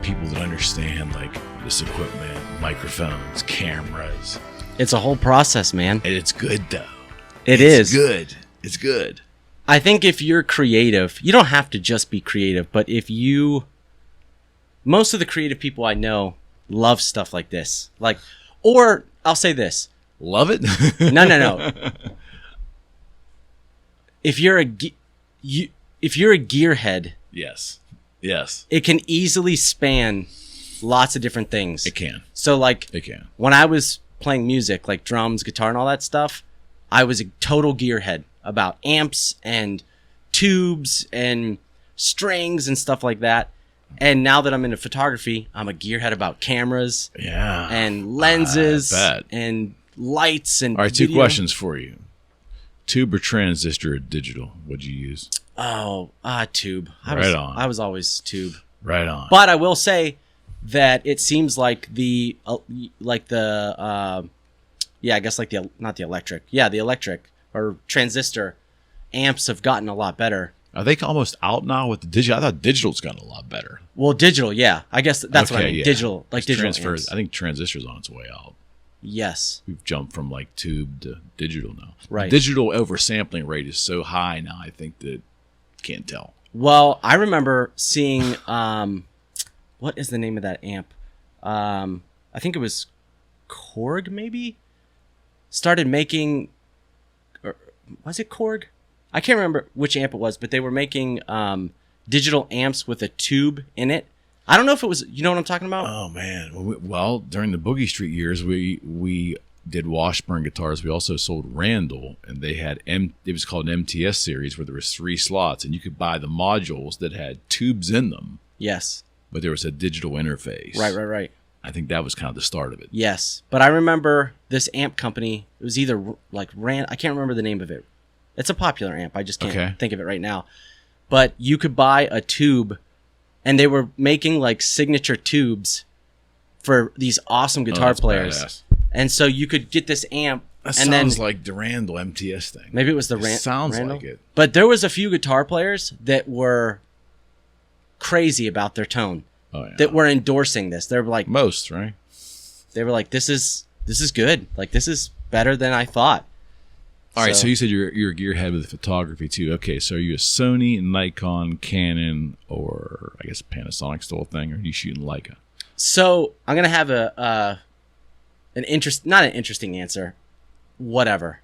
people that understand like this equipment, microphones, cameras. It's a whole process, man. And it's good though. It's good. It's good. I think if you're creative, you don't have to just be creative, but most of the creative people I know love stuff like this. Like, or I'll say this. Love it? No. If you're a gearhead, yes, it can easily span lots of different things. It can. So like, it can. When I was playing music, like drums, guitar, and all that stuff, I was a total gearhead about amps and tubes and strings and stuff like that. And now that I'm into photography, I'm a gearhead about cameras, and lenses, and lights, and all right. video. 2 questions for you: tube or transistor or digital? What'd you use? Oh, tube. I was always tube. Right on. But I will say that it seems like the electric or transistor amps have gotten a lot better. Are they almost out now with the digital? I thought digital's gotten a lot better. Well, digital, yeah. I guess that's what I mean. Yeah. Digital, like digital transfers. amps. I think transistor's on its way out. Yes. We've jumped from like tube to digital now. Right. The digital oversampling rate is so high now, I think that can't tell. Well, I remember seeing, what is the name of that amp? I think it was Korg, maybe? Started making, or was it Korg? I can't remember which amp it was, but they were making digital amps with a tube in it. I don't know if it was, you know what I'm talking about? Oh, man. Well, during the Boogie Street years, we did Washburn guitars. We also sold Randall, and they had, it was called an MTS series where there was 3 slots, and you could buy the modules that had tubes in them. Yes. But there was a digital interface. Right. I think that was kind of the start of it. Yes. But I remember this amp company, it was either like I can't remember the name of it. It's a popular amp. I just can't think of it right now. But you could buy a tube, and they were making like signature tubes for these awesome guitar players. Badass. And so you could get this amp. That sounds like the Randall MTS thing. Maybe it was the Randall. Sounds like it. But there was a few guitar players that were crazy about their tone. Oh, yeah. That were endorsing this. They were like most, right? They were like, this is good. Like, this is better than I thought. All right, so you said you're a gearhead with photography too. Okay, so are you a Sony, Nikon, Canon, or I guess Panasonic still a thing, or are you shooting Leica? So I'm gonna have not an interesting answer. Whatever.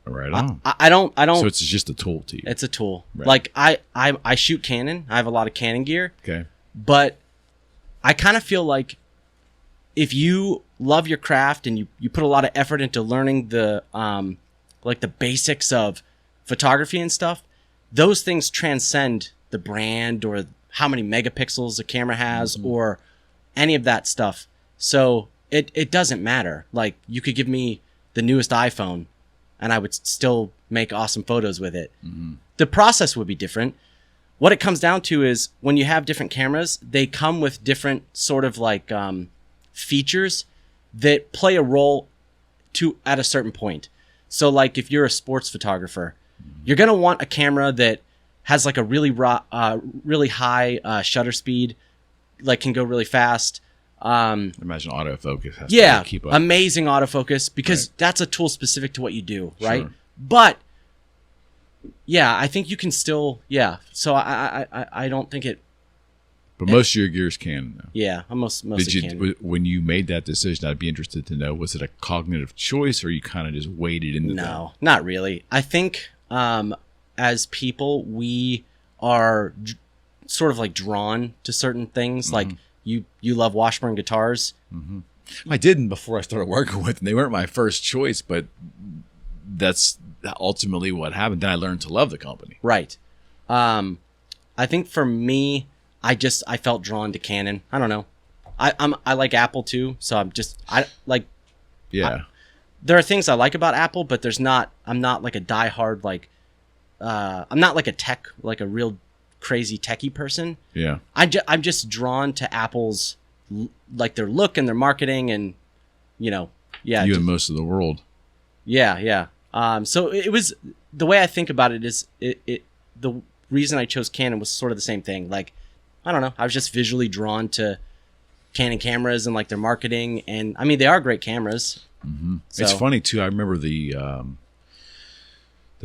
Right on. I don't. So it's just a tool to you. It's a tool. Right. Like I shoot Canon. I have a lot of Canon gear. Okay. But I kind of feel like if you love your craft and you put a lot of effort into learning the like the basics of photography and stuff, those things transcend the brand or how many megapixels a camera has or any of that stuff. So it doesn't matter. Like, you could give me the newest iPhone and I would still make awesome photos with it. Mm-hmm. The process would be different. What it comes down to is when you have different cameras, they come with different sort of like features that play a role at a certain point. So like if you're a sports photographer, you're going to want a camera that has like a really high shutter speed, like can go really fast. Imagine autofocus has to keep up. Amazing autofocus, because that's a tool specific to what you do, right? Sure. But yeah, I think you can still, so I don't think it. But most of your gear's Canon, though. Yeah, mostly Canon. When you made that decision, I'd be interested to know, was it a cognitive choice, or you kind of just waded into that? No, not really. I think as people, we are sort of like drawn to certain things. Mm-hmm. Like you love Washburn guitars. Mm-hmm. I didn't before I started working with them. They weren't my first choice, but that's ultimately what happened. Then I learned to love the company. Right. I think for me, I felt drawn to Canon. I don't know. I like Apple too, so there are things I like about Apple, but I'm not like a diehard I'm not like a tech, like a real crazy techie person. Yeah. I'm just drawn to Apple's like their look and their marketing and and most of the world. Yeah. So it was, the way I think about it is the reason I chose Canon was sort of the same thing. Like, I don't know. I was just visually drawn to Canon cameras and like their marketing, and I mean they are great cameras. Mm-hmm. So, it's funny too. I remember the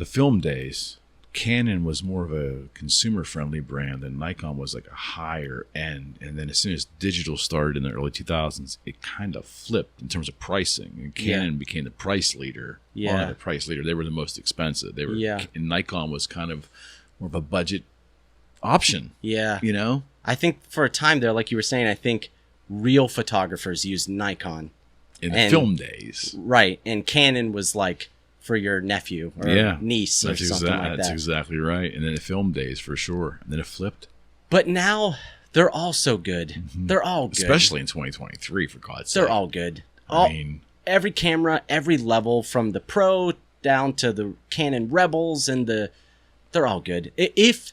film days. Canon was more of a consumer-friendly brand, and Nikon was like a higher end. And then as soon as digital started in the early 2000s, it kind of flipped in terms of pricing. And Canon became the price leader. Yeah, the price leader. They were the most expensive. They were. Yeah. And Nikon was kind of more of a budget option. Yeah. You know. I think for a time there, like you were saying, I think real photographers used Nikon In the film days, right? And Canon was like for your nephew or niece or something like that. That's exactly right. And then the film days for sure. And then it flipped. But now they're all so good. Mm-hmm. They're all good. Especially in 2023, for God's sake. They're all good. I mean, every camera, every level, from the Pro down to the Canon Rebels, and they're all good. If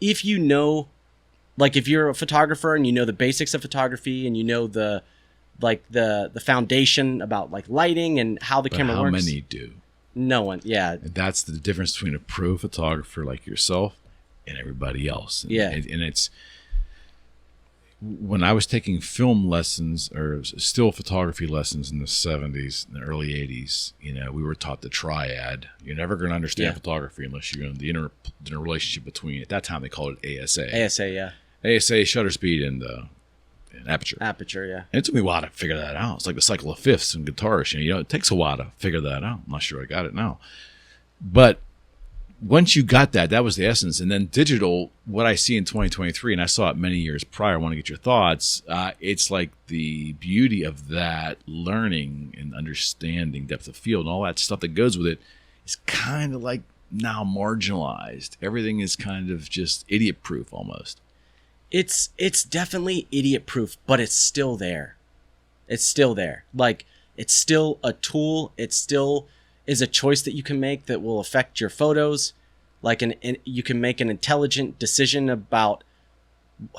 you know, like if you're a photographer and you know the basics of photography and you know the foundation about like lighting and how the camera works. How many do? No one, yeah. And that's the difference between a pro photographer like yourself and everybody else. And, yeah. And it's when I was taking film lessons or still photography lessons in the 70s and the early 80s, you know, we were taught the triad. You're never going to understand photography unless you're in the interrelationship between. At that time, they called it ASA. ASA, yeah. ASA, shutter speed, and aperture. Aperture, yeah. And it took me a while to figure that out. It's like the cycle of fifths in guitars. You know, it takes a while to figure that out. I'm not sure I got it now. But once you got that, that was the essence. And then digital, what I see in 2023, and I saw it many years prior, I want to get your thoughts. It's like the beauty of that learning and understanding depth of field and all that stuff that goes with it is kind of like now marginalized. Everything is kind of just idiot proof almost. It's definitely idiot proof, but it's still there. It's still there. Like, it's still a tool. It still is a choice that you can make that will affect your photos. Like, you can make an intelligent decision about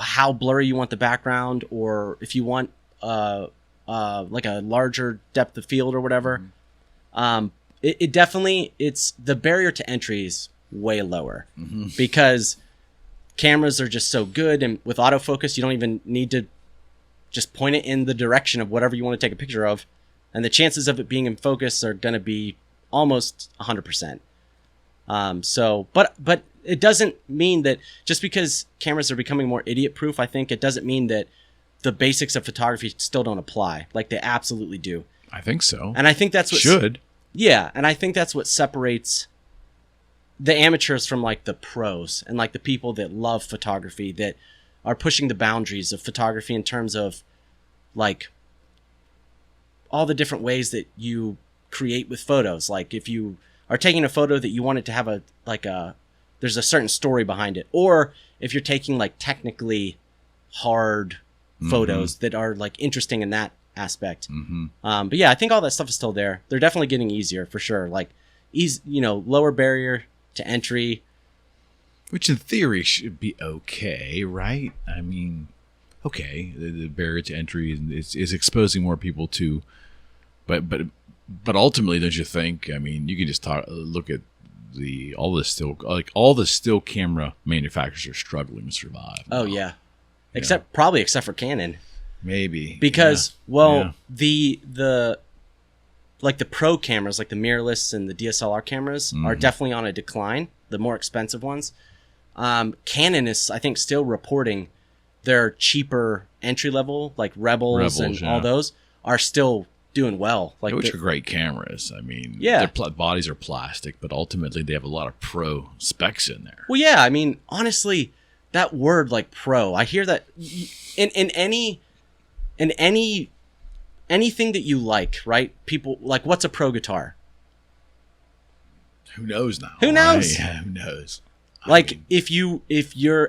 how blurry you want the background, or if you want like a larger depth of field or whatever. It definitely, it's the barrier to entry is way lower because cameras are just so good, and with autofocus you don't even need to just point it in the direction of whatever you want to take a picture of, and the chances of it being in focus are going to be almost 100%. But it doesn't mean that just because cameras are becoming more idiot proof, I think it doesn't mean that the basics of photography still don't apply. Like, they absolutely do. I think so. And I think that's what should. Yeah, and I think that's what separates the amateurs from like the pros and like the people that love photography, that are pushing the boundaries of photography in terms of like all the different ways that you create with photos. Like, if you are taking a photo that you want it to have there's a certain story behind it, or if you're taking like technically hard photos that are like interesting in that aspect. But yeah, I think all that stuff is still there. They're definitely getting easier for sure. Like, lower barrier to entry, which in theory should be okay, right? I mean, okay, the barrier to entry is exposing more people to, but ultimately, don't you think? I mean, you can just look at all the still camera manufacturers are struggling to survive. Oh yeah, except for Canon, maybe, because the like the pro cameras, like the mirrorless and the DSLR cameras, are definitely on a decline. The more expensive ones. Canon is, I think, still reporting their cheaper entry level, like Rebels and all those, are still doing well. Like, which are great cameras. I mean, their bodies are plastic, but ultimately they have a lot of pro specs in there. Well, yeah, I mean, honestly, that word like pro, I hear that in anything that you like, right? People like, what's a pro guitar? Who knows now? Who knows? Yeah, who knows? Like, if you're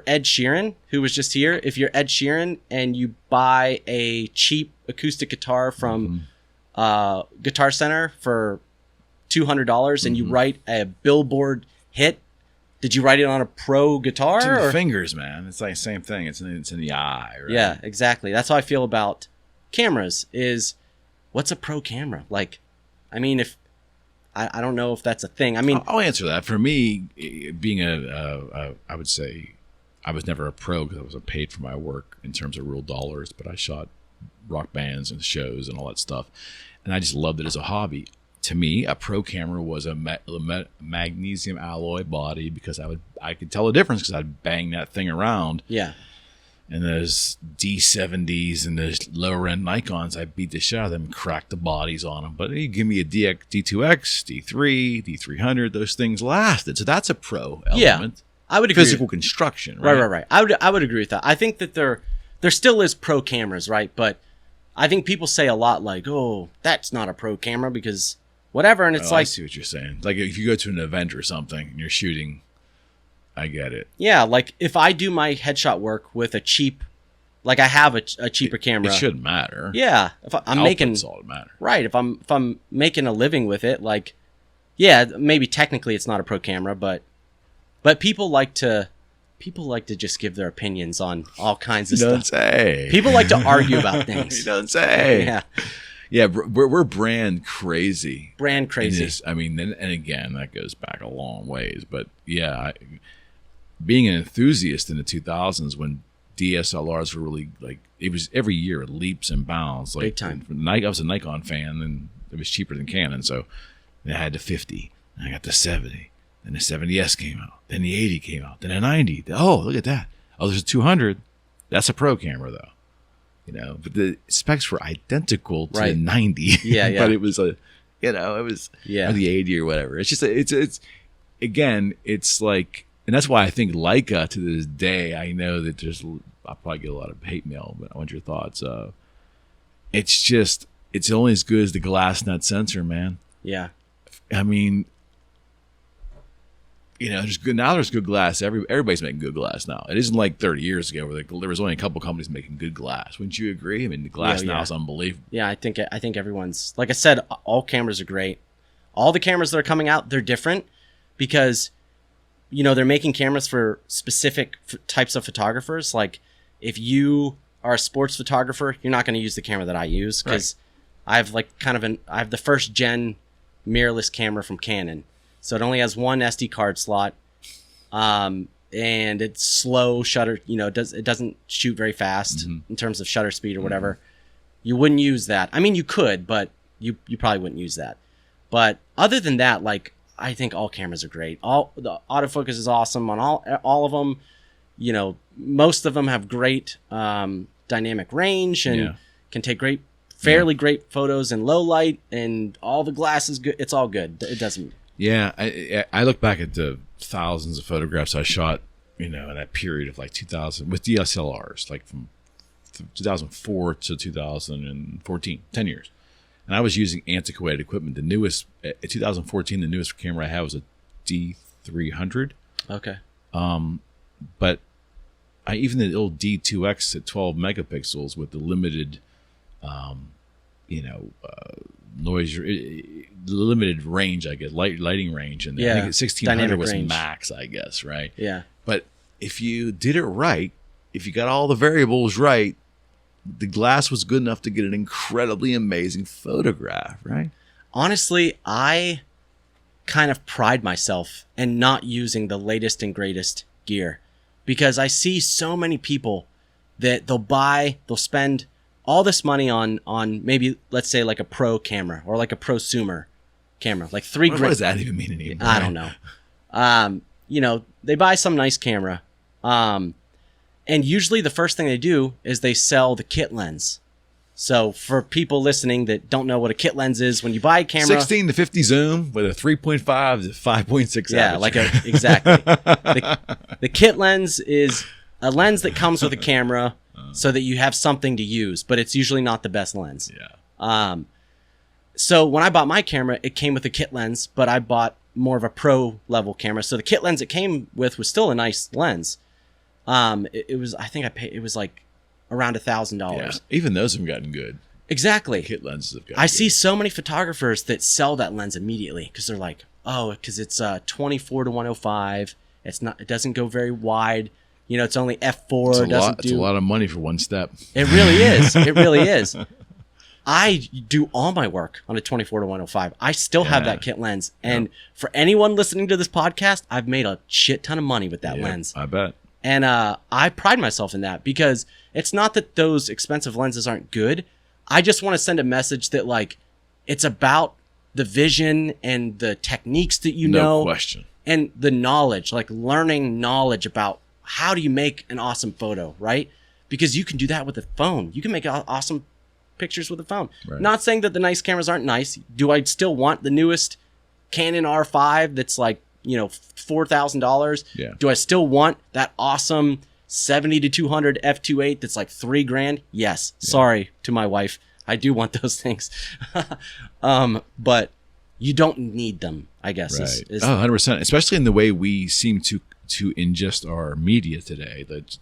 Ed Sheeran, who was just here, if you're Ed Sheeran and you buy a cheap acoustic guitar from Guitar Center for $200 and you write a Billboard hit, did you write it on a pro guitar? It's in the fingers, man. It's like the same thing. It's in the eye, right? Yeah, exactly. That's how I feel about cameras. Is what's a pro camera? Like, I mean, if I don't know if that's a thing. I mean, I'll answer that. For me, being I would say I was never a pro because I wasn't paid for my work in terms of real dollars, but I shot rock bands and shows and all that stuff. And I just loved it as a hobby. To me, a pro camera was a magnesium alloy body because I could tell the difference because I'd bang that thing around. Yeah. And those D70s and those lower end Nikons, I beat the shit out of them and cracked the bodies on them. But you give me a D2X, D3, D300, those things lasted. So that's a pro element. Yeah, I would agree. Physical construction, right? Right. I would agree with that. I think that there still is pro cameras, right? But I think people say a lot like, oh, that's not a pro camera because whatever. And it's I like, see what you're saying. Like if you go to an event or something and you're shooting, I get it. yeah, like if I do my headshot work with a cheap, like I have a cheaper camera. It shouldn't matter. Yeah, if I'm making Output's all that matter. right, if I'm making a living with it, like, yeah, maybe technically it's not a pro camera, but people like to just give their opinions on all kinds of You don't stuff. say. People like to argue about things. You don't say. Yeah, Yeah, we're brand crazy. brand crazy. And again, that goes back a long ways. But yeah, being an enthusiast in the 2000s when DSLRs were really like, it was every year leaps and bounds. Like, Big time. I was a Nikon fan, and it was cheaper than Canon, so I had the 50, and I got the 70, then the 70S came out, then the 80 came out, then the 90. Oh, look at that! Oh, there's a 200. That's a pro camera though. You know, but the specs were identical to the 90. Yeah. But it was it was or the 80 or whatever. It's just it's again, it's like, and that's why I think Leica to this day, I know that I'll probably get a lot of hate mail, but I want your thoughts. It's only as good as the glass nut sensor, man. Yeah. I mean, there's good glass. Everybody's making good glass now. It isn't like 30 years ago where there was only a couple companies making good glass. Wouldn't you agree? I mean, the glass now is unbelievable. Yeah, I think everyone's, like I said, all cameras are great. All the cameras that are coming out, they're different because, they're making cameras for specific types of photographers. Like if you are a sports photographer, you're not going to use the camera that I use because I have I have the first gen mirrorless camera from Canon. So it only has one SD card slot, and it's slow shutter. It doesn't shoot very fast in terms of shutter speed or whatever. You wouldn't use that. I mean, you could, but you probably wouldn't use that. But other than that, like I think all cameras are great. The autofocus is awesome on all of them. Most of them have great dynamic range and can take fairly great photos in low light, and all the glass is good. It's all good. It doesn't. Yeah, I look back at the thousands of photographs I shot, in that period of like 2000 with DSLRs, like from 2004 to 2014, 10 years. And I was using antiquated equipment. The newest, 2014, the newest camera I had was a D300. Okay. But even the old D2X at 12 megapixels with the limited, noise, limited range, I guess, lighting range, and I think 1600 was range. Max, I guess, right? Yeah. But if you did it right, if you got all the variables right, the glass was good enough to get an incredibly amazing photograph, right? Honestly, I kind of pride myself in not using the latest and greatest gear because I see so many people that they'll spend all this money on maybe, let's say, like a pro camera or like a prosumer camera, like $3,000. What does that even mean anymore? I don't know. They buy some nice camera, and usually the first thing they do is they sell the kit lens. So for people listening that don't know what a kit lens is, when you buy a camera, 16 to 50 zoom with a 3.5 to 5.6. Yeah, aperture. Exactly. The kit lens is a lens that comes with a camera so that you have something to use, but it's usually not the best lens. Yeah. So when I bought my camera, it came with a kit lens, but I bought more of a pro level camera. So the kit lens it came with was still a nice lens. It was like around $1,000. Yeah. Even those have gotten good. Exactly. Kit lenses have gotten I good. see so many photographers that sell that lens immediately because they're like, because it's 24 to 105. It doesn't go very wide. It's only f4. It's a lot of money for one step. It really is. It really is. I do all my work on a 24 to 105. I still have that kit lens. And for anyone listening to this podcast, I've made a shit ton of money with that lens. I bet. And I pride myself in that, because it's not that those expensive lenses aren't good. I just want to send a message that, like, it's about the vision and the techniques that you know. No question. And the knowledge, like learning knowledge about how do you make an awesome photo, right? Because you can do that with a phone. You can make awesome pictures with a phone. Right. Not saying that the nice cameras aren't nice. Do I still want the newest Canon R5 that's like, $4,000? Yeah. Do I still want that awesome 70 to 200 f2.8 that's like $3,000? Yes. Yeah. Sorry to my wife. I do want those things. But you don't need them, I guess. Right. 100%. Especially in the way we seem to ingest our media today. That,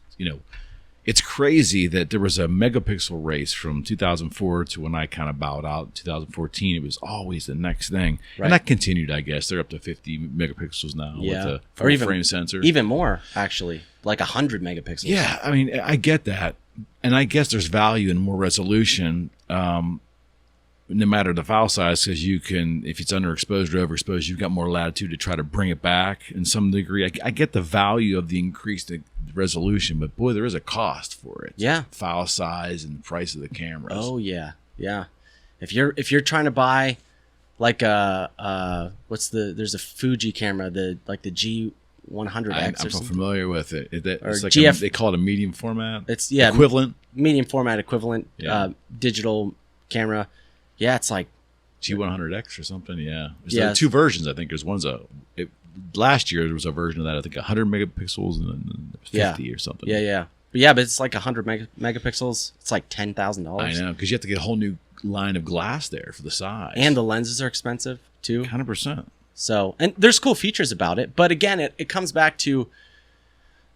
it's crazy that there was a megapixel race from 2004 to when I kind of bowed out in 2014. It was always the next thing. Right. And that continued, I guess. They're up to 50 megapixels now with a full frame sensor. Even more, actually. Like 100 megapixels. Yeah, I mean, I get that. And I guess there's value in more resolution, no matter the file size, because you can, if it's underexposed or overexposed, you've got more latitude to try to bring it back in some degree. I get the value of the increased resolution, but boy, there is a cost for it. Yeah. File size and the price of the cameras. Oh yeah. Yeah. If you're trying to buy like there's a Fuji camera, the G100X I'm or something. familiar with it. It's like GF, they call it a medium format. It's equivalent. Medium format equivalent digital camera. Yeah, it's like G100X or something. Yeah. There's two versions, I think. There's last year there was a version of that, I think 100 megapixels and then 50 or something. Yeah. But it's like 100 megapixels. It's like $10,000. I know, because you have to get a whole new line of glass there for the size. And the lenses are expensive too. 100%. So, and there's cool features about it. But again, it comes back to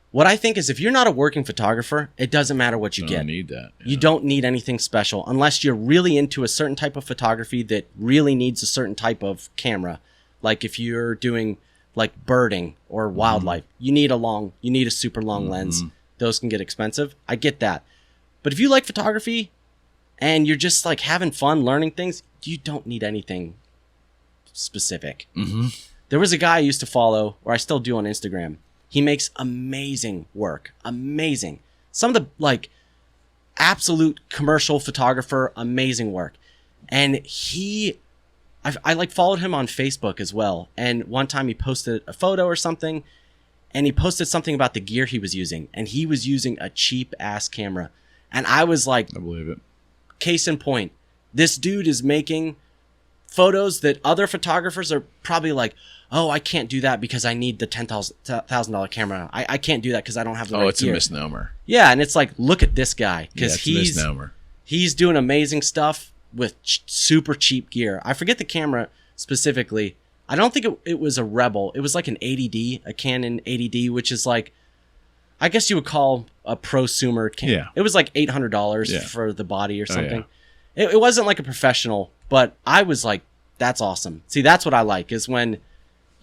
what I think is, if you're not a working photographer, it doesn't matter what you get. You don't need that. Yeah. You don't need anything special unless you're really into a certain type of photography that really needs a certain type of camera. Like if you're doing like birding or wildlife, you need a super long lens. Those can get expensive. I get that. But if you like photography and you're just like having fun learning things, you don't need anything specific. There was a guy I used to follow, or I still do on Instagram. He makes amazing work. Amazing. Some of the like absolute commercial photographer, amazing work. And I like followed him on Facebook as well. And one time he posted a photo or something, and he posted something about the gear he was using. And he was using a cheap ass camera. And I was like, I believe it. Case in point, this dude is making photos that other photographers are probably like, oh, I can't do that because I need the $10,000 camera. I can't do that because I don't have the right gear. It's a misnomer. Yeah, and it's like, look at this guy, because misnomer. He's doing amazing stuff with super cheap gear. I forget the camera specifically. I don't think it was a Rebel. It was like an 80D, a Canon 80D, which is like, I guess you would call a prosumer camera. Yeah. It was like $800 for the body or something. It wasn't like a professional, but I was like, that's awesome. See, that's what I like, is when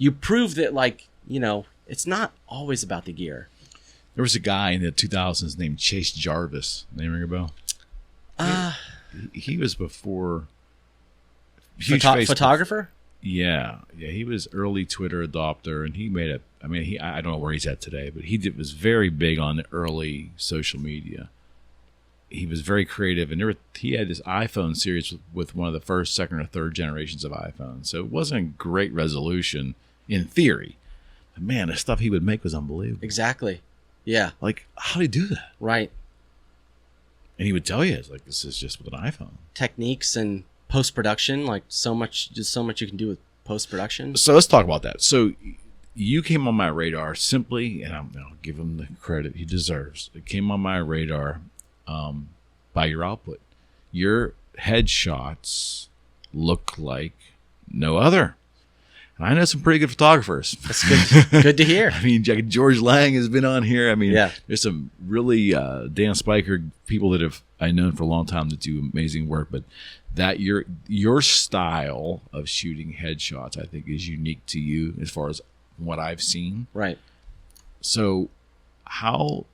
you prove that, like, it's not always about the gear. There was a guy in the 2000s named Chase Jarvis. Name ring a bell? He was before photographer. Yeah, he was early Twitter adopter, and he made I don't know where he's at today, but was very big on the early social media. He was very creative, and he had this iPhone series with one of the first, second, or third generations of iPhones. So it wasn't great resolution in theory. But man, the stuff he would make was unbelievable. Exactly. Yeah. Like, how did he do that? Right. And he would tell you, it's like, this is just with an iPhone. Techniques and post-production, like so much you can do with post-production. So let's talk about that. So you came on my radar simply, and I'll give him the credit he deserves. It came on my radar by your output. Your headshots look like no other. And I know some pretty good photographers. That's good. Good to hear. I mean, George Lang has been on here. I mean, there's some really Dan Spiker people that I've known for a long time that do amazing work. But that your style of shooting headshots, I think, is unique to you as far as what I've seen. Right. So how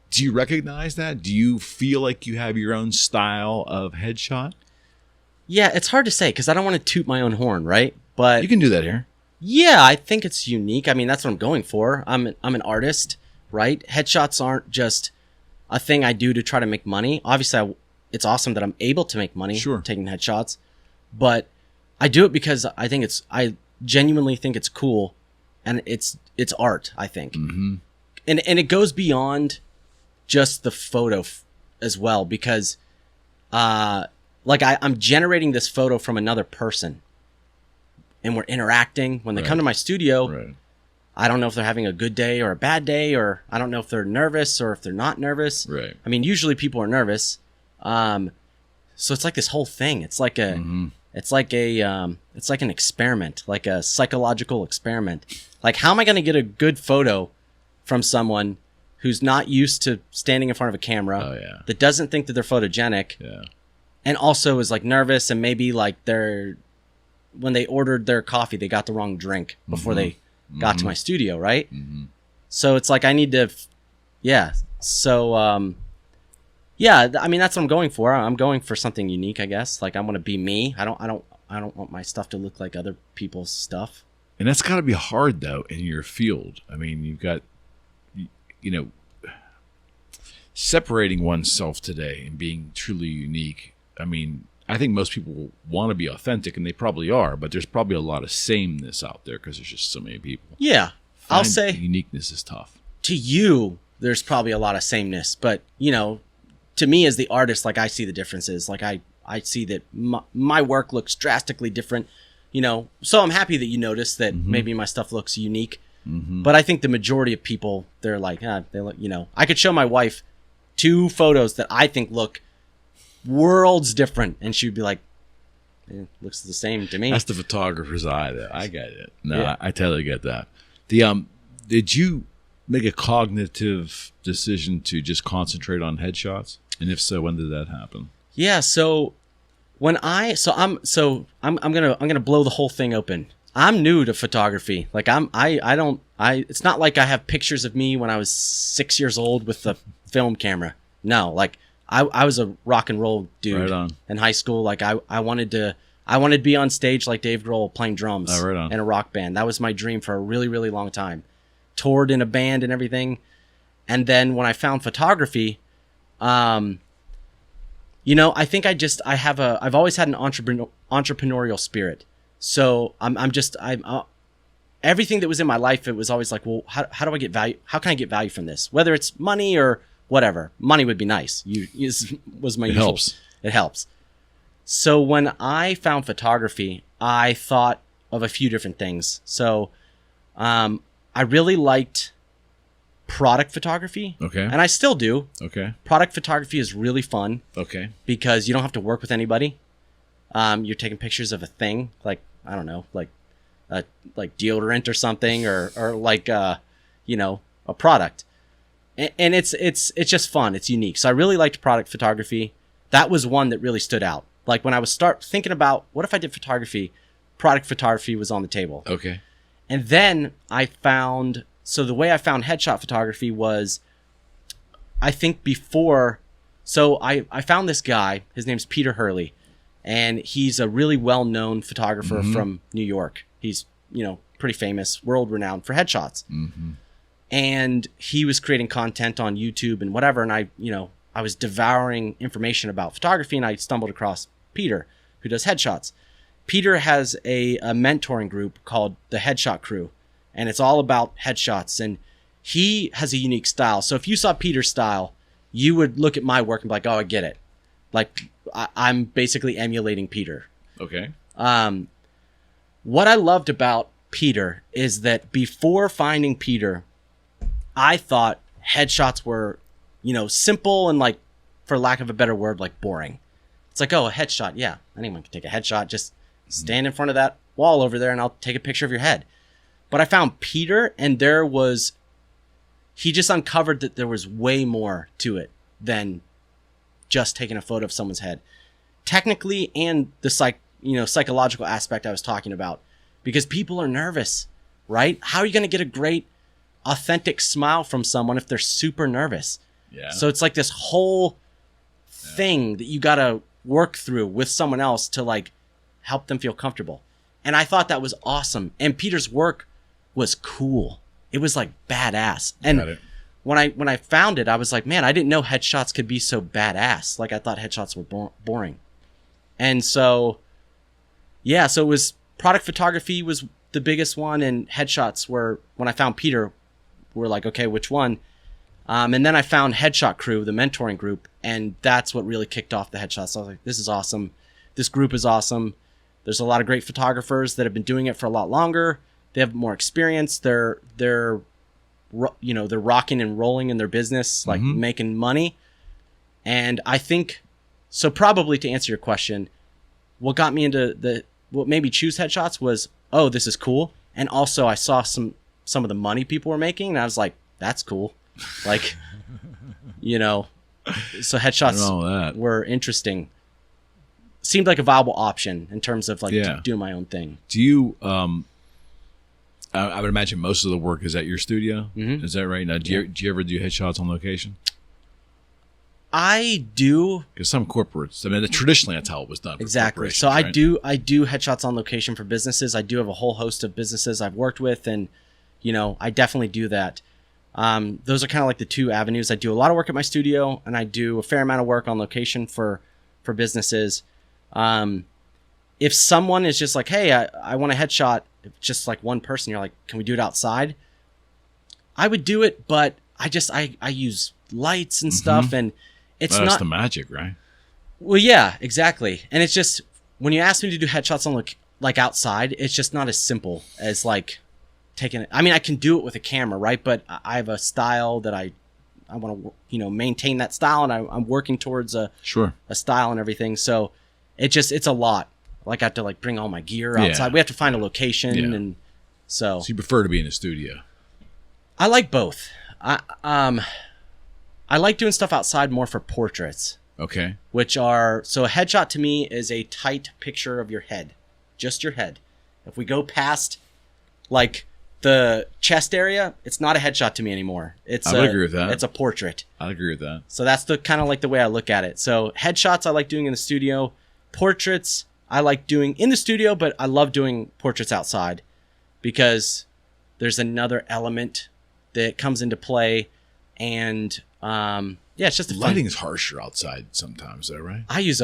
do you recognize that? Do you feel like you have your own style of headshot? Yeah, it's hard to say because I don't want to toot my own horn, right? But you can do that here. Yeah, I think it's unique. I mean, that's what I'm going for. I'm an artist. right? Headshots aren't just a thing I do to try to make money. Obviously, it's awesome that I'm able to make money taking headshots, but I do it because I genuinely think it's cool, and it's art, I think. Mm-hmm. And it goes beyond just the photo as well, because like I'm generating this photo from another person, and we're interacting. When they come to my studio, I don't know if they're having a good day or a bad day, or I don't know if they're nervous or if they're not nervous. Right. I mean, usually people are nervous. So it's like this whole thing. It's like it's like an experiment, like a psychological experiment. Like, how am I going to get a good photo from someone who's not used to standing in front of a camera, that doesn't think that they're photogenic, and also is like nervous, and maybe like when they ordered their coffee, they got the wrong drink before they got to my studio, right? So it's like I need to, So, I mean, that's what I'm going for. I'm going for something unique, I guess. Like, I want to be me. I don't want my stuff to look like other people's stuff. And that's got to be hard, though, in your field. I mean, you've got, separating oneself today and being truly unique. I mean, I think most people want to be authentic, and they probably are, but there's probably a lot of sameness out there because there's just so many people. Yeah. I'll say uniqueness is tough. To you, there's probably a lot of sameness, but, to me as the artist, like, I see the differences. Like, I see that my work looks drastically different, so I'm happy that you noticed that maybe my stuff looks unique. But I think the majority of people, they're like, they look, I could show my wife 2 photos that I think look worlds different, and she would be like, it looks the same to me. That's the photographer's eye, though. I get it. No, I totally get that. Did you make a cognitive decision to just concentrate on headshots? And if so, when did that happen? Yeah, so when I'm gonna blow the whole thing open. I'm new to photography. Like, it's not like I have pictures of me when I was 6 years old with the film camera. No, like I was a rock and roll dude in high school. Like, I wanted to be on stage like Dave Grohl playing drums in a rock band. That was my dream for a really, really long time. Toured in a band and everything. And then when I found photography, I think I've always had an entrepreneurial spirit. So everything that was in my life, it was always like, well, how do I get value? How can I get value from this? Whether it's money or whatever. Money would be nice. Was my usual. It helps. So when I found photography, I thought of a few different things. So I really liked product photography. Okay. And I still do. Okay. Product photography is really fun. Okay. Because you don't have to work with anybody. You're taking pictures of a thing, like, I don't know, like deodorant or something, or like a product. And it's just fun. It's unique. So I really liked product photography. That was one that really stood out. Like, when I was thinking about what if I did photography, product photography was on the table. Okay. And then the way I found headshot photography was, I think I found this guy. His name's Peter Hurley, and he's a really well-known photographer from New York. He's, pretty famous, world-renowned for headshots. And he was creating content on YouTube and whatever, and I was devouring information about photography, and I stumbled across Peter, who does headshots. Peter has a mentoring group called the Headshot Crew, and it's all about headshots, and he has a unique style. So if you saw Peter's style, you would look at my work and be like, oh, I get it. Like, I'm basically emulating Peter. Okay. What I loved about Peter is that before finding Peter, I thought headshots were, simple and, like, for lack of a better word, like, boring. It's like, oh, a headshot. Yeah, anyone can take a headshot. Just stand in front of that wall over there and I'll take a picture of your head. But I found Peter, and he just uncovered that there was way more to it than just taking a photo of someone's head. Technically, and the psychological aspect I was talking about, because people are nervous, right? How are you going to get a great, authentic smile from someone if they're super nervous? Yeah. So it's like this whole thing that you got to work through with someone else to, like, help them feel comfortable. And I thought that was awesome. And Peter's work was cool. It was, like, badass. And when I found it, I was like, man, I didn't know headshots could be so badass. Like I thought headshots were boring. And so, yeah, so it was product photography was the biggest one, and headshots were, when I found Peter, we're like, okay, which one? And then I found Headshot Crew, the mentoring group, and that's what really kicked off the headshots. So I was like, this is awesome. This group is awesome. There's a lot of great photographers that have been doing it for a lot longer. They have more experience. They're rocking and rolling in their business, like making money. And I think, so probably to answer your question, what got me into what made me choose headshots was, oh, this is cool. And also I saw some of the money people were making, and I was like, that's cool. Like, so headshots were interesting. Seemed like a viable option in terms of like doing my own thing. Do you, I would imagine most of the work is at your studio. Is that right? Now, do you ever do headshots on location? I do. Because some corporates, I mean, traditionally that's how it was done. Exactly. So right? I do headshots on location for businesses. I do have a whole host of businesses I've worked with, and, I definitely do that. Those are kind of like the two avenues. I do a lot of work at my studio, and I do a fair amount of work on location for businesses. If someone is just like, hey, I want a headshot, if just like one person, you're like, can we do it outside? I would do it, but I use lights and stuff, and it's that's the magic, right? Well, yeah, exactly. And it's just, when you ask me to do headshots on like outside, it's just not as simple as like taking it. I mean, I can do it with a camera, right? But I have a style that I want to, maintain that style, and I'm working towards a style and everything. So it's a lot. Like I have to like bring all my gear outside. Yeah. We have to find a location, and so you prefer to be in a studio. I like both. I like doing stuff outside more for portraits. Okay. So a headshot to me is a tight picture of your head, just your head. If we go past like the chest area, it's not a headshot to me anymore. I would agree with that. It's a portrait. I agree with that. So that's the kind of like the way I look at it. So headshots I like doing in the studio. Portraits I like doing in the studio, but I love doing portraits outside because there's another element that comes into play, and it's just lighting is harsher outside sometimes, though, right? I use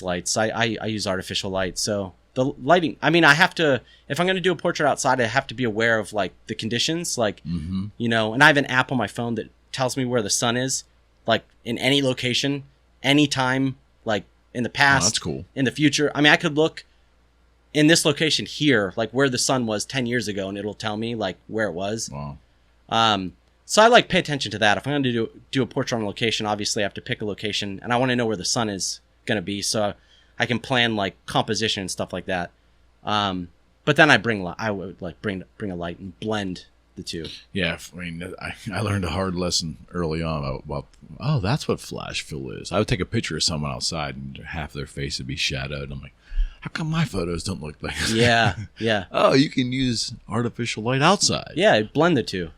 lights. I use artificial light. So the lighting, I mean, I have to, if I'm going to do a portrait outside, I have to be aware of like the conditions, like, and I have an app on my phone that tells me where the sun is, like in any location, anytime, like in the past, that's cool. In the future. I mean, I could look in this location here, like where the sun was 10 years ago, and it'll tell me like where it was. Wow. So I like pay attention to that. If I'm going to do a portrait on location, obviously I have to pick a location, and I want to know where the sun is going to be, so I can plan like composition and stuff like that. But then I would like bring a light and blend the two. Yeah, I mean, I learned a hard lesson early on about that's what flash fill is. I would take a picture of someone outside, and half their face would be shadowed. And I'm like, how come my photos don't look like that? Yeah. Oh, you can use artificial light outside. Yeah, blend the two.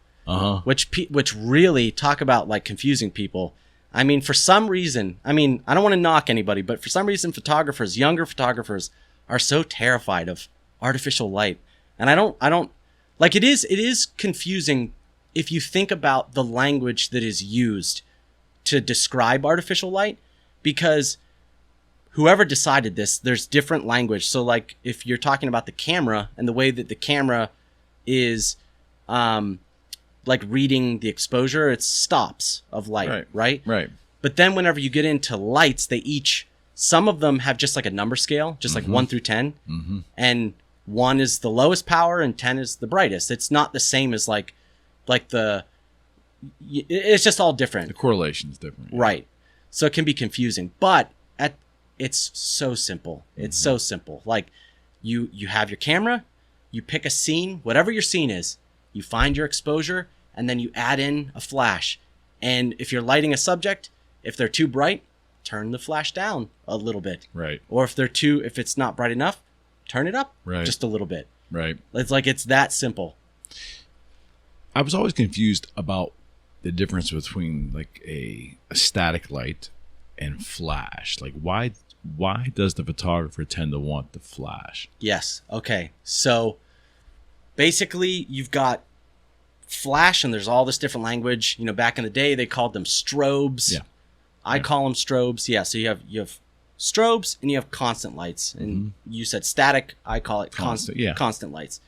Which really, talk about like confusing people. I mean, for some reason, I don't want to knock anybody, but for some reason, younger photographers are so terrified of artificial light. And I don't like, it is confusing if you think about the language that is used to describe artificial light, because whoever decided this, there's different language. So like if you're talking about the camera and the way that the camera is, like reading the exposure, it's stops of light, right? But then whenever you get into lights, some of them have just like a number scale, just like 1 through 10. And 1 is the lowest power and 10 is the brightest. It's not the same as like it's just all different. The correlation is different. Right. So it can be confusing, but it's so simple. It's so simple. Like you have your camera, you pick a scene, whatever your scene is, you find your exposure, and then you add in a flash. And if you're lighting a subject, if they're too bright, turn the flash down a little bit. Right. Or if it's not bright enough, turn it up just a little bit. Right. It's that simple. I was always confused about the difference between like a static light and flash. Like why does the photographer tend to want the flash? Yes. Okay. So basically you've got flash, and there's all this different language. You know, back in the day, they called them strobes. Yeah. I call them strobes. Yeah. So you have strobes and you have constant lights, and you said static. I call it constant lights.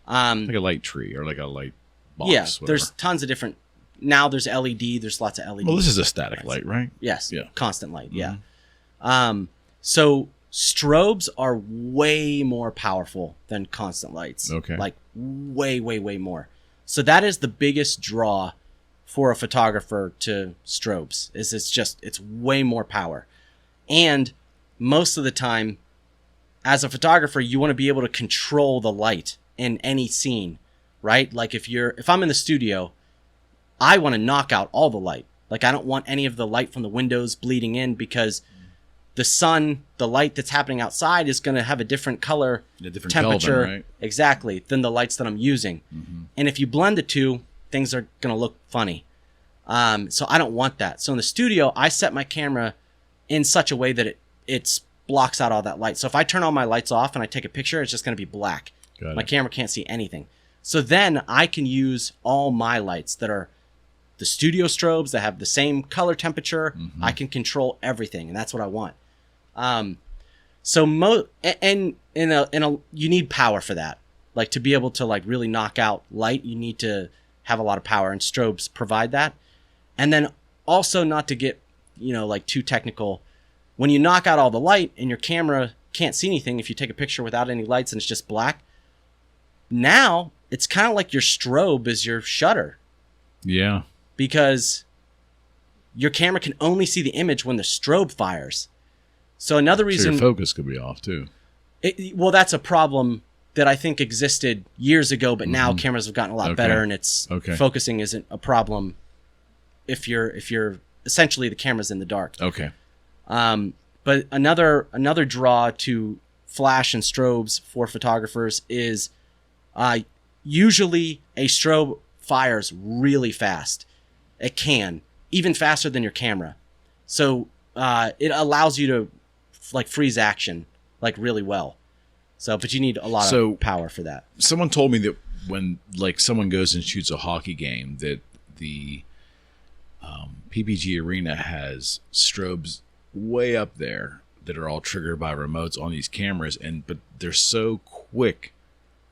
Like a light tree or like a light box. Yeah. Whatever. There's tons of different. Now there's LED. There's lots of LED. Well, this is a static light, right? Yes. Yeah. Constant light. Yeah. So strobes are way more powerful than constant lights. Okay. Like way, way, way more. So that is the biggest draw for a photographer to strobes. It's way more power. And most of the time, as a photographer, you want to be able to control the light in any scene, right? Like if I'm in the studio, I want to knock out all the light. Like I don't want any of the light from the windows bleeding in, because the sun, the light that's happening outside is going to have a different color, temperature, Kelvin, right? Exactly, than the lights that I'm using. And if you blend the two, things are going to look funny. So I don't want that. So in the studio, I set my camera in such a way that it blocks out all that light. So if I turn all my lights off and I take a picture, it's just going to be black. My camera can't see anything. So then I can use all my lights that are the studio strobes that have the same color temperature. I can control everything, and that's what I want. You need power for that. Like to be able to like really knock out light, you need to have a lot of power, and strobes provide that. And then also, not to get, like too technical, when you knock out all the light and your camera can't see anything, if you take a picture without any lights and it's just black, now it's kind of like your strobe is your shutter. Yeah. Because your camera can only see the image when the strobe fires. So another reason... So your focus could be off too. Well, that's a problem that I think existed years ago, but now cameras have gotten a lot better, and it's focusing isn't a problem if you're essentially the camera's in the dark. Okay. But another draw to flash and strobes for photographers is usually a strobe fires really fast. It can, even faster than your camera. So it allows you to like freeze action like really well. So, but you need a lot of power for that. Someone told me that when like someone goes and shoots a hockey game, that the PPG Arena has strobes way up there that are all triggered by remotes on these cameras, but they're so quick.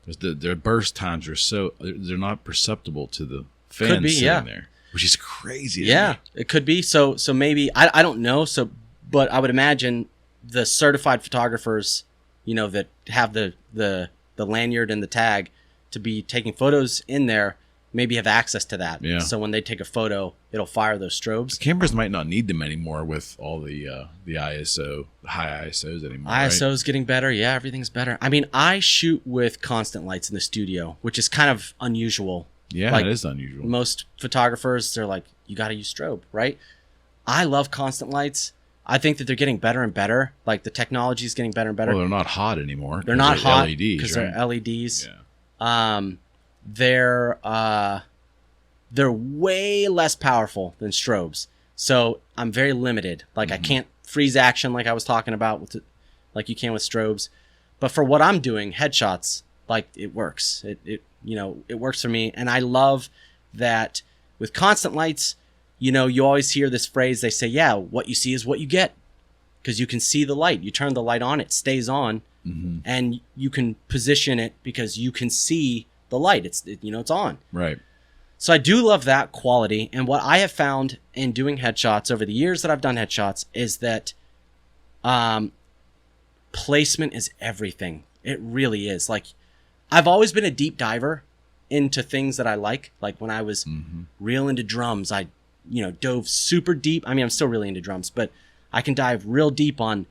Their burst times are they're not perceptible to the fans sitting there, which is crazy. Yeah, it could be. So maybe I don't know. But I would imagine the certified photographers, that have the lanyard and the tag to be taking photos in there, maybe have access to that. Yeah. So when they take a photo, it'll fire those strobes. The cameras might not need them anymore with all the ISO, high ISOs anymore. ISO's right? Getting better. Yeah, everything's better. I mean, I shoot with constant lights in the studio, which is kind of unusual. Yeah, it is unusual. Most photographers, they're like, you got to use strobe, right? I love constant lights. I think that they're getting better and better. Like the technology is getting better and better. Well, they're not hot anymore. They're not hot LEDs because right? they're LEDs. Yeah. They're way less powerful than strobes. So I'm very limited. Like I can't freeze action like I was talking about like you can with strobes. But for what I'm doing, headshots, like it works. It works for me. And I love that with constant lights, you always hear this phrase. They say, yeah, what you see is what you get, because you can see the light. You turn the light on, it stays on, and you can position it because you can see the light. It's on. Right. So I do love that quality. And what I have found in doing headshots over the years that I've done headshots is that placement is everything. It really is. Like I've always been a deep diver into things that I like. Like when I was real into drums, I dove super deep. I mean, I'm still really into drums, but I can dive real deep on,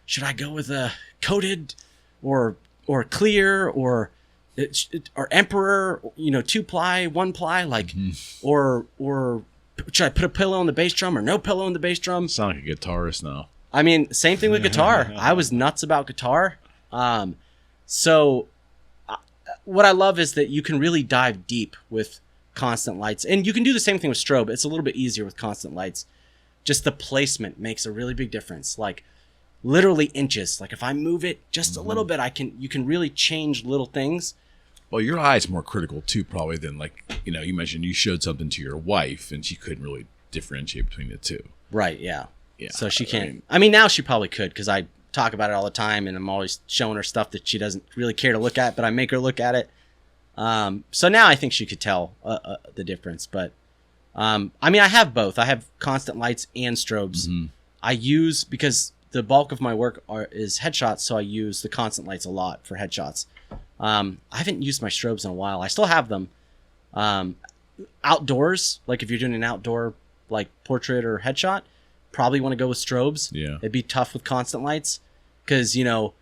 should I go with a coated or clear or emperor, 2-ply, 1-ply, like, or should I put a pillow on the bass drum or no pillow on the bass drum? Sound like a guitarist now. I mean, same thing with guitar. I was nuts about guitar. So what I love is that you can really dive deep with constant lights, and you can do the same thing with strobe. It's a little bit easier with constant lights. Just the placement makes a really big difference. Like literally inches. Like if I move it just a little bit, you can really change little things. Well, your eye's more critical too, probably than like, you mentioned you showed something to your wife and she couldn't really differentiate between the two. Right. Yeah. Yeah. So she can't. I mean, now she probably could because I talk about it all the time and I'm always showing her stuff that she doesn't really care to look at, but I make her look at it. So now I think she could tell the difference. But I mean, I have both. I have constant lights and strobes. Mm-hmm. I use, because the bulk of my work is headshots, so I use the constant lights a lot for headshots. I haven't used my strobes in a while. I still have them. Outdoors, like if you're doing an outdoor like portrait or headshot, probably want to go with strobes. Yeah. It'd be tough with constant lights because, to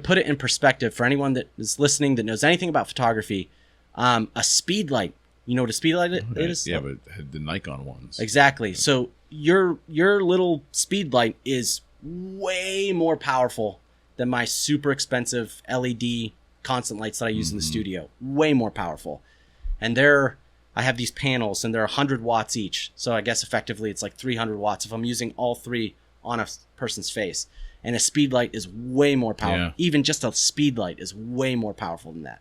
put it in perspective for anyone that is listening that knows anything about photography, a speed light, you know what a speed light is? Yeah, but the Nikon ones. Exactly. So your little speed light is way more powerful than my super expensive LED constant lights that I use in the studio. Way more powerful. And I have these panels and they're 100 watts each. So I guess effectively it's like 300 watts if I'm using all three on a person's face. And a speed light is way more powerful. Yeah. Even just a speed light is way more powerful than that.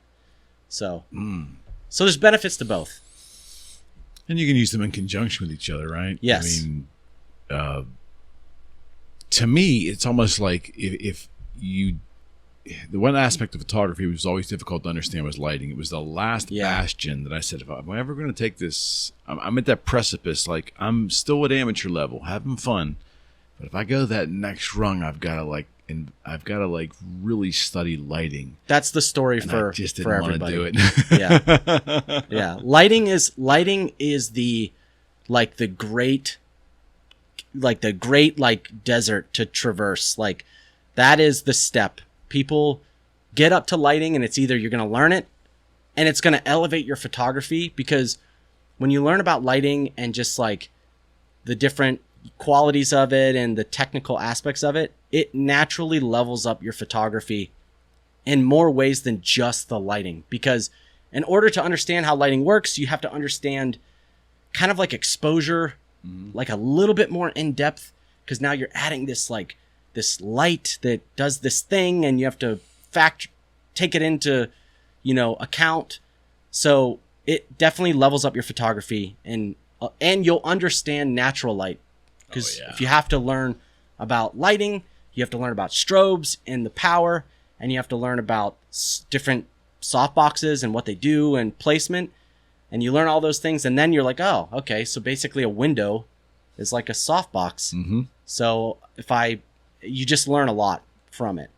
So, so there's benefits to both. And you can use them in conjunction with each other, right? Yes. I mean, to me, it's almost like if you, the one aspect of photography was always difficult to understand was lighting. It was the last bastion that I said, if I'm ever going to take this, I'm at that precipice. Like I'm still at amateur level, having fun. But if I go that next rung, I've got to really study lighting. That's the story for I just for didn't want to everybody. do it. Yeah. Lighting is the great desert to traverse. Like that is the step. People get up to lighting and it's either you're going to learn it and it's going to elevate your photography, because when you learn about lighting and just like the different qualities of it and the technical aspects of it, it naturally levels up your photography in more ways than just the lighting. Because in order to understand how lighting works, you have to understand kind of like exposure, like a little bit more in depth, because now you're adding this light that does this thing and you have to take it into, account. So it definitely levels up your photography and you'll understand natural light. Because if you have to learn about lighting, you have to learn about strobes and the power, and you have to learn about different softboxes and what they do and placement, and you learn all those things, and then you're like, oh, okay, so basically a window is like a softbox. Mm-hmm. So you just learn a lot from it.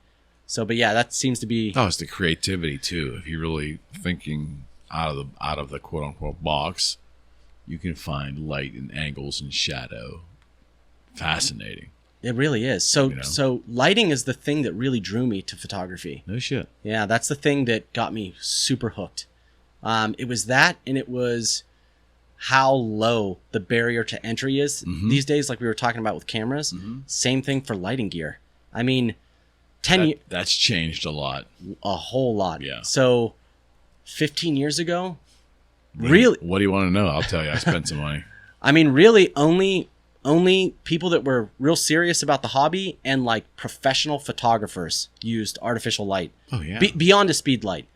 So, but yeah, that seems to be. Oh, it's the creativity too. If you're really thinking out of the quote unquote box, you can find light and angles and shadow. Fascinating. It really is. So lighting is the thing that really drew me to photography. No shit. Yeah, that's the thing that got me super hooked. It was that, and it was how low the barrier to entry is these days, like we were talking about with cameras. Same thing for lighting gear. I mean, that's changed a lot. A whole lot. Yeah. So 15 years ago, really. What do you want to know? I'll tell you. I spent some money. I mean, really only people that were real serious about the hobby and like professional photographers used artificial light. Oh yeah. Beyond a speed light.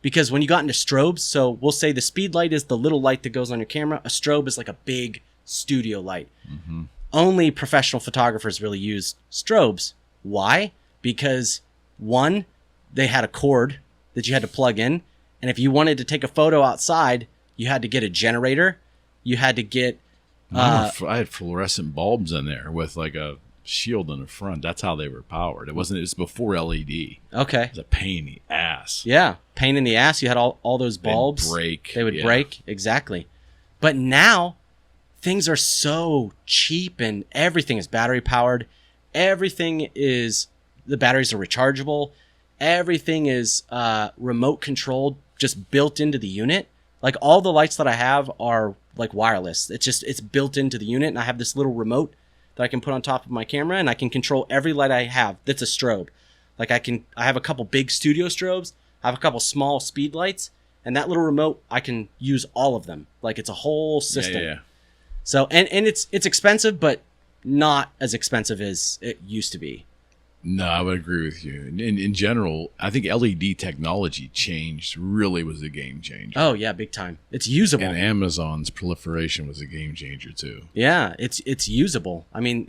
Because when you got into strobes, so we'll say the speed light is the little light that goes on your camera. A strobe is like a big studio light. Only professional photographers really used strobes. Why? Because one, they had a cord that you had to plug in. And if you wanted to take a photo outside, you had to get a generator. You had to get... I had fluorescent bulbs in there with like a shield in the front. That's how they were powered. It was before LED. Okay. It was a pain in the ass. Yeah. Pain in the ass. You had all those bulbs. They would break. Exactly. But now things are so cheap and everything is battery powered. The batteries are rechargeable. Everything is remote controlled, just built into the unit. Like all the lights that I have are like wireless. It's built into the unit, and I have this little remote that I can put on top of my camera, and I can control every light I have that's a strobe. Like I have a couple big studio strobes, I have a couple small speed lights, and that little remote, I can use all of them. Like it's a whole system. Yeah. So and it's expensive, but not as expensive as it used to be. No, I would agree with you. In general, I think LED technology changed really was a game changer. Oh yeah, big time. It's usable. And Amazon's proliferation was a game changer too. Yeah, it's usable. I mean,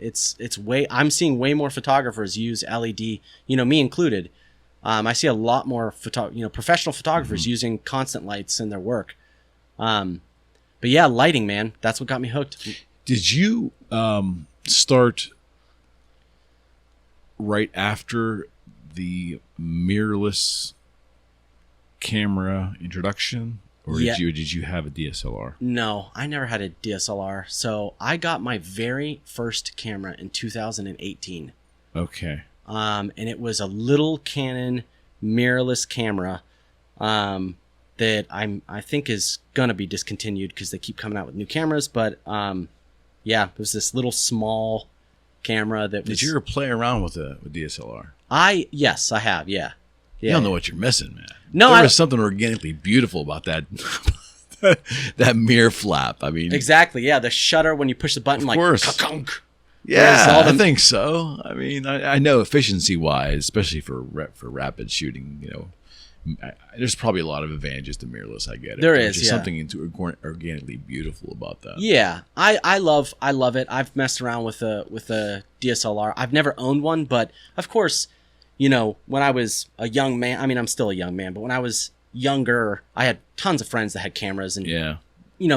I'm seeing way more photographers use LED, me included. I see a lot more professional photographers using constant lights in their work. But yeah, lighting, man, that's what got me hooked. Did you start right after the mirrorless camera introduction, or did you have a DSLR? No, I never had a DSLR. So I got my very first camera in 2018. Okay. And it was a little Canon mirrorless camera that I think is gonna be discontinued because they keep coming out with new cameras. But yeah, it was this little small camera that was. Did you ever play around with DSLR? Yes, I have. Yeah. You don't know what you're missing, man. No, there was something organically beautiful about that that mirror flap. I mean, exactly. Yeah, the shutter when you push the button, of like course. ka-kunk. Yeah, I think so. I mean, I know efficiency wise, especially for rapid shooting, there's probably a lot of advantages to mirrorless. I get it. There There's is, just yeah. something organically beautiful about that. Yeah, I love it. I've messed around with a DSLR. I've never owned one, but of course, when I was a young man, I mean, I'm still a young man, but when I was younger, I had tons of friends that had cameras, and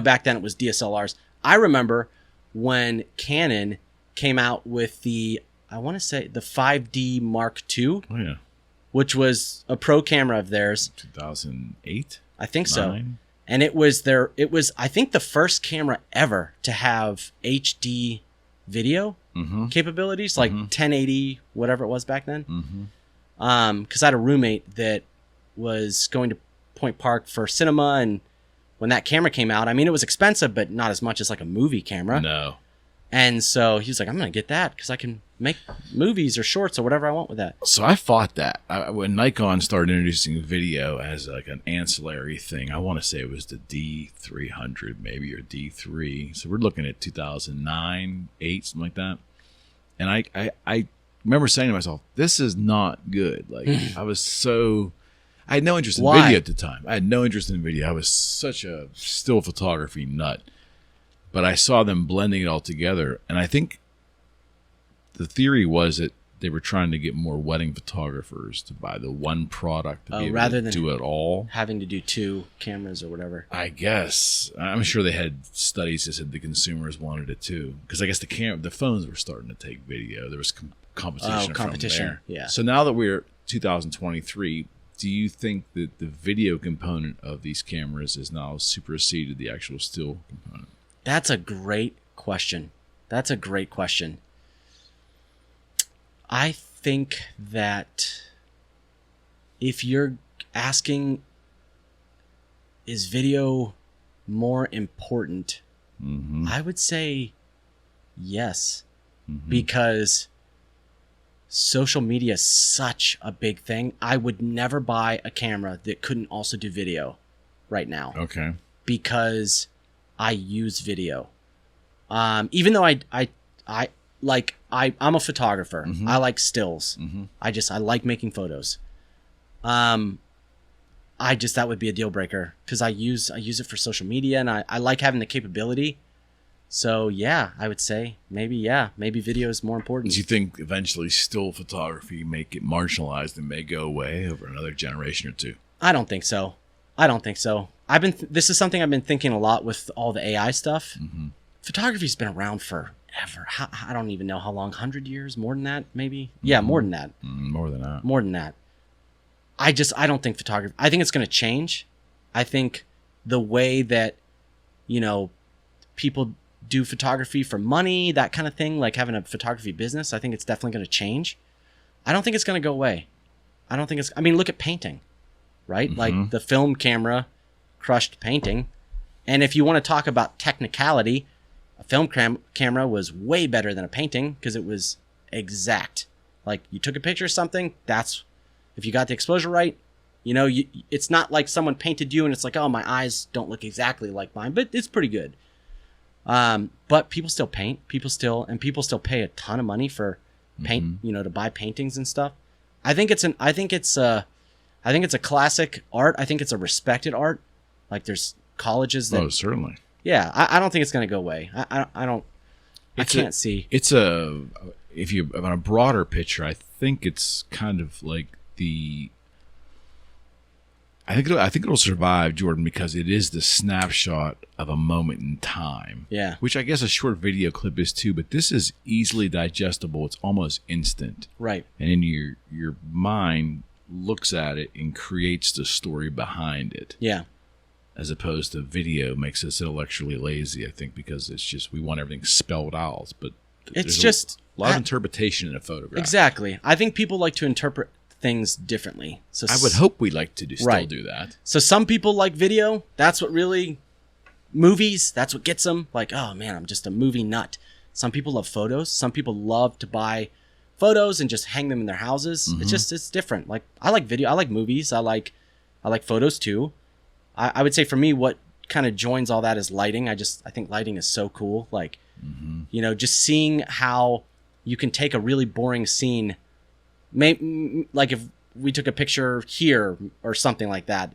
back then it was DSLRs. I remember when Canon came out with the 5D Mark II. Oh yeah. Which was a pro camera of theirs. 2008? I think so. And it was I think the first camera ever to have HD video capabilities, like 1080, whatever it was back then. Because I had a roommate that was going to Point Park for cinema, and when that camera came out, I mean, it was expensive, but not as much as like a movie camera. No. And so he was like, I'm going to get that because I can make movies or shorts or whatever I want with that. So I fought that. When Nikon started introducing video as like an ancillary thing, I want to say it was the D300 maybe, or D3. So we're looking at 2009, 8, something like that. And I remember saying to myself, this is not good. Like I had no interest in video at the time. I had no interest in video. I was such a still photography nut. But I saw them blending it all together, and I think the theory was that they were trying to get more wedding photographers to buy the one product to be able rather to than do it all. Having to do 2 cameras or whatever. I guess. I'm sure they had studies that said the consumers wanted it too, because I guess the phones were starting to take video. There was competition from there. Yeah. So now that we're 2023, do you think that the video component of these cameras is now superseded the actual still component? That's a great question. I think that if you're asking, is video more important? I would say yes, because social media is such a big thing. I would never buy a camera that couldn't also do video right now. Okay. Because I use video. Even though I'm a photographer. I like stills. I like making photos. That would be a deal breaker because I use it for social media, and I like having the capability. So yeah, I would say maybe video is more important. Do you think eventually still photography may get marginalized and may go away over another generation or two? I don't think so. This is something I've been thinking a lot with all the AI stuff. Photography's been around forever. I don't even know how long, 100 years, more than that, maybe? Yeah, more than that. More than that. I don't think photography, I think it's going to change. I think the way that, people do photography for money, that kind of thing, like having a photography business, I think it's definitely going to change. I don't think it's going to go away. Look at painting, right? Like the film camera crushed painting. And if you want to talk about technicality, a film camera was way better than a painting because it was exact. Like you took a picture of something, if you got the exposure right, it's not like someone painted you and it's like, oh, my eyes don't look exactly like mine, but it's pretty good. But people still paint, people still pay a ton of money for paint, to buy paintings and stuff. I think it's a classic art. I think it's a respected art. Like there's colleges that. Oh, certainly. Yeah, I don't think it's going to go away. I can't see. It's if you on a broader picture, I think it's kind of like I think it'll survive, Jordan, because it is the snapshot of a moment in time. Yeah. Which I guess a short video clip is too, but this is easily digestible. It's almost instant. Right. And then your mind looks at it and creates the story behind it. Yeah. As opposed to video makes us intellectually lazy, I think, because it's just we want everything spelled out. But it's just a lot of interpretation in a photograph. Exactly. I think people like to interpret things differently. So I would hope we like to still do that. So some people like video. That's what really movies. That's what gets them. Like, oh man, I'm just a movie nut. Some people love photos. Some people love to buy photos and just hang them in their houses. It's different. Like I like video. I like movies. I like photos too. I would say for me, what kind of joins all that is lighting. I think lighting is so cool. Like, just seeing how you can take a really boring scene. Like if we took a picture here or something like that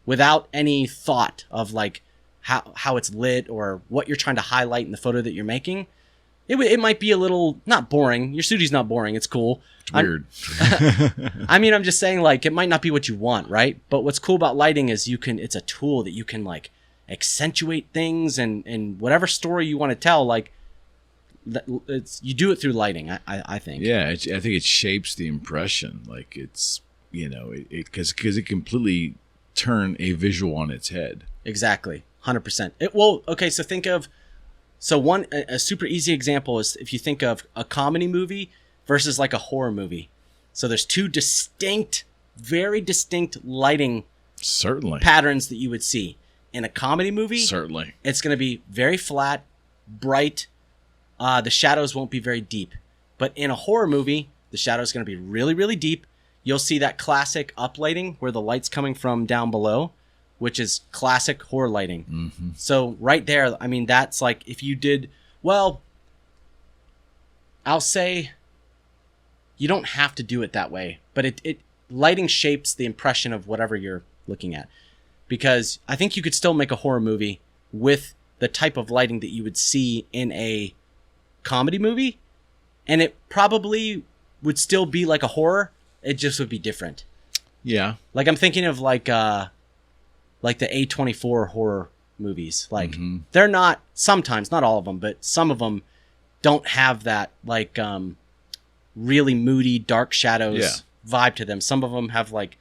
without any thought of like how it's lit or what you're trying to highlight in the photo that you're making, it might be a little not boring. Your studio's not boring. It's cool. It's weird. I mean, I'm just saying like it might not be what you want, right? But what's cool about lighting is it's a tool that you can like accentuate things and whatever story you want to tell, like you do it through lighting. I think. Yeah, I think it shapes the impression. Like it's because it completely turn a visual on its head. Exactly, 100%. Okay, so think of a super easy example is if you think of a comedy movie versus like a horror movie. So there's two very distinct lighting patterns that you would see in a comedy movie. Certainly, it's going to be very flat, bright. The shadows won't be very deep. But in a horror movie, the shadows going to be really, really deep. You'll see that classic uplighting where the light's coming from down below, which is classic horror lighting. So right there, I mean, that's like if you did, well, I'll say you don't have to do it that way, but it lighting shapes the impression of whatever you're looking at. Because I think you could still make a horror movie with the type of lighting that you would see in a comedy movie, and it probably would still be like a horror. It just would be different. Yeah. Like I'm thinking of like the A24 horror movies. Like they're not, sometimes, not all of them, but some of them don't have that like really moody dark shadows vibe to them. Some of them have like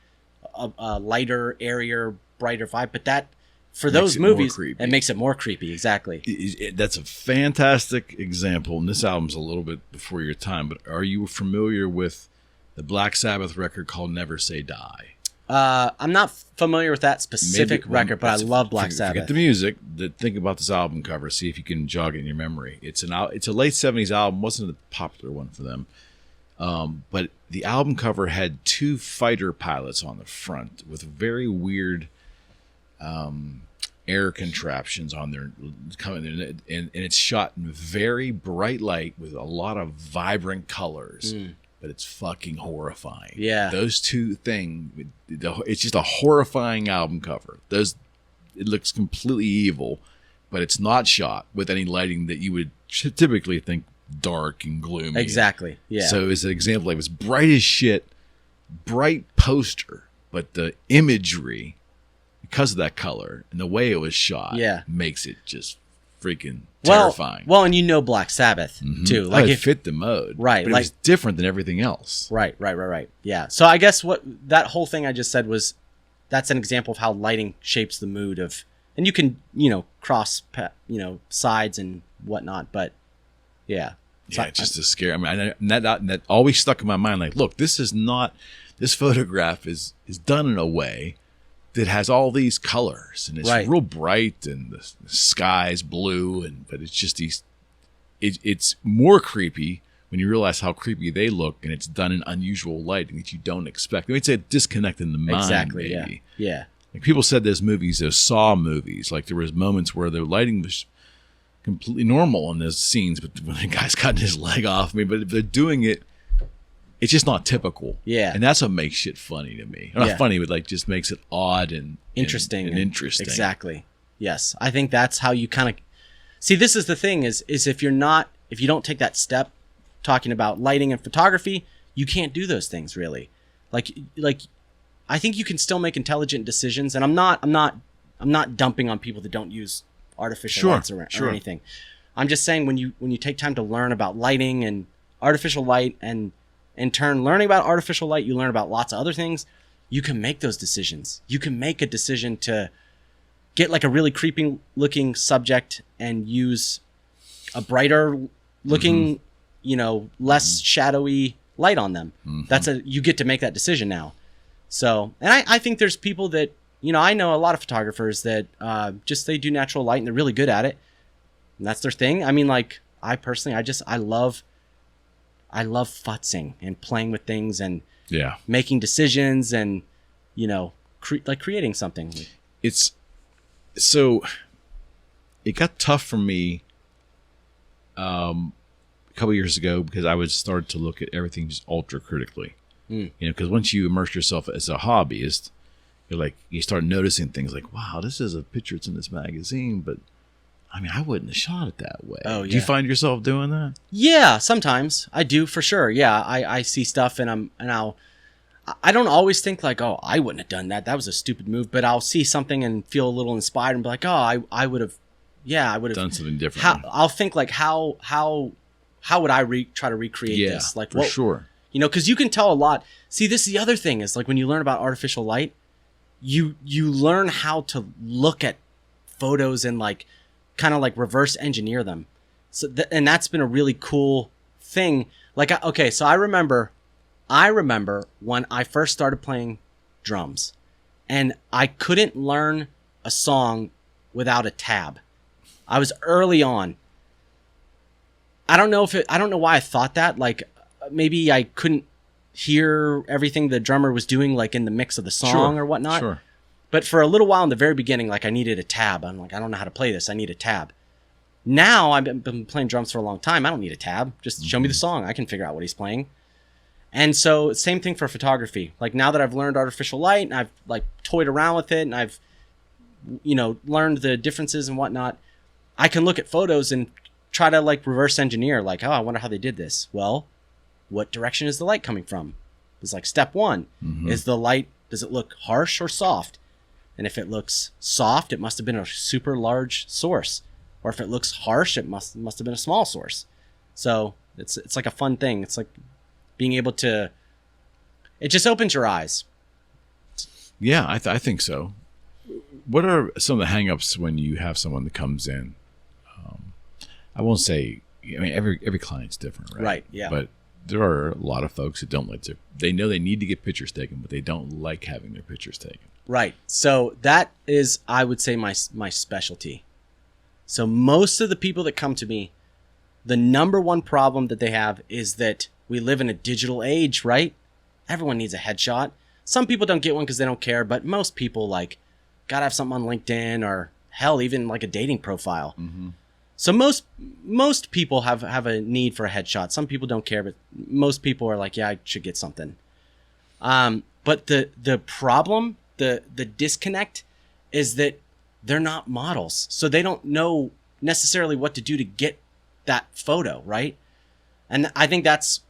a lighter, airier, brighter vibe, but that for those movies, it makes it more creepy. Exactly. That's a fantastic example. And this album's a little bit before your time, but are you familiar with the Black Sabbath record called Never Say Die? I'm not familiar with that specific record, but I love Black Sabbath. Forget the music. Think about this album cover. See if you can jog it in your memory. It's a late 70s album. Wasn't a popular one for them. But the album cover had two fighter pilots on the front with very weird air contraptions on there coming, and it's shot in very bright light with a lot of vibrant colors. But it's fucking horrifying. Yeah, those two things. It's just a horrifying album cover. It looks completely evil, but it's not shot with any lighting that you would typically think dark and gloomy. Exactly. Yeah. So as an example, it was bright as shit, bright poster, but the imagery, because of that color and the way it was shot, makes it just freaking terrifying. Well, and Black Sabbath too. Like it fit the mode, right? But it was different than everything else. Right. Yeah. So I guess what that whole thing I just said was that's an example of how lighting shapes the mood of, and you can cross sides and whatnot, but yeah. Yeah, it's just a scary. I mean, that always stuck in my mind. Like, look, this photograph is done in a way that has all these colors, and it's real bright, and the sky's blue, but it's just it's more creepy when you realize how creepy they look, and it's done in unusual lighting that you don't expect. I mean, it's a disconnect in the mind. Exactly. Maybe. Yeah. Like people said, those Saw movies, like there was moments where the lighting was completely normal in those scenes, but when the guy's cutting his leg off me, but if they're doing it, it's just not typical. Yeah. And that's what makes shit funny to me. Not funny, but like just makes it odd and interesting. And interesting. Exactly. Yes. I think that's how you kind of see, this is the thing is if you don't take that step talking about lighting and photography, you can't do those things really. Like I think you can still make intelligent decisions, and I'm not dumping on people that don't use artificial lights or anything. I'm just saying when you take time to learn about lighting and artificial light, and in turn learning about artificial light, you learn about lots of other things. You can make those decisions. You can make a decision to get like a really creepy looking subject and use a brighter looking, less shadowy light on them. You get to make that decision now. So, and I think there's people that, I know a lot of photographers that they do natural light and they're really good at it. And that's their thing. I mean, like I personally, I love futzing and playing with things and making decisions and, creating something. So it got tough for me a couple years ago because I would start to look at everything just ultra critically. Because once you immerse yourself as a hobbyist, you start noticing things like, wow, this is a picture that's in this magazine, but I mean, I wouldn't have shot it that way. Oh, yeah. Do you find yourself doing that? Yeah, sometimes I do for sure. Yeah, I see stuff I don't always think like, oh, I wouldn't have done that. That was a stupid move. But I'll see something and feel a little inspired and be like, oh, I would have done something different. I'll think like, how would I try to recreate this? Like, for sure. Because you can tell a lot. See, this is the other thing is like when you learn about artificial light, you learn how to look at photos and like kind of like reverse engineer them. So and that's been a really cool thing. Like, okay, so I remember when I first started playing drums and I couldn't learn a song without a tab. I was early on. I don't know why I thought that. Like maybe I couldn't hear everything the drummer was doing like in the mix of the song or whatnot. Sure. But for a little while in the very beginning, like I needed a tab. I'm like, I don't know how to play this. I need a tab. Now I've been playing drums for a long time. I don't need a tab. Just show me the song. I can figure out what he's playing. And so same thing for photography. Like now that I've learned artificial light and I've like toyed around with it and I've, learned the differences and whatnot, I can look at photos and try to like reverse engineer. Like, oh, I wonder how they did this. Well, what direction is the light coming from? It's like step one. Is the light, does it look harsh or soft? And if it looks soft, it must have been a super large source. Or if it looks harsh, it must have been a small source. So it's like a fun thing. It's like being able to, it just opens your eyes. Yeah, I think so. What are some of the hangups when you have someone that comes in? I won't say, I mean, every client's different, right? Right, yeah. But there are a lot of folks who don't like to, they know they need to get pictures taken, but they don't like having their pictures taken. Right. So that is, I would say, my specialty. So most of the people that come to me, the number one problem that they have is that we live in a digital age, right? Everyone needs a headshot. Some people don't get one because they don't care, but most people like gotta have something on LinkedIn or hell, even like a dating profile. So most people have a need for a headshot. Some people don't care, but most people are like, yeah, I should get something. But the problem, the disconnect is that they're not models. So they don't know necessarily what to do to get that photo, right? And I think that's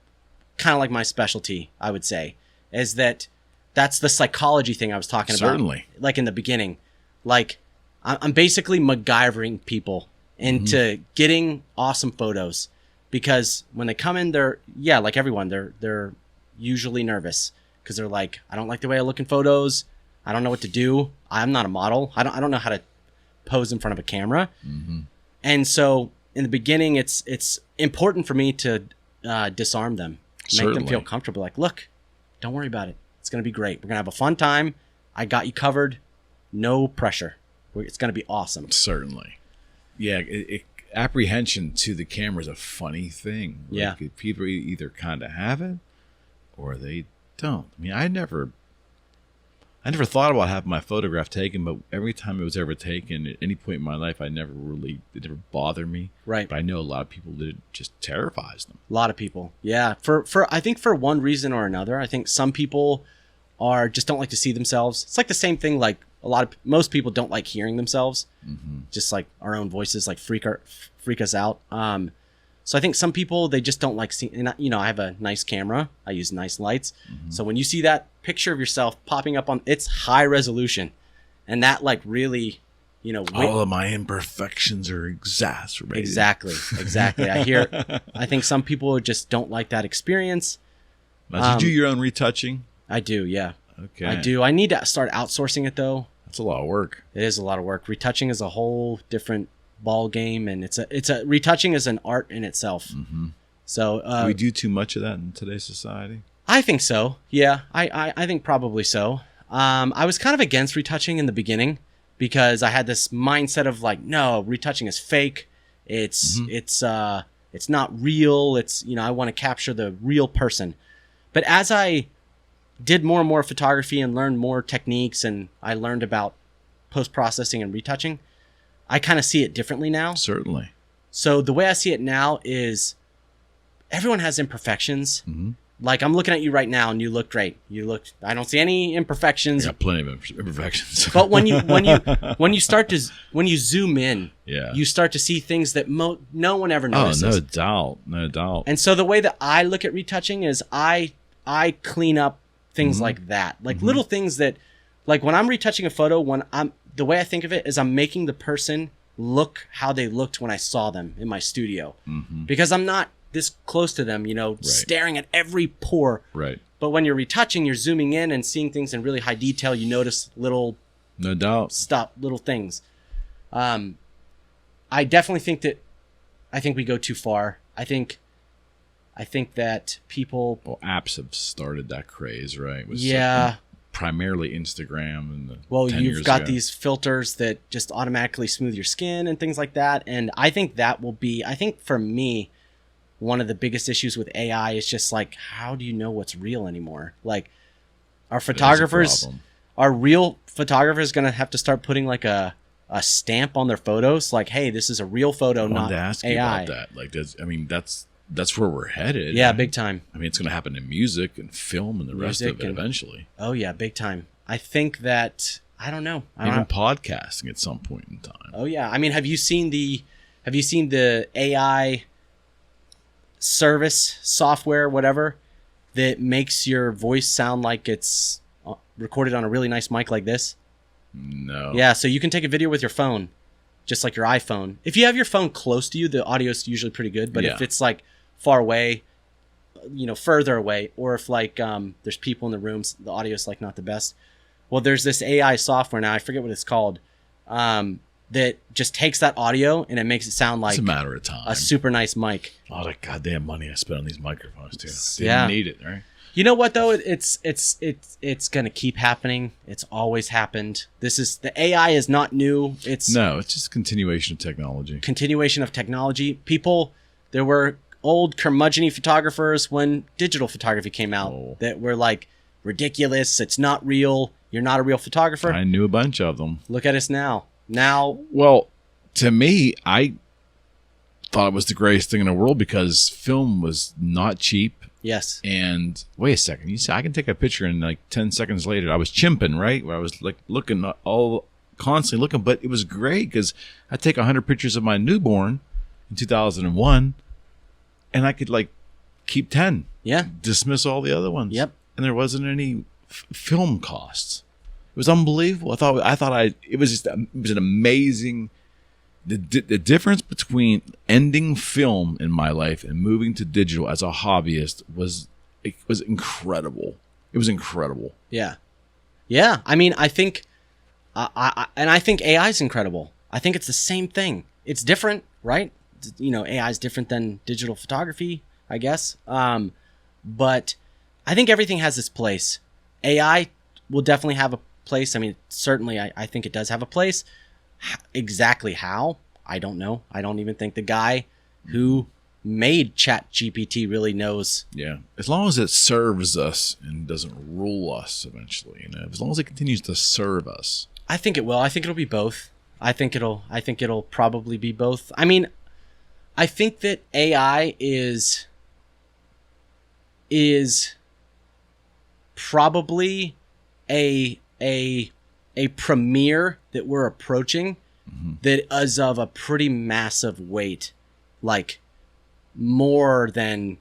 kind of like my specialty, I would say, is that's the psychology thing I was talking about. Certainly. Like in the beginning. Like I'm basically MacGyvering people into getting awesome photos, because when they come in, they're like everyone, they're usually nervous because they're like, I don't like the way I look in photos. I don't know what to do. I'm not a model. I don't know how to pose in front of a camera. And so in the beginning, it's important for me to disarm them, make them feel comfortable. Like, look, don't worry about it. It's going to be great. We're going to have a fun time. I got you covered. No pressure. It's going to be awesome. Certainly. Yeah. Apprehension to the camera is a funny thing. Yeah. Like, people either kind of have it or they don't. I mean, I I never thought about having my photograph taken, but every time it was ever taken at any point in my life, it never bothered me. Right. But I know a lot of people that it just terrifies them. A lot of people. Yeah. I think for one reason or another, I think some people just don't like to see themselves. It's like the same thing. Like most people don't like hearing themselves. Mm-hmm. Just like our own voices, like freak us out. So I think some people, they just don't like seeing, and I have a nice camera. I use nice lights. Mm-hmm. So when you see that picture of yourself popping up it's high resolution. And that like really, all of my imperfections are exacerbated. Exactly. I think some people just don't like that experience. Now, did you do your own retouching? I do. Yeah. Okay. I do. I need to start outsourcing it though. That's a lot of work. It is a lot of work. Retouching is a whole different ball game, and retouching is an art in itself. Mm-hmm. So do we do too much of that in today's society? I think so. Yeah, I think probably so. I was kind of against retouching in the beginning because I had this mindset of like, no, retouching is fake. It's not real. I want to capture the real person. But as I did more and more photography and learned more techniques, and I learned about post-processing and retouching, I kind of see it differently now. Certainly. So the way I see it now is everyone has imperfections. Mm-hmm. Like I'm looking at you right now and you look great. I don't see any imperfections. I got plenty of imperfections. But when you zoom in, yeah, you start to see things that no one ever notices. Oh, no doubt. And so the way that I look at retouching is I clean up things like that. Like little things that, like when I'm retouching a photo, the way I think of it is I'm making the person look how they looked when I saw them in my studio. Mm-hmm. Because I'm not this close to them, right, staring at every pore. Right. But when you're retouching, you're zooming in and seeing things in really high detail. You notice little, no doubt, little things. I definitely think we go too far. I think that people. Well, apps have started that craze, right? Yeah. Primarily Instagram and you've got these filters that just automatically smooth your skin and things like that. And I think for me, one of the biggest issues with AI is just like, how do you know what's real anymore? Like our real photographers going to have to start putting like a stamp on their photos. Like, hey, this is a real photo, not to ask AI. You about that. Like, that's where we're headed. Yeah, big time. I mean, it's going to happen in music and film and the rest of it eventually. Oh yeah, big time. I think that, I don't know. Even podcasting at some point in time. Oh yeah. I mean, have you seen the AI service software, whatever, that makes your voice sound like it's recorded on a really nice mic like this? No. Yeah, so you can take a video with your phone, just like your iPhone. If you have your phone close to you, the audio is usually pretty good. But if it's like far away, further away, or if like there's people in the rooms, the audio is like not the best. Well, there's this AI software now, I forget what it's called, that just takes that audio and it makes it sound like it's a matter of time. A super nice mic. All that goddamn money I spent on these microphones too. Didn't need it, right? You know what though? It's gonna keep happening. It's always happened. The AI is not new. It's just a continuation of technology. There were old curmudgeon photographers when digital photography came out that were like ridiculous. It's not real. You're not a real photographer. I knew a bunch of them. Look at us now. Well, to me, I thought it was the greatest thing in the world because film was not cheap. Yes. And wait a second, you see, I can take a picture and like 10 seconds later, I was chimping, right? Where I was like constantly looking, but it was great because I take 100 pictures of my newborn in 2001 and I could like keep 10. Yeah. Dismiss all the other ones. Yep. And there wasn't any film costs. It was unbelievable. It was an amazing. The difference between ending film in my life and moving to digital as a hobbyist was incredible. It was incredible. Yeah. Yeah. I mean, I think, I think AI is incredible. I think it's the same thing. It's different, right? AI is different than digital photography, I guess. But I think everything has its place. AI will definitely have a place. I mean, certainly I think it does have a place. Exactly how, I don't know. I don't even think the guy who made ChatGPT really knows. Yeah. As long as it serves us and doesn't rule us eventually, as long as it continues to serve us. I think it will. I think it'll be both. I think it'll probably be both. I mean, I think that AI is probably a premiere that we're approaching that is of a pretty massive weight, like more than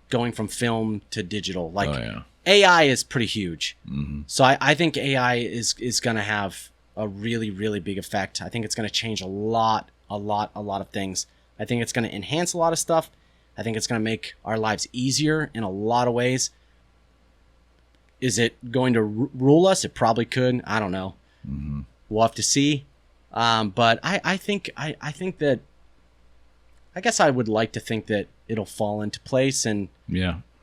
going from film to digital. Like AI is pretty huge. So I think AI is going to have a really, really big effect. I think it's going to change a lot of things. I think it's going to enhance a lot of stuff. I think it's going to make our lives easier in a lot of ways. Is it going to rule us? It probably could. I don't know. We'll have to see. But I think that, I guess I would like to think that it'll fall into place, and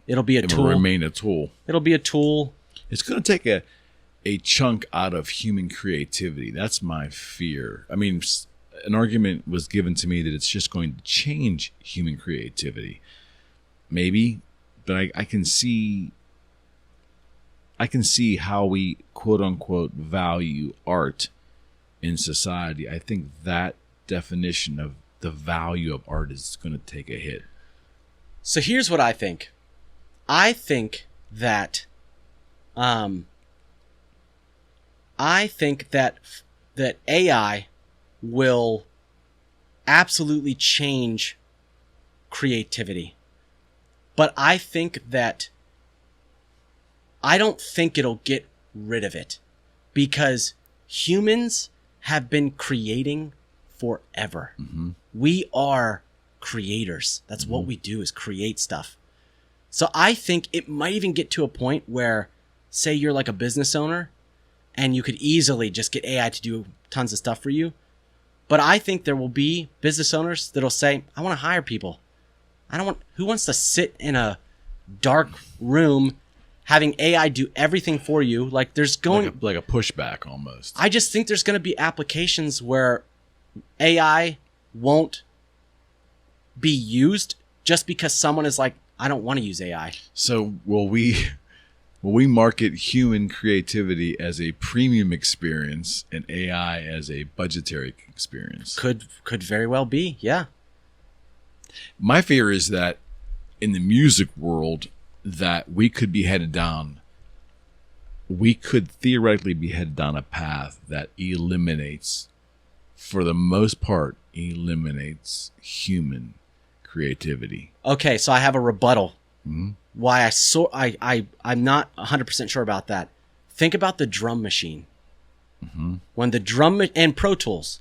it'll be a tool. It will remain a tool. It'll be a tool. It's going to take a chunk out of human creativity. That's my fear. I mean, an argument was given to me that it's just going to change human creativity. Maybe, but I can see how we quote unquote value art in society. I think that definition of the value of art is going to take a hit. So here's what I think. I think that that AI will absolutely change creativity. But I don't think it'll get rid of it, because humans have been creating forever. We are creators. That's what we do, is create stuff. So I think it might even get to a point where, say you're like a business owner and you could easily just get AI to do tons of stuff for you. But I think there will be business owners that'll say, I want to hire people. Who wants to sit in a dark room having AI do everything for you? Like, there's going like a pushback almost. I just think there's going to be applications where AI won't be used just because someone is like, I don't want to use AI. So will we market human creativity as a premium experience and AI as a budgetary experience? Could very well be, yeah. My fear is that in the music world, that we could theoretically be headed down a path that eliminates, for the most part, human creativity. Okay, so I have a rebuttal. Why I'm not 100% sure about that. Think about the drum machine. When the drum and Pro Tools.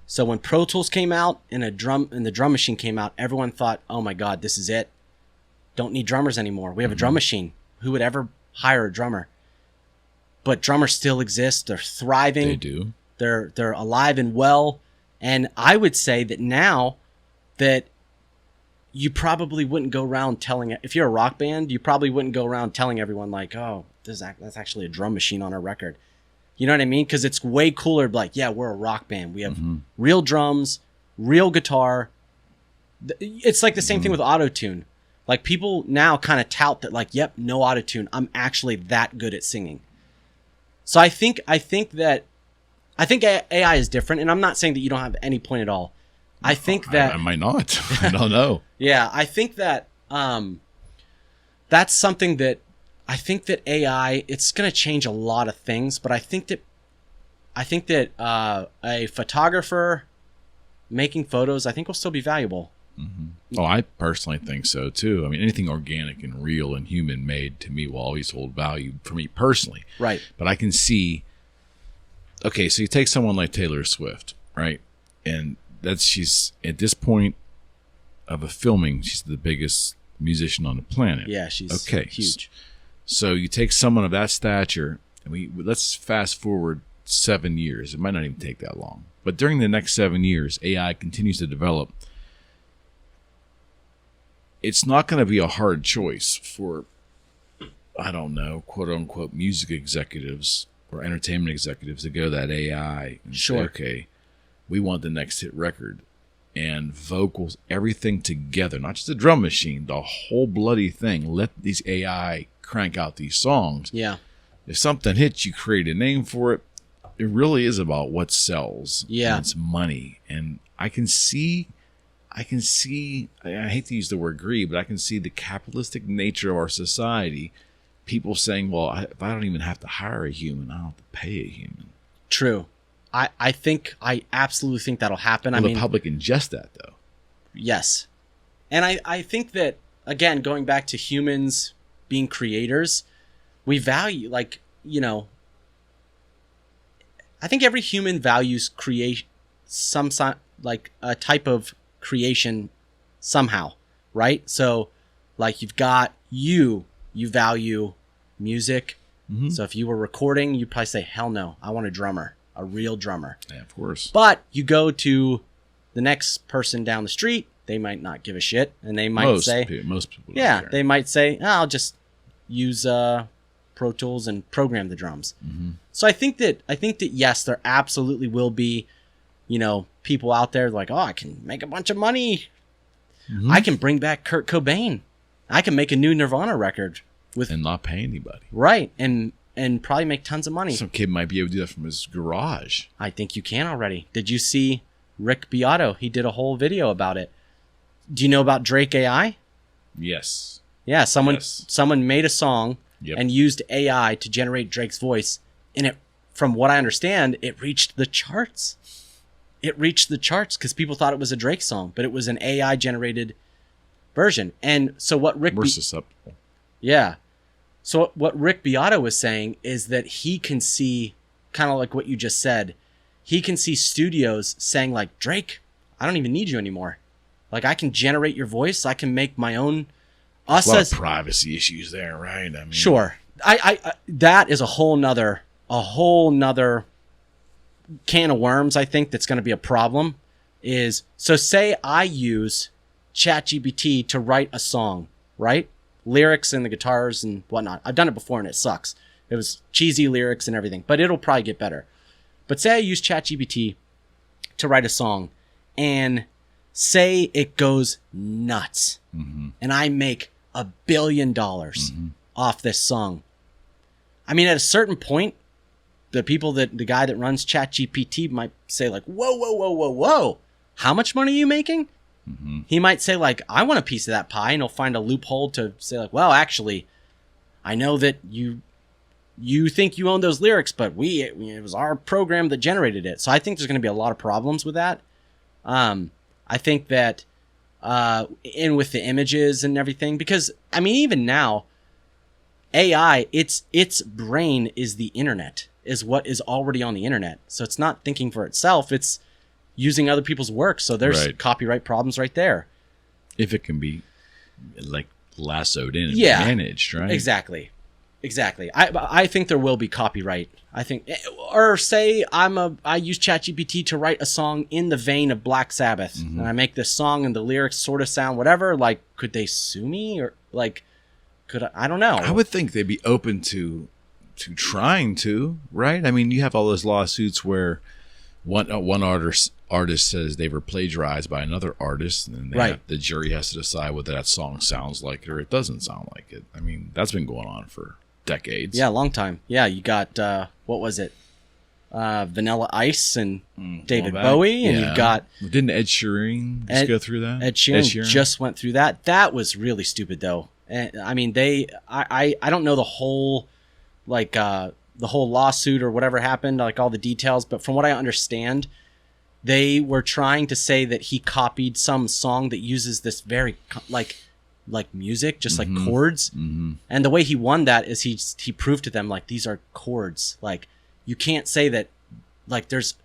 So when Pro Tools came out and the drum machine came out, everyone thought, "Oh my God, this is it. Don't need drummers anymore. We have a drum machine. Who would ever hire a drummer?" But drummers still exist. They're thriving. They do. They're alive and well. And I would say that now that you probably wouldn't go around telling, if you're a rock band, you probably wouldn't go around telling everyone like, "Oh, that's actually a drum machine on our record." You know what I mean? Because it's way cooler. Like, yeah, we're a rock band. We have real drums, real guitar. It's like the same thing with auto-tune. Like, people now kind of tout that, like, yep, no auto-tune. I'm actually that good at singing. So I think AI is different, and I'm not saying that you don't have any point at all. I think that I might not. I don't know. Yeah, I think that that's something that I think that AI, it's going to change a lot of things, but I think that a photographer making photos, I think, will still be valuable. Oh, I personally think so too. I mean, anything organic and real and human made, to me, will always hold value for me personally. Right. But I can see, okay, so you take someone like Taylor Swift, right? And she's at this point of a filming, she's the biggest musician on the planet. Yeah, she's huge. So you take someone of that stature, and let's fast forward 7 years. It might not even take that long. But during the next 7 years, AI continues to develop. It's not going to be a hard choice for, I don't know, quote unquote, music executives or entertainment executives to go that AI and say, okay, we want the next hit record. and vocals, everything together, not just a drum machine, the whole bloody thing. Let these AI crank out these songs. Yeah. If something hits, you create a name for it. It really is about what sells. Yeah. And it's money. And I can see, I hate to use the word greed, but I can see the capitalistic nature of our society. People saying, well, if I don't even have to hire a human, I don't have to pay a human. True. I absolutely think that'll happen. Will the public ingest that, though? Yes. And I think that, again, going back to humans being creators, we value, like, you know, I think every human values like a type of creation somehow, right? So, like, you've got you value music. Mm-hmm. So if you were recording, you'd probably say, hell no, I want a drummer, a real drummer. Yeah, of course. But you go to the next person down the street, they might not give a shit. And they might most people don't care. They might say, I'll just use Pro Tools and program the drums. Mm-hmm. So I think that yes, there absolutely will be, you know, people out there like, oh, I can make a bunch of money. Mm-hmm. I can bring back Kurt Cobain. I can make a new Nirvana record and not pay anybody. Right. And probably make tons of money. Some kid might be able to do that from his garage. I think you can already. Did you see Rick Beato? He did a whole video about it. Do you know about Drake AI? Yes. Yeah, someone made a song and used AI to generate Drake's voice, and it, from what I understand, it reached the charts. It reached the charts because people thought it was a Drake song, but it was an AI generated version. And so what Rick We're susceptible. Yeah. So what Rick Beato was saying is that he can see, kind of like what you just said, he can see studios saying like, Drake, I don't even need you anymore. Like, I can generate your voice. I can make my own. Us, a lot of privacy issues there, right? I mean, sure. I that is a whole nother can of worms. I think that's going to be a problem. Is so say I use ChatGPT to write a song, right? Lyrics and the guitars and whatnot. I've done it before and it sucks. It was cheesy lyrics and everything, but it'll probably get better. But say I use ChatGPT to write a song and say it goes nuts, mm-hmm. and I make $1 billion mm-hmm. off this song. I mean, at a certain point, the guy that runs ChatGPT might say like, whoa. How much money are you making? Mm-hmm. He might say like, I want a piece of that pie, and he'll find a loophole to say like, well, actually, I know that you think you own those lyrics, but it was our program that generated it. So I think there's going to be a lot of problems with that. I think that, and with the images and everything, because I mean, even now, AI, its brain is the internet, is what is already on the internet. So it's not thinking for itself. It's using other people's work. So there's copyright problems right there. If it can be like lassoed in and managed, right? Exactly. I think there will be copyright. I think, or say I use ChatGPT to write a song in the vein of Black Sabbath, mm-hmm. and I make this song and the lyrics sort of sound whatever. Like, could they sue me, or like, I don't know. I would think they'd be open to trying to, right? I mean, you have all those lawsuits where one artist says they were plagiarized by another artist, and then the jury has to decide whether that song sounds like it or it doesn't sound like it. I mean, that's been going on for decades. Yeah, a long time. Yeah, you got what was it? Vanilla Ice and David Bowie, and you've got didn't Ed Sheeran just go through that? Ed Sheeran just went through that. That was really stupid, though. And I mean, I don't know the whole lawsuit or whatever happened, like all the details, but from what I understand, they were trying to say that he copied some song that uses this very like music, just like mm-hmm. chords. Mm-hmm. And the way he won that is he proved to them like these are chords. Like, you can't say that, like, there's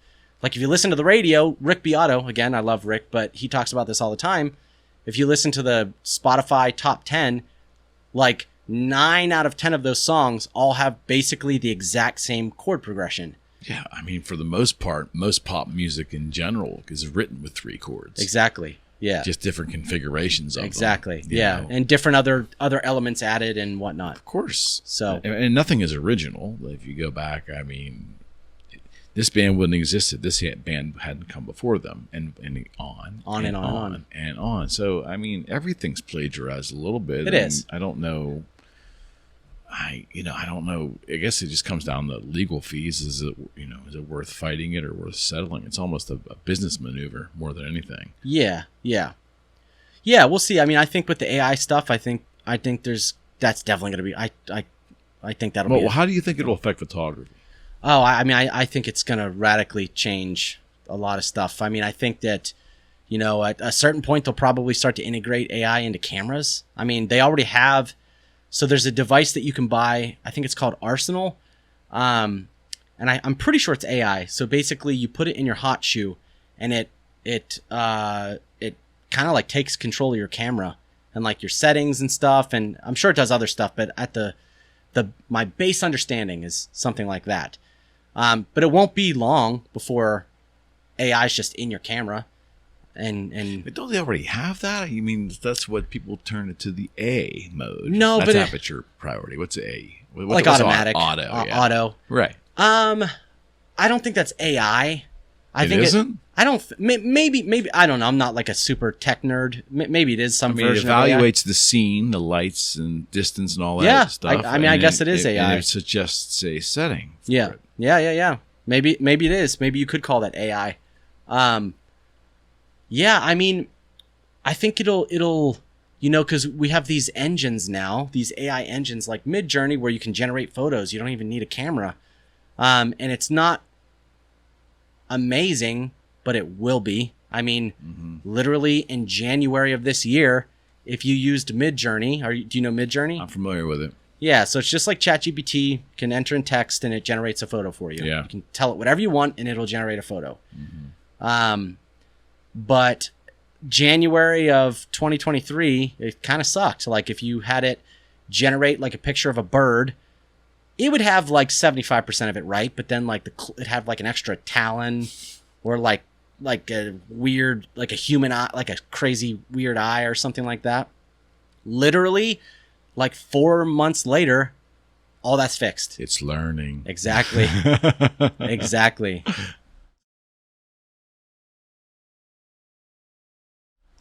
like, if you listen to the radio, Rick Beato, again, I love Rick, but he talks about this all the time. If you listen to the Spotify top 10, like 9 out of 10 of those songs all have basically the exact same chord progression. Yeah, I mean, for the most part, most pop music in general is written with 3 chords. Exactly. Yeah. Just different configurations of exactly. them. Yeah. And different other elements added and whatnot. Of course. So, and nothing is original. If you go back, I mean, this band wouldn't have existed. This band hadn't come before them, and on. So I mean, everything's plagiarized a little bit. It is. I don't know. I don't know. I guess it just comes down to legal fees. Is it worth fighting it or worth settling? It's almost a business maneuver more than anything. Yeah. We'll see. I mean, I think with the AI stuff, I think that's definitely going to be. I think that'll be. Well, how do you think it'll affect photography? Oh, I mean, I think it's going to radically change a lot of stuff. I mean, I think that, at a certain point, they'll probably start to integrate AI into cameras. I mean, they already have. So there's a device that you can buy. I think it's called Arsenal. And I'm pretty sure it's AI. So basically, you put it in your hot shoe, and it kind of like takes control of your camera and like your settings and stuff. And I'm sure it does other stuff, but at my base understanding is something like that. But it won't be long before AI is just in your camera. But don't they already have that? You mean that's what people turn it to the A mode? No, that's but aperture priority. What's A? Like automatic. Auto. Yeah. Auto. Right. I don't think that's AI. I think isn't. I don't. Maybe I don't know. I'm not like a super tech nerd. Maybe it is some version. It evaluates of AI. the scene, the lights and distance and all that Yeah, stuff. I guess it is AI. And it suggests a setting. Yeah. It. Yeah. Maybe it is. Maybe you could call that AI. Yeah, I mean, I think it'll because we have these engines now, these AI engines like Midjourney, where you can generate photos. You don't even need a camera, and it's not amazing, but it will be. I mean, literally in January of this year, if you used Midjourney, do you know Midjourney? I'm familiar with it. Yeah, so it's just like ChatGPT. You can enter in text and it generates a photo for you. Yeah. You can tell it whatever you want and it'll generate a photo. But January of 2023, it kind of sucked. Like if you had it generate like a picture of a bird, it would have like 75% of it right, but then like it had like an extra talon or like a weird, like a human eye, like a crazy weird eye or something like that. Literally, like 4 months later, all that's fixed. It's learning. Exactly. Exactly.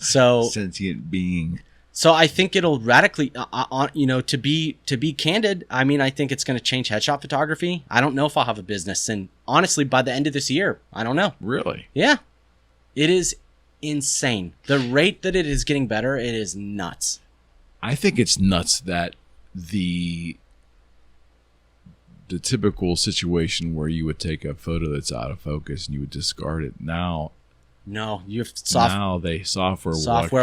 So sentient being. So I think it'll radically, to be candid, I mean, I think it's going to change headshot photography. I don't know if I'll have a business, and honestly, by the end of this year, I don't know. Really? Yeah, it is insane. The rate that it is getting better, it is nuts. I think it's nuts that the typical situation where you would take a photo that's out of focus and you would discard it now. No, you have now they software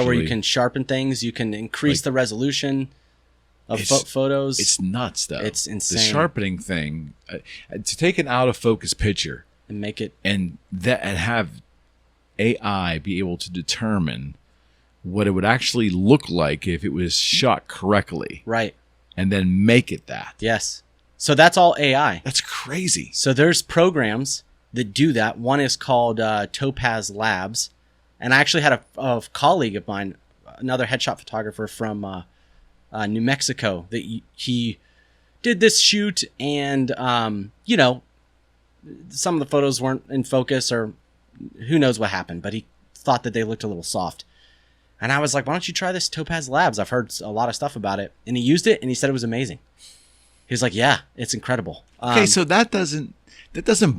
where you can sharpen things. You can increase the resolution of photos. It's nuts, though. It's insane. The sharpening thing, to take an out of focus picture and make it and have AI be able to determine what it would actually look like if it was shot correctly, right, and then make it that. Yes. So that's all AI. That's crazy. So there's programs that do that. One is called Topaz Labs, and I actually had a colleague of mine, another headshot photographer from New Mexico, that he did this shoot, and some of the photos weren't in focus, or who knows what happened, but he thought that they looked a little soft. And I was like, why don't you try this Topaz Labs? I've heard a lot of stuff about it. And he used it, and he said it was amazing. He was like, yeah, it's incredible. Okay, so that doesn't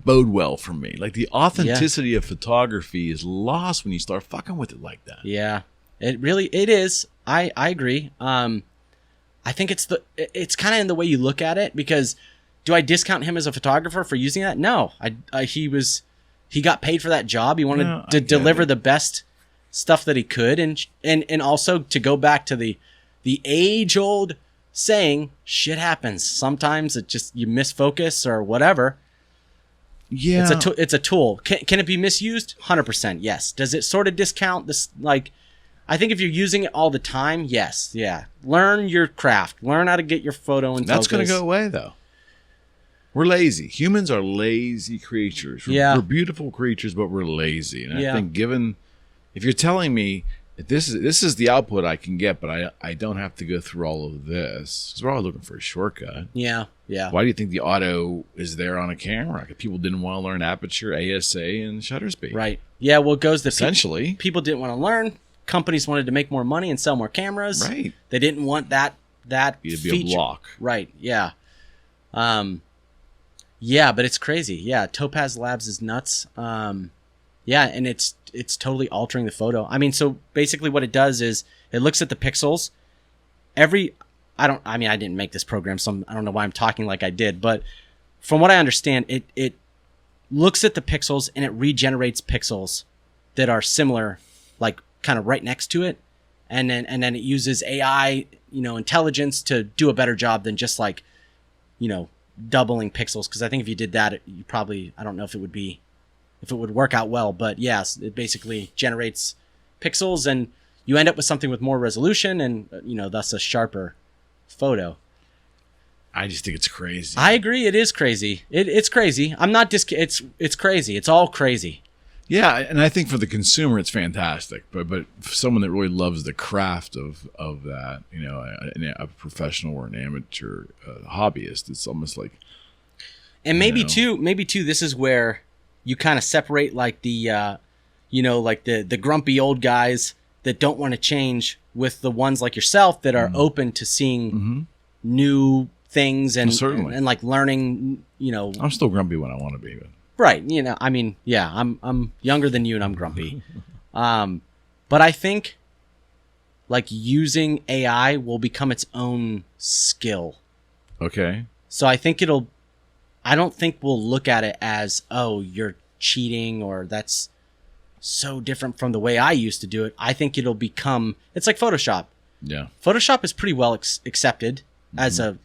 bode well for me. Like, the authenticity of photography is lost when you start fucking with it like that. Yeah, it is. I agree. I think it's kind of in the way you look at it, because do I discount him as a photographer for using that? No, he got paid for that job. He wanted to deliver the best stuff that he could, and also to go back to the age-old saying, shit happens. Sometimes it just, you misfocus or whatever. Yeah, it's a tool. Can it be misused? 100% yes. Does it sort of discount this? Like, I think if you're using it all the time, yes, yeah. Learn your craft. Learn how to get your photo in focus. That's going to go away, though. We're lazy. Humans are lazy creatures. We're beautiful creatures, but we're lazy. And I think if you're telling me this is the output I can get, but I don't have to go through all of this, because we're all looking for a shortcut. Yeah. Why do you think the auto is there on a camera? Because people didn't want to learn aperture, ASA, and shutter speed. Right. Yeah. Well, it goes to essentially people didn't want to learn. Companies wanted to make more money and sell more cameras. Right. They didn't want that It'd feature. be a block. Right. Yeah. Yeah, but it's crazy. Yeah, Topaz Labs is nuts. Yeah, and it's totally altering the photo. I mean, so basically what it does is it looks at the pixels. I didn't make this program, so I don't know why I'm talking like I did, but from what I understand, it looks at the pixels and it regenerates pixels that are similar, like kind of right next to it, and then it uses AI, intelligence to do a better job than just like, doubling pixels. Because I think if you did that, you probably, I don't know if it would work out well, but yes, it basically generates pixels and you end up with something with more resolution and, thus a sharper photo. I just think it's crazy. I agree. It is crazy. It's crazy. I'm not it's crazy. It's all crazy. Yeah. And I think for the consumer, it's fantastic, but for someone that really loves the craft of that, a professional or an amateur hobbyist, it's almost like, and maybe too, this is where you kind of separate like the, like the grumpy old guys that don't want to change with the ones like yourself that are open to seeing new things and like learning, I'm still grumpy when I want to be. But. Right. I mean, yeah, I'm younger than you and I'm grumpy. But I think like using AI will become its own skill. Okay. So I don't think we'll look at it as, oh, you're cheating or that's so different from the way I used to do it. I think it's like Photoshop. Yeah. Photoshop is pretty well accepted as a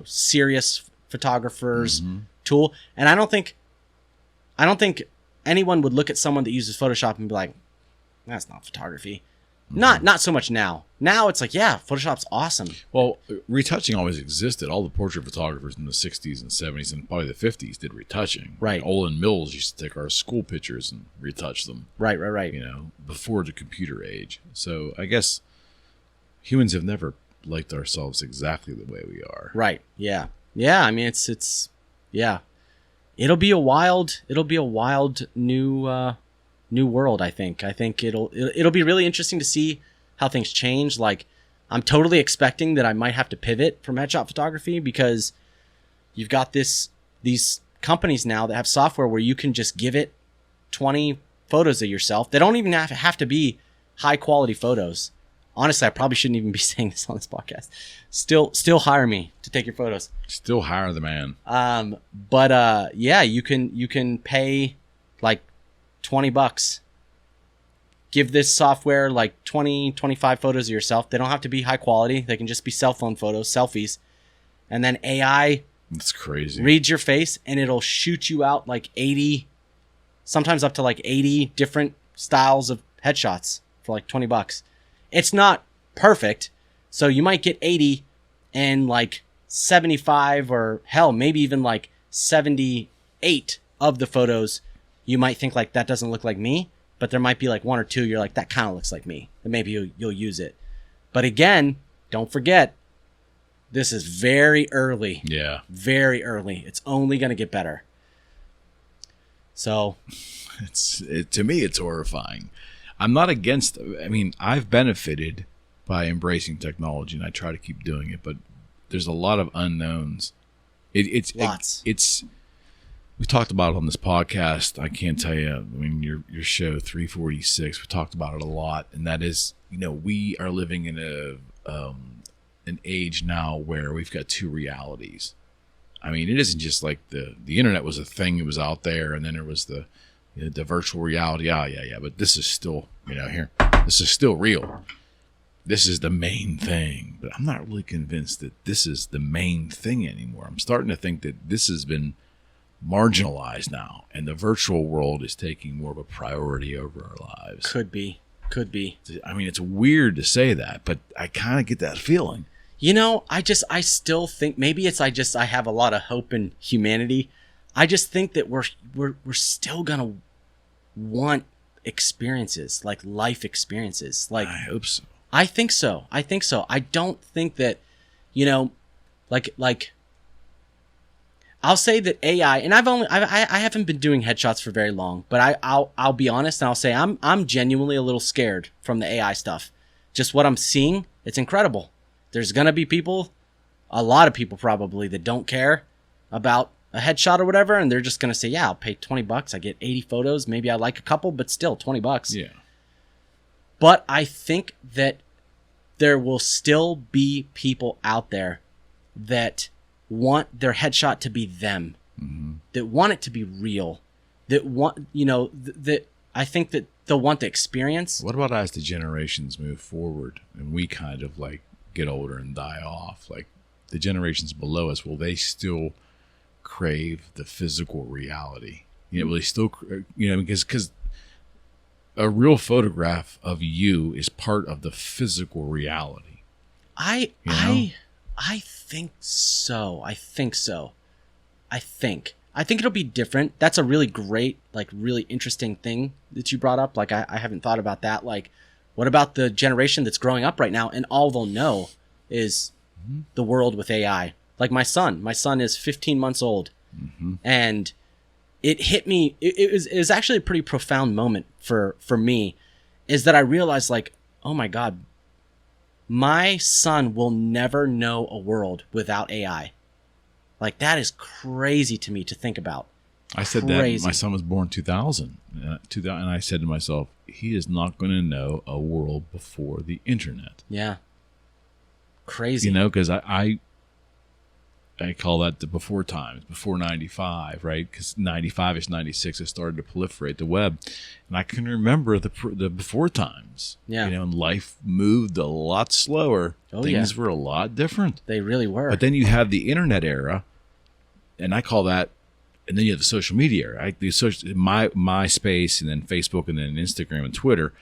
serious photographer's tool. And I don't think anyone would look at someone that uses Photoshop and be like, that's not photography. Not so much now. Now it's like, yeah, Photoshop's awesome. Well, retouching always existed. All the portrait photographers in the 60s and 70s and probably the 50s did retouching. Right. Olin Mills used to take our school pictures and retouch them. Right. Before the computer age. So I guess humans have never liked ourselves exactly the way we are. Right. Yeah. Yeah. I mean, it's yeah. It'll be a wild new world. I think it'll be really interesting to see how things change. Like, I'm totally expecting that I might have to pivot from headshot photography because you've got these companies now that have software where you can just give it 20 photos of yourself. They don't even have to be high quality photos. Honestly, I probably shouldn't even be saying this on this podcast. Still hire me to take your photos. Still hire the man. But yeah, you can pay like $20. Give this software like 25 photos of yourself. They don't have to be high quality. They can just be cell phone photos, selfies. And then AI That's crazy. reads your face and it'll shoot you out like 80, sometimes up to like 80 different styles of headshots for like $20. It's not perfect. So you might get 80 and like 75 or hell, maybe even like 78 of the photos. You might think like that doesn't look like me, but there might be like one or two. You're like, that kind of looks like me. And maybe you'll use it. But again, don't forget, this is very early. Yeah. Very early. It's only going to get better. So to me, it's horrifying. I'm not against, I've benefited by embracing technology and I try to keep doing it, but there's a lot of unknowns. Lots. We talked about it on this podcast. I can't tell you, your show 346, we talked about it a lot. And that is, we are living in an age now where we've got two realities. It isn't just like the internet was a thing. It was out there. And then there was the virtual reality. Yeah. But this is still, this is still real. This is the main thing. But I'm not really convinced that this is the main thing anymore. I'm starting to think that this has been marginalized now, and the virtual world is taking more of a priority over our lives. Could be. It's weird to say that, but I kind of get that feeling. I still think maybe it's I have a lot of hope in humanity. I just think that we're still gonna want experiences, like life experiences. Like, I hope so. I think so. I don't think that, you know, like I'll say that AI, and I haven't been doing headshots for very long, but I'll be honest and I'll say I'm genuinely a little scared from the AI stuff. Just what I'm seeing, it's incredible. There's gonna be people, a lot of people probably, that don't care about a headshot or whatever, and they're just gonna say, yeah, I'll pay $20, I get 80 photos, maybe I like a couple, but still $20. Yeah. But I think that there will still be people out there that want their headshot to be them, that want it to be real, that want, you know, that I think that they'll want the experience. What about as the generations move forward and we kind of like get older and die off? Like the generations below us, will they still crave the physical reality? You know, will they still, you know, because a real photograph of you is part of the physical reality. I think so. I think it'll be different. That's a really great, like really interesting thing that you brought up. Like I haven't thought about that. Like, what about the generation that's growing up right now and all they'll know is the world with AI? Like my son is 15 months old, and it hit me. It was actually a pretty profound moment for me, is that I realized, like, oh my God, my son will never know a world without AI. Like, that is crazy to me to think about. I said that my son was born 2000, and I said to myself, he is not going to know a world before the internet. Yeah. Crazy. You know, because I call that the before times, before 95, right? Because 95 to 96, it started to proliferate the web. And I can remember the before times. Yeah. You know, and life moved a lot slower. Oh, Things were a lot different. They really were. But then you have the internet era, and I call that, and then you have the social media era. MySpace, and then Facebook, and then Instagram and Twitter.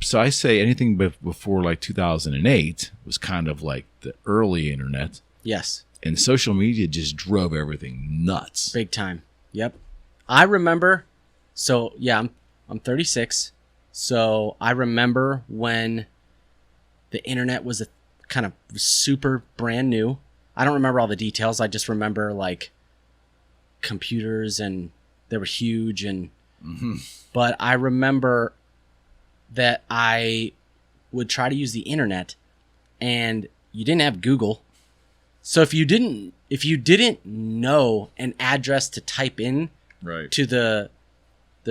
So I say anything before like 2008 was kind of like the early internet. Yes. And social media just drove everything nuts. Big time. Yep. I remember, so yeah, I'm 36. So I remember when the internet was a kind of super brand new. I don't remember all the details. I just remember like computers, and they were huge, and but I remember that I would try to use the internet, and you didn't have Google. So if you didn't know an address to type in to the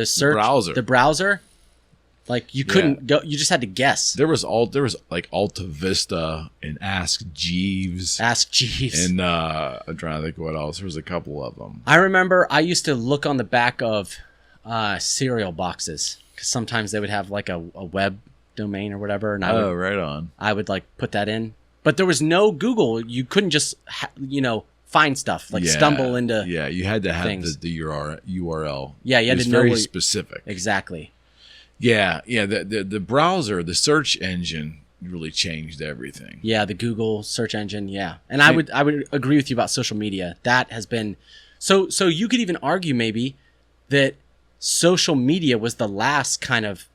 search browser, like you couldn't go, you just had to guess. There was like Alta Vista and Ask Jeeves. And I'm trying to think what else. There was a couple of them. I remember I used to look on the back of cereal boxes, because sometimes they would have like a web domain or whatever, and right on. I would like put that in. But there was no Google. You couldn't just, find stuff, like stumble into Yeah, you had to have things. the URL. Yeah, you had to know very specific. Exactly. Yeah. The browser, the search engine really changed everything. Yeah, the Google search engine, yeah. And I would agree with you about social media. That has been so you could even argue maybe that social media was the last kind of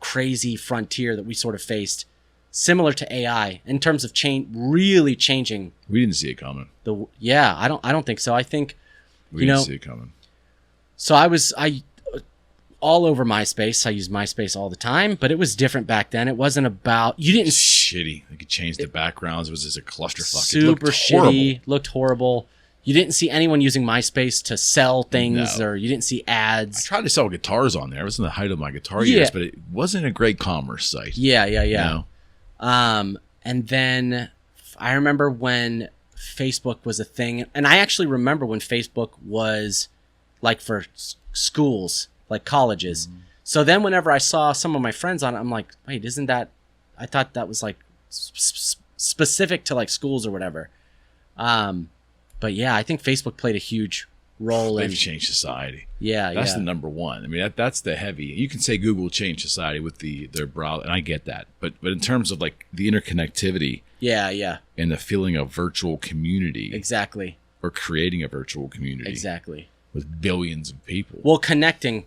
crazy frontier that we sort of faced, similar to AI in terms of really changing. We didn't see it coming. I don't think so. I think we didn't see it coming. So I all over MySpace. I use MySpace all the time, but it was different back then. It wasn't about shitty. They could change the backgrounds. It was just a clusterfuck. Super shitty. Looked horrible. You didn't see anyone using MySpace to sell things, or you didn't see ads. I tried to sell guitars on there. It was in the height of my guitar years, but it wasn't a great commerce site. Yeah. You know? And then I remember when Facebook was a thing, and I actually remember when Facebook was like for schools, like colleges. So then whenever I saw some of my friends on it, I'm like, wait, isn't that, I thought that was like specific to like schools or whatever. But yeah, I think Facebook played a huge role. They've changed society. Yeah, that's the number one. I mean, that's the heavy. You can say Google changed society with their browser, and I get that. But in terms of like the interconnectivity, and the feeling of virtual community, exactly, or creating a virtual community, exactly, with billions of people. Well, connecting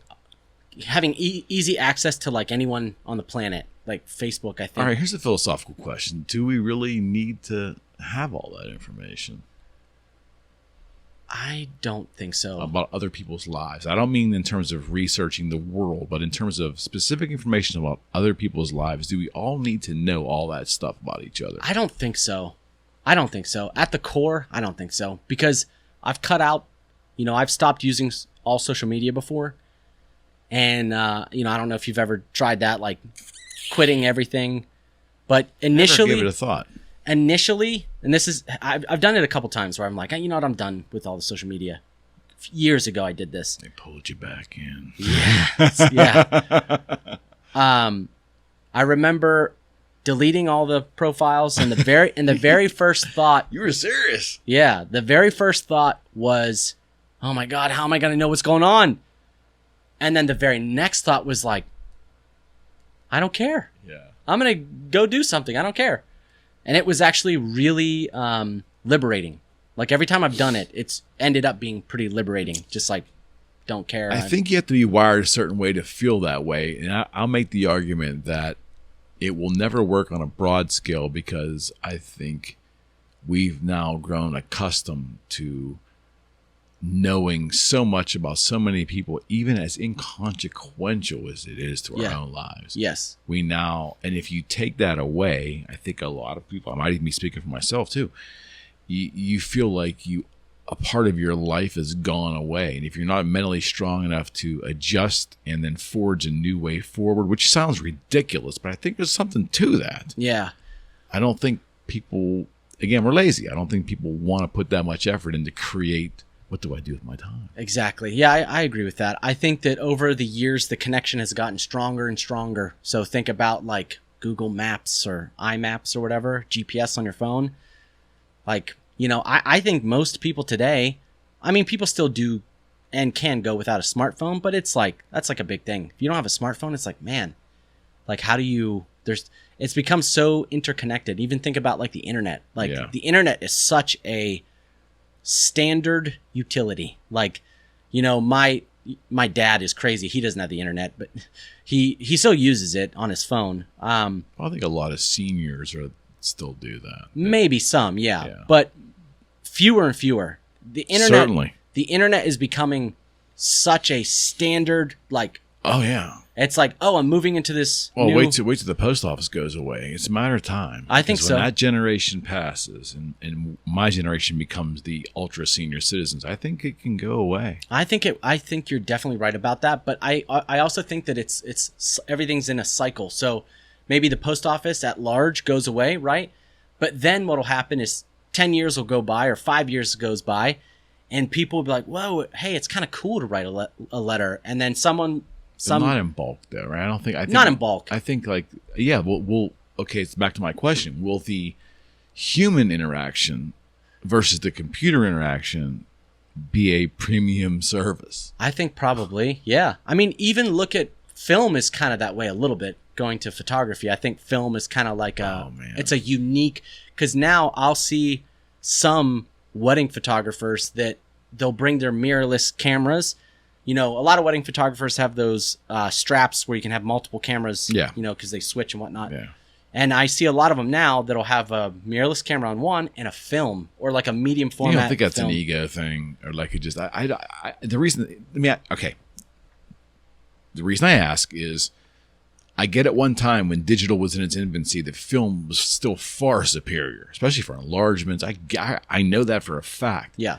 having easy access to like anyone on the planet, like Facebook, I think. All right, here's a philosophical question. Do we really need to have all that information? I don't think so. About other people's lives. I don't mean in terms of researching the world, but in terms of specific information about other people's lives. Do we all need to know all that stuff about each other? I don't think so. At the core, I don't think so. Because I've cut out, I've stopped using all social media before. And, I don't know if you've ever tried that, like quitting everything. But initially... Never give it a thought. Initially, and this is, I've done it a couple times where I'm like, you know what, I'm done with all the social media. Years ago, I did this. They pulled you back in. Yes, yeah. I remember deleting all the profiles, and the very first thought. You were serious. Yeah, the very first thought was, oh my God, how am I going to know what's going on? And then the very next thought was like, I don't care. Yeah. I'm going to go do something. I don't care. And it was actually really liberating. Like every time I've done it, it's ended up being pretty liberating. Just like, don't care. I think you have to be wired a certain way to feel that way. And I'll make the argument that it will never work on a broad scale because I think we've now grown accustomed to knowing so much about so many people, even as inconsequential as it is to our own lives. Yes. We now, and if you take that away, I think a lot of people, I might even be speaking for myself too, you feel like a part of your life has gone away. And if you're not mentally strong enough to adjust and then forge a new way forward, which sounds ridiculous, but I think there's something to that. Yeah. I don't think people, again, we're lazy. I don't think people want to put that much effort into create. What do I do with my time? Exactly. Yeah, I agree with that. I think that over the years, the connection has gotten stronger and stronger. So think about like Google Maps or iMaps or whatever, GPS on your phone. Like, I think most people today, people still do and can go without a smartphone, but it's like, that's like a big thing. If you don't have a smartphone, it's like, man, like how do you, it's become so interconnected. Even think about like the internet. Like the internet is such a standard utility. Like, my dad is crazy. He doesn't have the internet, but he still uses it on his phone. I think a lot of seniors still do that. Maybe some, yeah. But fewer and fewer. The internet, certainly. The internet is becoming such a standard, like, oh yeah. It's like, oh, I'm moving into this. Well, wait till the post office goes away. It's a matter of time. I think so. When that generation passes and my generation becomes the ultra senior citizens, I think it can go away. I think you're definitely right about that. But I also think that it's everything's in a cycle. So maybe the post office at large goes away, right? But then what'll happen is 10 years will go by or 5 years goes by, and people will be like, whoa, hey, it's kind of cool to write a letter, and then not in bulk, though, right? I think not in bulk. I think like, we'll okay. It's back to my question. Will the human interaction versus the computer interaction be a premium service? I think probably, yeah. Even look at film is kind of that way a little bit. Going to photography, I think film is kind of like it's a unique, because now I'll see some wedding photographers that they'll bring their mirrorless cameras. A lot of wedding photographers have those straps where you can have multiple cameras, because they switch and whatnot. Yeah. And I see a lot of them now that'll have a mirrorless camera on one and a film or like a medium format. You don't think that's film. An ego thing, or like it just? The reason. The reason I ask is, I get at one time when digital was in its infancy, the film was still far superior, especially for enlargements. I know that for a fact. Yeah.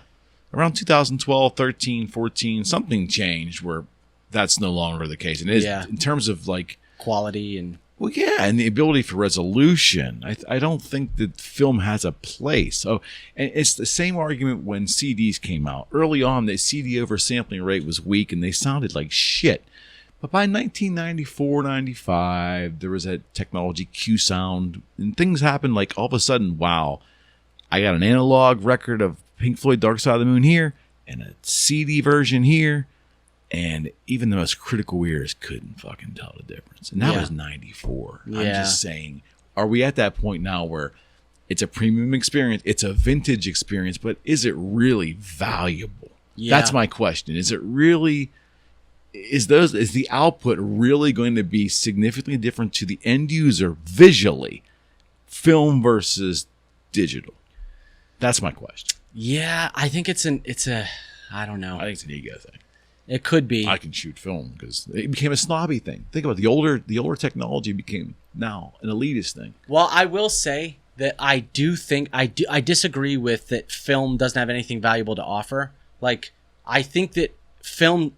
Around 2012, 13, 14, something changed where that's no longer the case. And it is in terms of like quality and and the ability for resolution. I don't think that film has a place. Oh, and it's the same argument when CDs came out. Early on, the CD oversampling rate was weak and they sounded like shit. But by 1994, 95, there was a technology Q sound, and things happened like all of a sudden, wow, I got an analog record of Pink Floyd Dark Side of the Moon here and a CD version here, and even the most critical ears couldn't fucking tell the difference. And that was 94. Yeah. I'm just saying, are we at that point now where it's a premium experience, it's a vintage experience, but is it really valuable? Yeah. That's my question. Is it really... is the output really going to be significantly different to the end user visually, film versus digital? That's my question. Yeah, I think it's a I don't know. I think it's an ego thing. It could be. I can shoot film because it became a snobby thing. Think about it. The older technology became now an elitist thing. Well, I will say that I do think I disagree with that film doesn't have anything valuable to offer. Like, I think that film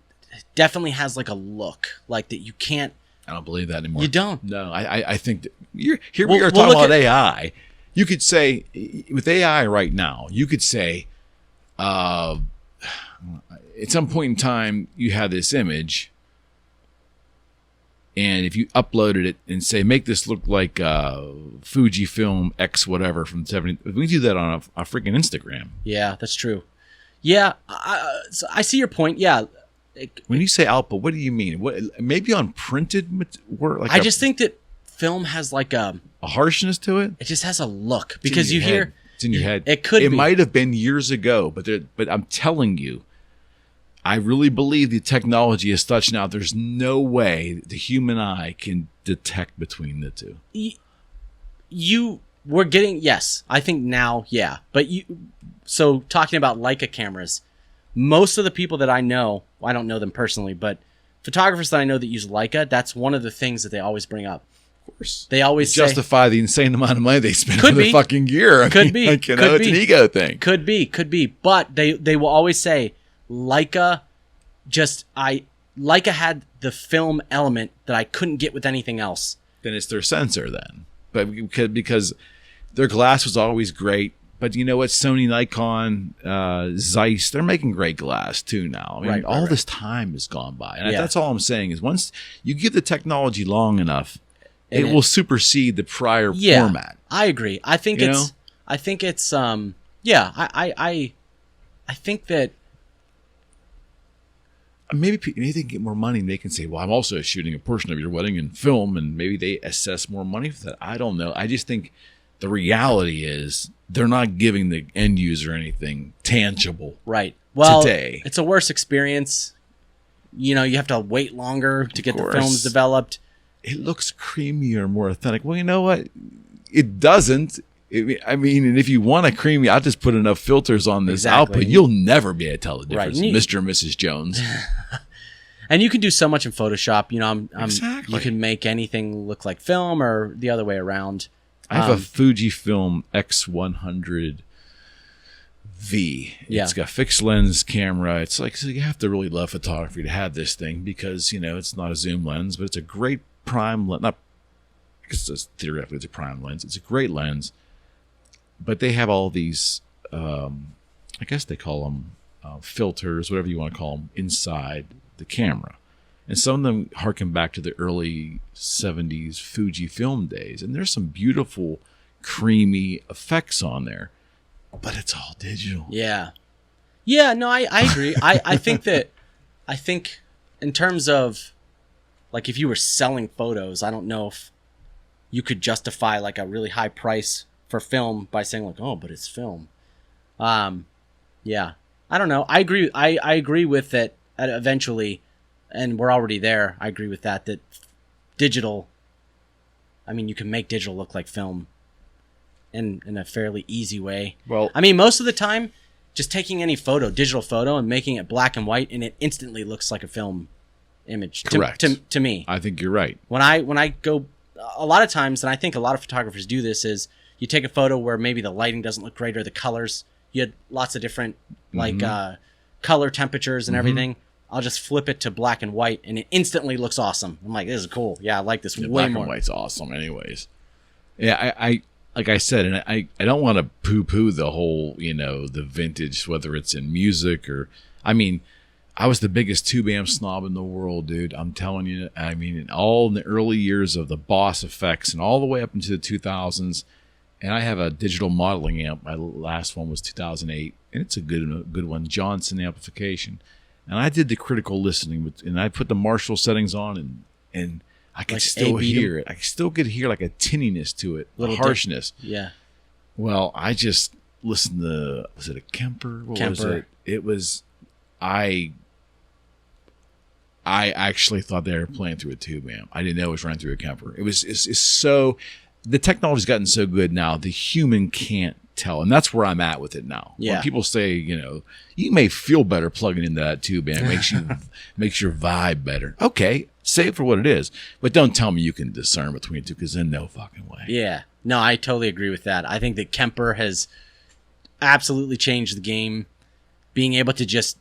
definitely has like a look like that you can't. I don't believe that anymore. You don't? No, I think that we are talking about AI. You could say with AI right now, you could say, at some point in time, you had this image, and if you uploaded it and say, make this look like Fujifilm X whatever from the 70s, we do that on a freaking Instagram. Yeah, that's true. Yeah, I see your point. Yeah. When you say output, what do you mean? What, maybe on printed work? Like I just think that film has like a harshness to it. It just has a look because you hear it's in your head. It could. It might have been years ago, but I'm telling you, I really believe the technology is such now. There's no way the human eye can detect between the two. We're getting yes. I think now, yeah. But so talking about Leica cameras, most of the people that I know, I don't know them personally, but photographers that I know that use Leica, that's one of the things that they always bring up. Of course, they always justify the insane amount of money they spend on the fucking gear. Could be. Like, it's an ego thing. Could be. But they will always say Leica. Leica had the film element that I couldn't get with anything else. Then it's their sensor then, but because their glass was always great. But you know what? Sony, Nikon, Zeiss, they're making great glass too now. I mean, all this time has gone by. And that's all I'm saying is once you give the technology long enough, it will supersede the prior format. I agree. I think I think that maybe they can get more money and they can say, well, I'm also shooting a portion of your wedding in film, and maybe they assess more money for that. I don't know. I just think the reality is they're not giving the end user anything tangible. Right. Well, today. It's a worse experience. You have to wait longer to get the films developed. It looks creamier, more authentic. Well, you know what? It doesn't. I mean, and if you want a creamy, I'll just put enough filters on this output. You'll never be able to tell the difference, right. Mr. and Mrs. Jones. And you can do so much in Photoshop. Exactly. You can make anything look like film or the other way around. I have a Fujifilm X100V. Yeah. It's got fixed lens camera. It's like, so you have to really love photography to have this thing because, it's not a zoom lens, but it's a great prime lens. Not because theoretically it's a prime lens. It's a great lens. But they have all these, I guess they call them filters, whatever you want to call them, inside the camera. And some of them harken back to the early 70s Fujifilm days. And there's some beautiful, creamy effects on there. But it's all digital. Yeah. Yeah, no, I agree. I think in terms of, like, if you were selling photos, I don't know if you could justify, like, a really high price for film by saying, like, oh, but it's film. Yeah. I don't know. I agree. I agree with that eventually, and we're already there. I agree with that digital, I mean, you can make digital look like film in a fairly easy way. Well, I mean, most of the time, just taking any digital photo, and making it black and white, and it instantly looks like a film image. Correct. To me. I think you're right. When I go, a lot of times, and I think a lot of photographers do this, is you take a photo where maybe the lighting doesn't look great or the colors. You had lots of different color temperatures and everything. I'll just flip it to black and white, and it instantly looks awesome. I'm like, this is cool. Yeah, I like this way black more. And white's awesome, anyways. Yeah, I like I said, and I don't want to poo-poo the whole, the vintage, whether it's in music or, I mean, I was the biggest tube amp snob in the world, dude. I'm telling you. I mean, in the early years of the Boss effects and all the way up into the 2000s. And I have a digital modeling amp. My last one was 2008, and it's a good one, Johnson amplification. And I did the critical listening, and I put the Marshall settings on, and I could still hear it. I still could hear like a tinniness to it, a harshness. Yeah. Well, I just listened to, was it a Kemper? What was it? It was, I I actually thought they were playing through a tube amp. I didn't know it was running through a Kemper. It's so, the technology's gotten so good now, the human can't tell. And that's where I'm at with it now. Yeah. When people say, you may feel better plugging into that tube amp. It makes your vibe better. Okay, say it for what it is. But don't tell me you can discern between the two, because then no fucking way. Yeah. No, I totally agree with that. I think that Kemper has absolutely changed the game, being able to just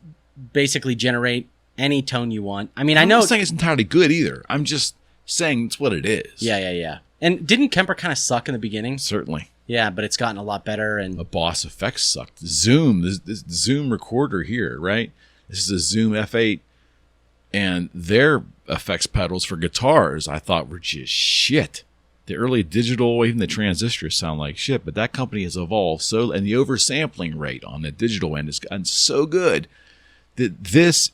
basically generate any tone you want. I mean, I know... I'm not saying it's entirely good either. I'm just saying it's what it is. Yeah. And didn't Kemper kind of suck in the beginning? Certainly. Yeah, but it's gotten a lot better. And the Boss Effects sucked. Zoom, this Zoom recorder here, right? This is a Zoom F8. And their effects pedals for guitars, I thought, were just shit. The early digital, even the transistors sound like shit. But that company has evolved so... And the oversampling rate on the digital end has gotten so good that this...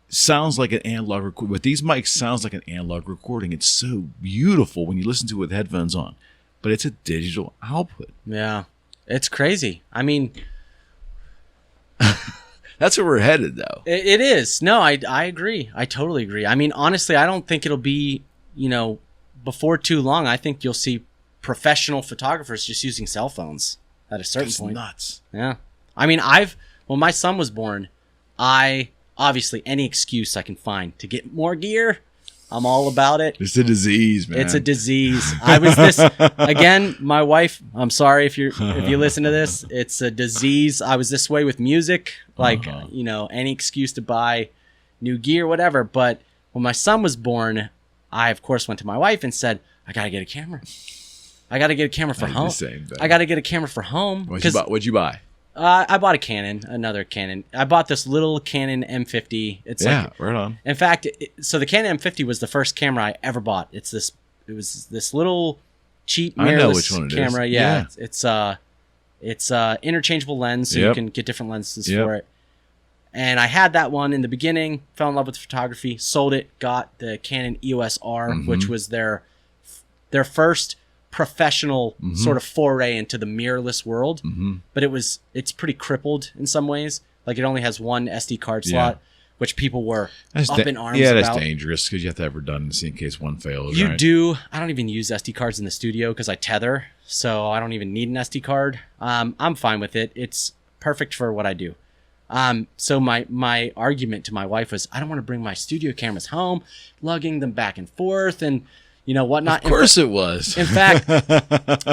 sounds like an analog recording. With these mics, sounds like an analog recording. It's so beautiful when you listen to it with headphones on, but it's a digital output. Yeah, it's crazy. I mean, that's where we're headed, though. It is. No, I agree. I totally agree. I mean, honestly, I don't think it'll be, before too long. I think you'll see professional photographers just using cell phones at a certain point. Nuts. Yeah. I mean, when my son was born, obviously, any excuse I can find to get more gear, I'm all about it. It's a disease, man. It's a disease. I was again, my wife, I'm sorry if you listen to this, it's a disease. I was this way with music, any excuse to buy new gear, whatever. But when my son was born, I, of course, went to my wife and said, I got to get a camera. I got to get a camera for home. I got to get a camera for home. What'd you buy? I bought another Canon. I bought this little Canon M50. It's right on. In fact, so the Canon M50 was the first camera I ever bought. It was this little cheap mirrorless I know which one it camera. is. Yeah. It's interchangeable lens, so you can get different lenses for it. And I had that one in the beginning, fell in love with photography, sold it, got the Canon EOS R, which was their first professional sort of foray into the mirrorless world, but it's pretty crippled in some ways. Like, it only has one SD card slot, which people were up in arms about. Yeah, that's dangerous because you have to have redundancy in case one fails. You do. I don't even use SD cards in the studio because I tether, so I don't even need an SD card. I'm fine with it. It's perfect for what I do. So my argument to my wife was, I don't want to bring my studio cameras home, lugging them back and forth and whatnot. Of course it was. In fact,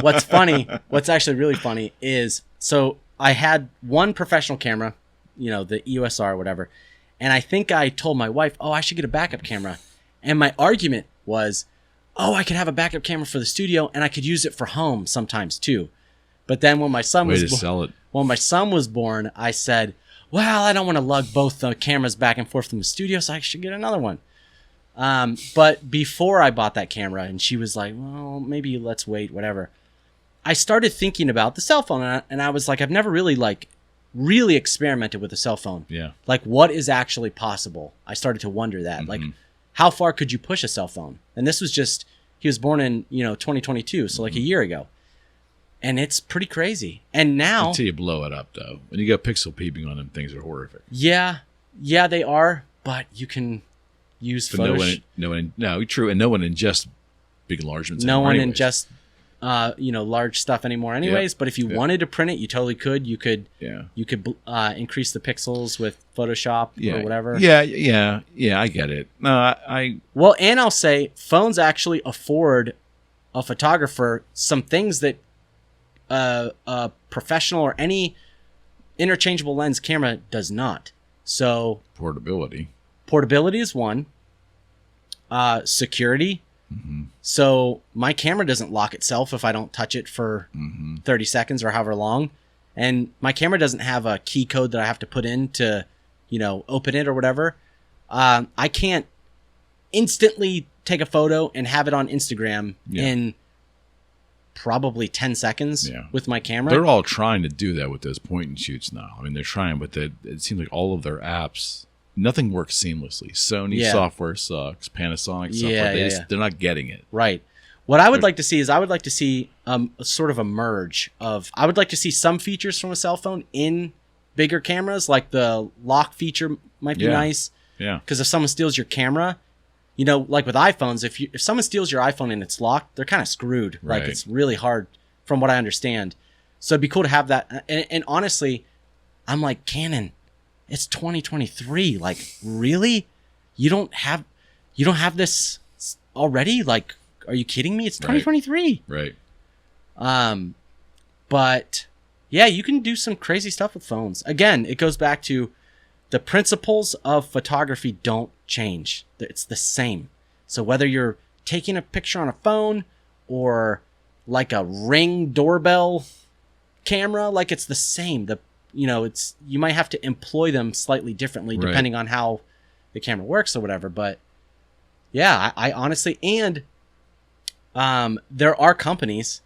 what's actually really funny is, so I had one professional camera, the EOS R or whatever, and I think I told my wife, I should get a backup camera. And my argument was, I could have a backup camera for the studio and I could use it for home sometimes too. But then when my son was born, I said, well, I don't want to lug both the cameras back and forth from the studio, so I should get another one. But before I bought that camera, and she was like, well, maybe let's wait, whatever, I started thinking about the cell phone, and I was like, I've never really experimented with a cell phone. Yeah. Like, what is actually possible? I started to wonder that. Like, how far could you push a cell phone? And this was just, he was born in, 2022, so like a year ago. And it's pretty crazy. And now... Until you blow it up, though. When you got pixel peeping on them, things are horrific. Yeah, they are, but you can... use Photoshop. True, and no one ingests big enlargements. No one ingests, large stuff anymore, anyways. Yep. But if you wanted to print it, you totally could. You could, increase the pixels with Photoshop or whatever. Yeah, I get it. No, well, and I'll say phones actually afford a photographer some things that a professional or any interchangeable lens camera does not. So portability is one. Security. So my camera doesn't lock itself if I don't touch it for 30 seconds or however long. And my camera doesn't have a key code that I have to put in to, open it or whatever. I can't instantly take a photo and have it on Instagram in probably 10 seconds with my camera. They're all trying to do that with those point and shoots now. I mean, they're trying, but it seems like all of their apps, nothing works seamlessly. Sony software sucks. Panasonic software, they're not getting it. Right. What I would like to see is sort of a merge of, I would like to see some features from a cell phone in bigger cameras, like the lock feature might be nice. Yeah. Because if someone steals your camera, you know, like with iPhones, if someone steals your iPhone and it's locked, they're kind of screwed. Right. Like it's really hard, from what I understand. So it'd be cool to have that. And honestly, I'm like, Canon, it's 2023. Like, really? You don't have this already? Like, are you kidding me? It's 2023. Right. But yeah, you can do some crazy stuff with phones. Again, it goes back to the principles of photography don't change. It's the same. So whether you're taking a picture on a phone or like a Ring doorbell camera, like it's the same. You might have to employ them slightly differently depending on how the camera works or whatever. But yeah, I honestly, and there are companies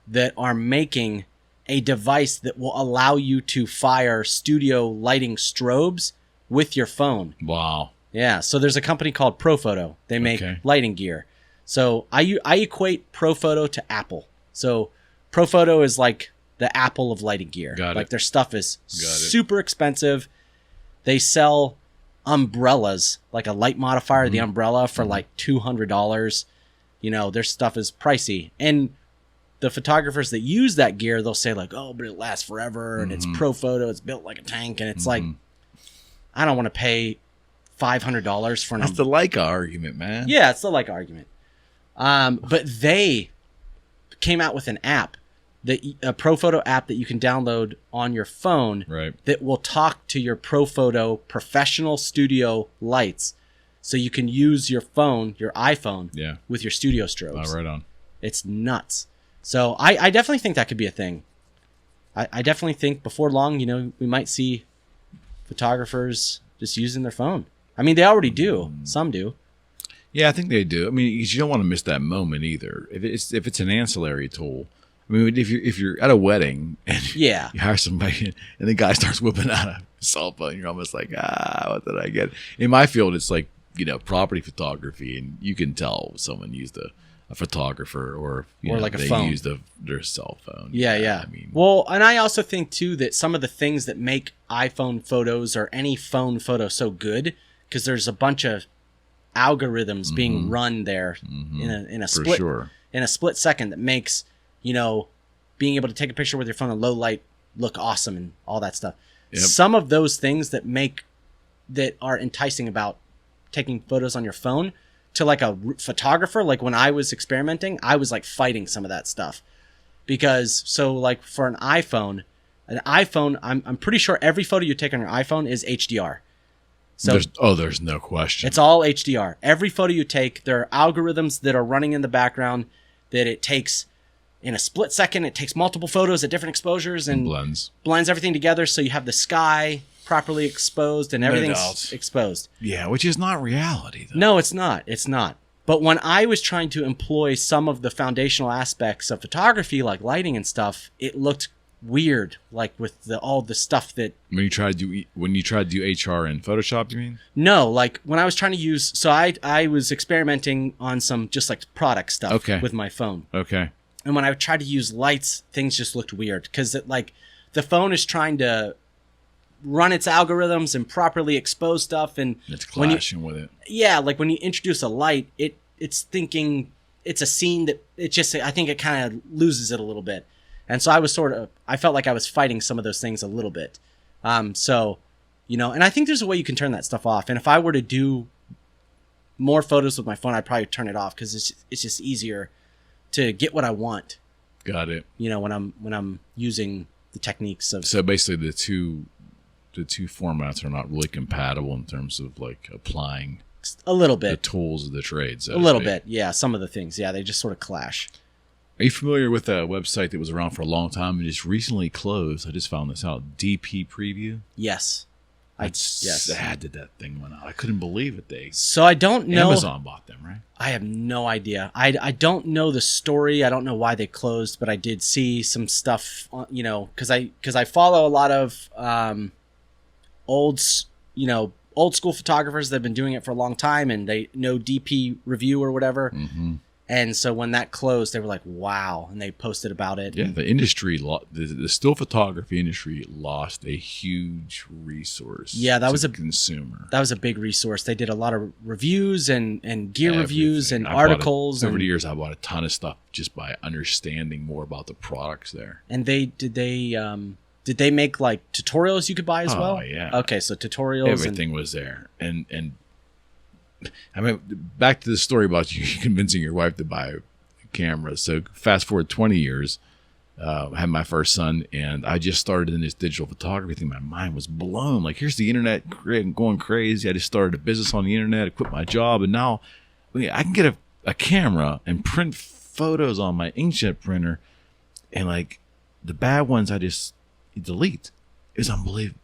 that are making a device that will allow you to fire studio lighting strobes with your phone. Wow. Yeah. So there's a company called Profoto. They make lighting gear. So I equate Profoto to Apple. So Profoto is like the Apple of lighting gear. Like their stuff is super expensive. They sell umbrellas, like a light modifier, the umbrella for like $200. You know, their stuff is pricey. And the photographers that use that gear, they'll say like, oh, but it lasts forever and it's Profoto, it's built like a tank. And it's like, I don't want to pay $500 for an That's the Leica argument, man. Yeah, it's the Leica argument. But they came out with an app, a Profoto app that you can download on your phone that will talk to your Profoto professional studio lights. So you can use your phone, your iPhone, with your studio strobes. Oh, right on. It's nuts. So I definitely think that could be a thing. I definitely think before long, you know, we might see photographers just using their phone. I mean, they already do. Some do. Yeah, I think they do. I mean, you don't want to miss that moment either. If it's an ancillary tool. I mean, if you're at a wedding and you hire somebody and the guy starts whipping out a cell phone, you're almost like, what did I get? In my field, it's like, you know, property photography, and you can tell someone used a photographer or like a they phone. used their cell phone. Yeah. I mean, well, and I also think too that some of the things that make iPhone photos or any phone photo so good, because there's a bunch of algorithms being run there in a split second that makes, you know, being able to take a picture with your phone in low light look awesome and all that stuff. Some of those things that are enticing about taking photos on your phone to like a photographer, like when I was experimenting, I was like fighting some of that stuff because like for an iPhone, I'm pretty sure every photo you take on your iPhone is HDR. So there's no question. It's all HDR. Every photo you take, there are algorithms that are running in the background that it takes in a split second. It takes multiple photos at different exposures and blends everything together. So you have the sky properly exposed and everything's exposed. Yeah, which is not reality, though. No, it's not. It's not. But when I was trying to employ some of the foundational aspects of photography, like lighting and stuff, it looked weird, like with all the stuff that when you try to do HR in Photoshop, you mean? No, like when I was trying to use, so I was experimenting on some just like product stuff with my phone. Okay. And when I tried to use lights, things just looked weird because like the phone is trying to run its algorithms and properly expose stuff, and it's clashing with it. Yeah, like when you introduce a light, it's thinking it's a scene that I think it kind of loses it a little bit. And so I felt like I was fighting some of those things a little bit. So, you know, and I think there's a way you can turn that stuff off. And if I were to do more photos with my phone, I'd probably turn it off because it's just easier to get what I want. Got it. You know, when I'm using the techniques of. So basically, the two formats are not really compatible in terms of like applying a little bit the tools of the trade. So a little bit, yeah. Some of the things, yeah, they just sort of clash. Are you familiar with a website that was around for a long time and just recently closed? I just found this out. DP Preview? Yes. Sad that thing went out. I couldn't believe it. So I don't know. Amazon bought them, right? I have no idea. I don't know the story. I don't know why they closed, but I did see some stuff, you know, because I follow a lot of old school photographers that have been doing it for a long time and they know DP Review or whatever. Mm-hmm. And so when that closed, they were like, wow. And they posted about it. Yeah, the industry, the still photography industry lost a huge resource. Yeah, that was a consumer. That was a big resource. They did a lot of reviews and gear reviews and articles. Over the years, I bought a ton of stuff just by understanding more about the products there. And did they make like tutorials you could buy as well? Oh, yeah. Okay, so tutorials. Everything was there. And I mean, back to the story about you convincing your wife to buy a camera. So fast forward 20 years, I had my first son, and I just started in this digital photography thing. My mind was blown. Like, here's the internet going crazy. I just started a business on the internet. I quit my job, and now I can get a camera and print photos on my inkjet printer, and like the bad ones I just delete. It was unbelievable.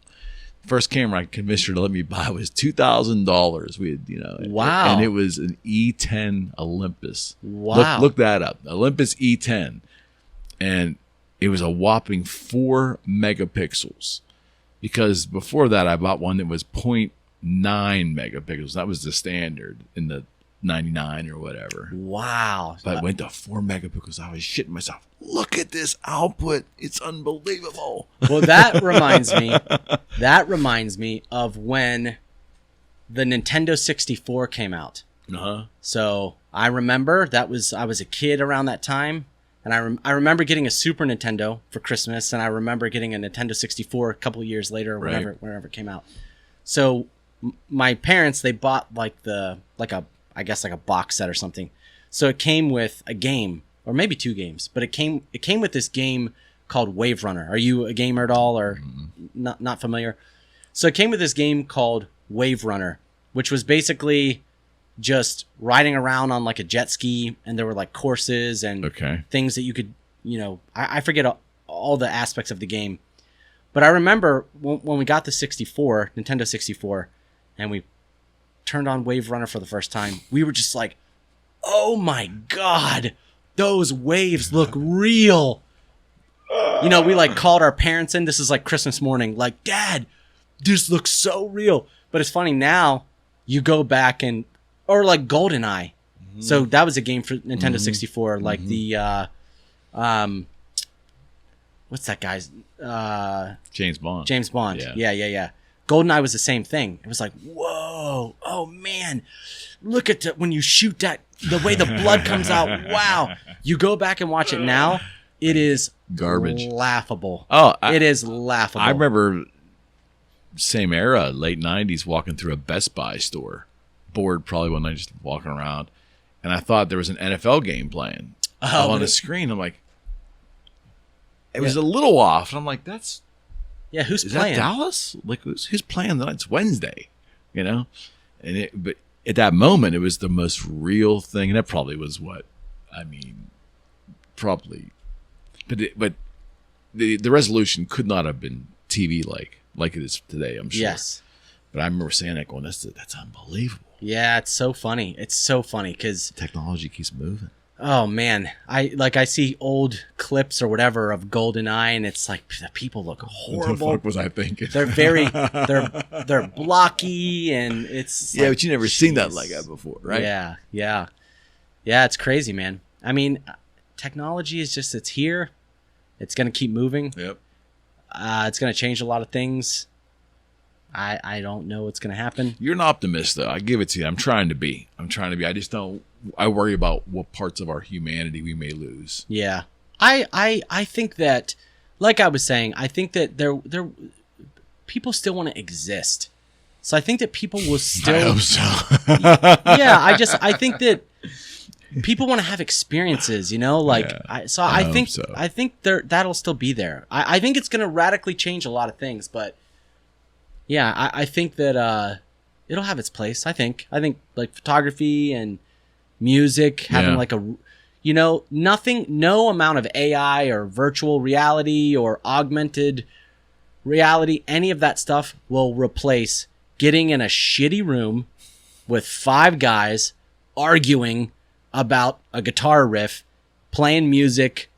First camera I convinced her to let me buy was $2,000. We had, wow, and it was an E10 Olympus. Wow, look that up, Olympus E10, and it was a whopping 4 megapixels. Because before that, I bought one that was 0.9 megapixels. That was the standard in the 99 or whatever. Wow. But I went to 4 megapixels. I was shitting myself. Look at this output. It's unbelievable. Well, that reminds me of when the Nintendo 64 came out. Uh-huh. So I remember I was a kid around that time, and I remember getting a Super Nintendo for Christmas, and I remember getting a Nintendo 64 a couple of years later, whenever it came out. So my parents, they bought like a box set or something. So it came with a game, or maybe 2 games, but it came with this game called Wave Runner. Are you a gamer at all, or not familiar? So it came with this game called Wave Runner, which was basically just riding around on like a jet ski, and there were like courses and things that you could, I forget all the aspects of the game. But I remember when we got the Nintendo 64, and we turned on Wave Runner for the first time, we were just like, oh my God, those waves look real. We like called our parents in. This is like Christmas morning, like, Dad, this looks so real. But it's funny now, you go back or like GoldenEye. Mm-hmm. So that was a game for Nintendo 64, like the what's that guy's James Bond. Yeah. GoldenEye was the same thing. It was like, whoa, oh man, look at when you shoot that, the way the blood comes out. Wow. You go back and watch it now, it is garbage, laughable. It is laughable. I remember same era, late 90s, walking through a Best Buy store, bored probably one night, just walking around, and I thought there was an NFL game playing on the screen. I'm like, it was a little off, and I'm like, who's playing? That Dallas? Like, who's playing? It's Wednesday, but at that moment, it was the most real thing, and that probably was probably, but the resolution could not have been TV like it is today, I'm sure. Yes. But I remember saying that, going, that's unbelievable. Yeah, it's so funny. It's so funny because technology keeps moving. Oh man, I see old clips or whatever of GoldenEye, and it's like the people look horrible. What the fuck was I thinking? They're they're blocky, and it's but you never seen that like that before, right? Yeah. It's crazy, man. I mean, technology is it's here. It's gonna keep moving. Yep. It's gonna change a lot of things. I don't know what's gonna happen. You're an optimist, though. I give it to you. I'm trying to be. I just don't. I worry about what parts of our humanity we may lose. Yeah. I think that, like I was saying, I think that there people still want to exist. So I think that people will still. I hope so. Yeah, I think that people want to have experiences, I think that'll still be there. I think it's going to radically change a lot of things, but yeah, I think that it'll have its place. I think like photography and music having like no amount of AI or virtual reality or augmented reality, any of that stuff will replace getting in a shitty room with 5 guys arguing about a guitar riff, playing music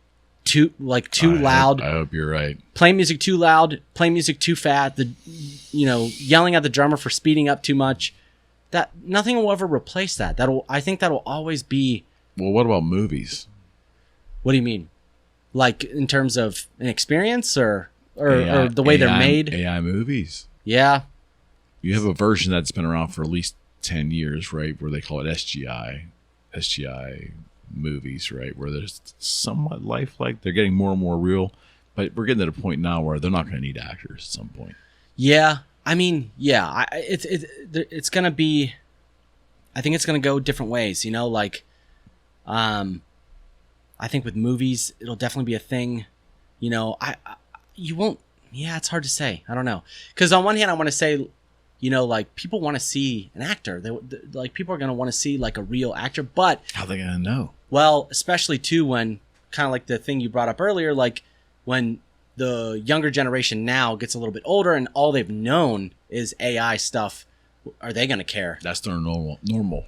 too loud. I hope you're right. Playing music too loud, playing music too fast, yelling at the drummer for speeding up too much. That nothing will ever replace that. I think that'll always be Well, what about movies? What do you mean? Like in terms of an experience or the way they're made? AI movies. Yeah. You have a version that's been around for at least 10 years, right? Where they call it SGI movies, right? Where there's somewhat lifelike. They're getting more and more real. But we're getting to the point now where they're not going to need actors at some point. Yeah. I mean, yeah. It's going to be... I think it's going to go different ways, you know? Like, I think with movies, it'll definitely be a thing. You know, you won't... Yeah, it's hard to say. I don't know. Because on one hand, I want to say... You know, like, people want to see an actor. Like, people are going to want to see, like, a real actor, but... How are they going to know? Well, especially, too, when, kind of like the thing you brought up earlier, like, when the younger generation now gets a little bit older and all they've known is AI stuff, are they going to care? That's their normal,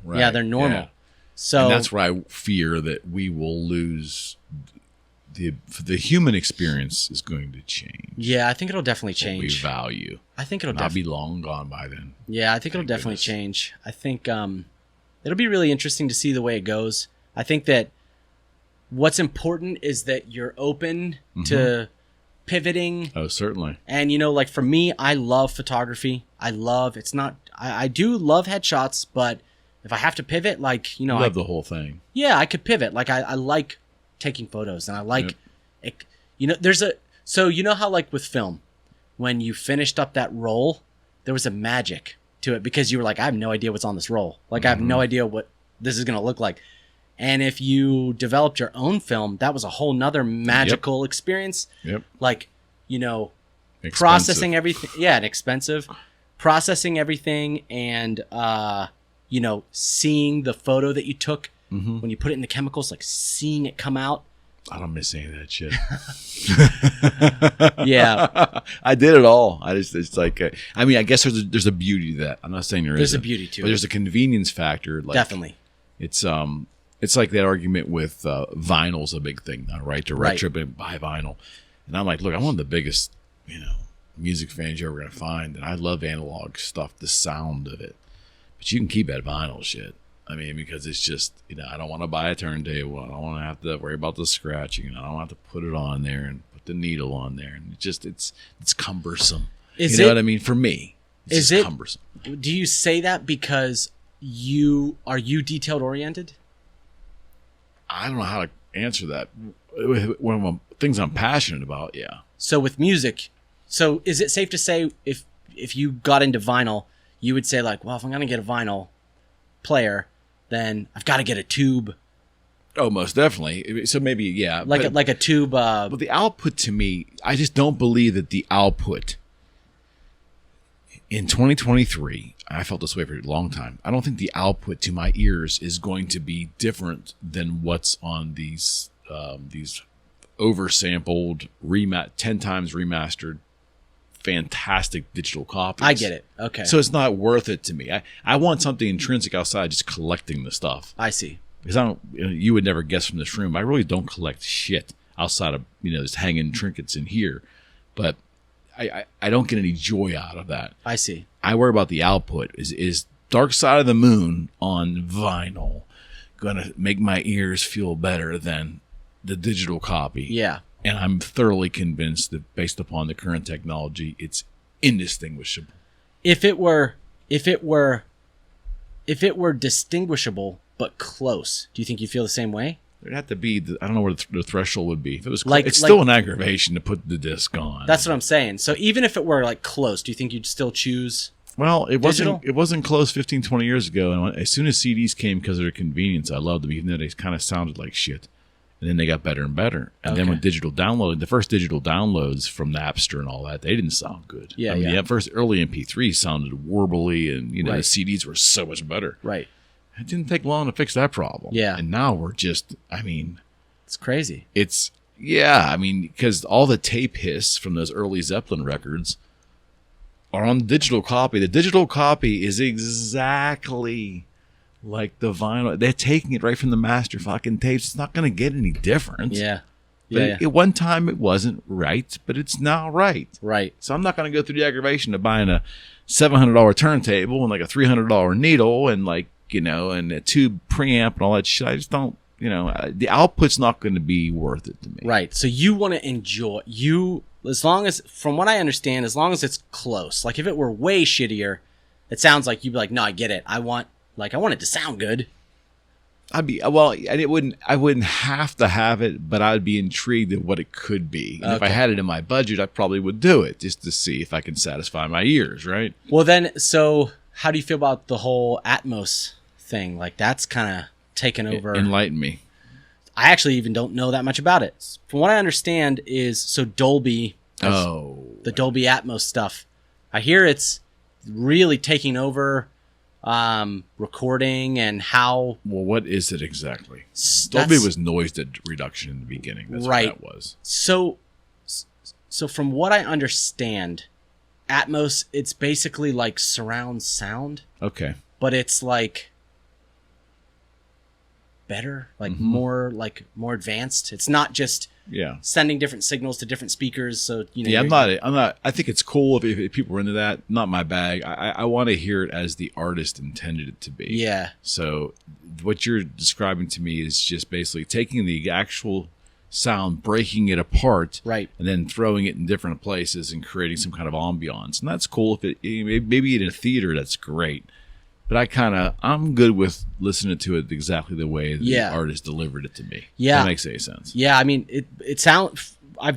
right? Yeah, they're normal. Yeah. So and that's where I fear that we will lose... The human experience is going to change. Yeah, I think it'll definitely change. What we value. I think it'll be long gone by then. Yeah, I think it'll definitely change. I think it'll be really interesting to see the way it goes. I think that what's important is that you're open to pivoting. Oh, certainly. And, you know, like for me, I love photography. I do love headshots, but if I have to pivot, like, you know. I love the whole thing. Yeah, I could pivot. Like, I like taking photos and I like it, you know, so you know how like with film, when you finished up that roll, there was a magic to it because you were like, I have no idea what's on this roll. Like, I have no idea what this is going to look like. And if you developed your own film, that was a whole nother magical experience. Yep. Like, you know, expensive. Processing everything. Yeah. And expensive. Processing everything and, you know, seeing the photo that you took when you put it in the chemicals, like seeing it come out. I don't miss any of that shit. Yeah. I did it all. It's like, I mean, I guess there's a beauty to that. I'm not saying there's a beauty to it. But there's a convenience factor. Like, definitely. It's like that argument with vinyl's a big thing now, right? To retro and buy vinyl. And I'm like, look, I'm one of the biggest, you know, music fans you're ever going to find. And I love analog stuff, the sound of it. But you can keep that vinyl shit. I mean, because it's just, you know, I don't want to buy a turntable. I don't want to have to worry about the scratching. I don't have to put it on there and put the needle on there. And it's cumbersome. You know what I mean? For me, it's just cumbersome. Do you say that because you detailed oriented? I don't know how to answer that. One of the things I'm passionate about, yeah. So with music, so is it safe to say if you got into vinyl, you would say like, well, if I'm going to get a vinyl player, then I've got to get a tube. Oh, most definitely. So maybe, yeah. Like a tube. But the output to me, I just don't believe that the output in 2023, I felt this way for a long time. I don't think the output to my ears is going to be different than what's on these oversampled, 10 times remastered, fantastic digital copies. I get it. Okay. So it's not worth it to me. I want something intrinsic outside just collecting the stuff. I see. Because you would never guess from this room, I really don't collect shit outside of, you know, just hanging trinkets in here. But I don't get any joy out of that. I see. I worry about the output. Is Dark Side of the Moon on vinyl going to make my ears feel better than the digital copy? Yeah. And I'm thoroughly convinced that based upon the current technology, it's indistinguishable. If it were distinguishable but close, do you think you'd feel the same way? There'd have to be, I don't know what the threshold would be. If it was it's still an aggravation to put the disc on. That's what I'm saying. So even if it were like close, do you think you'd still choose? Well, it digital? wasn't close 15, 20 years ago. And as soon as CDs came because of their convenience, I loved them, even though they kind of sounded like shit. And then they got better and better. And then with digital downloading, the first digital downloads from Napster and all that, they didn't sound good. Yeah, The first early MP3s sounded warbly, and you know the CDs were so much better. Right. It didn't take long to fix that problem. Yeah. And now we're just, I mean, it's crazy. Because all the tape hiss from those early Zeppelin records are on the digital copy. The digital copy is exactly like the vinyl. They're taking it right from the master fucking tapes. It's not going to get any different. Yeah. But at one time it wasn't right, but it's now right. Right. So I'm not going to go through the aggravation of buying a $700 turntable and like a $300 needle and like, you know, and a tube preamp and all that shit. I just don't the output's not going to be worth it to me. Right. So you want to enjoy as long as, from what I understand, as long as it's close. Like if it were way shittier, it sounds like you'd be like, no, I get it. I want it to sound good. I wouldn't have to have it, but I'd be intrigued at what it could be. And if I had it in my budget, I probably would do it just to see if I can satisfy my ears, right? Well then, so how do you feel about the whole Atmos thing? Like that's kind of taken over. Enlighten me. I actually even don't know that much about it. From what I understand is, so Dolby, the Dolby Atmos stuff, I hear it's really taking over recording and how. Well, what is it exactly? Dolby was noise reduction in the beginning. That's right. What that was. So from what I understand, Atmos, it's basically like surround sound. Okay. But it's like better, like more advanced. It's not just sending different signals to different speakers. So I'm not. I think it's cool if people are into that. Not my bag. I want to hear it as the artist intended it to be. Yeah. So what you're describing to me is just basically taking the actual sound, breaking it apart, right, and then throwing it in different places and creating some kind of ambiance. And that's cool. If maybe in a theater, that's great. But I'm good with listening to it exactly the way the artist delivered it to me. Yeah. That makes any sense. Yeah, I mean, it sounds. I've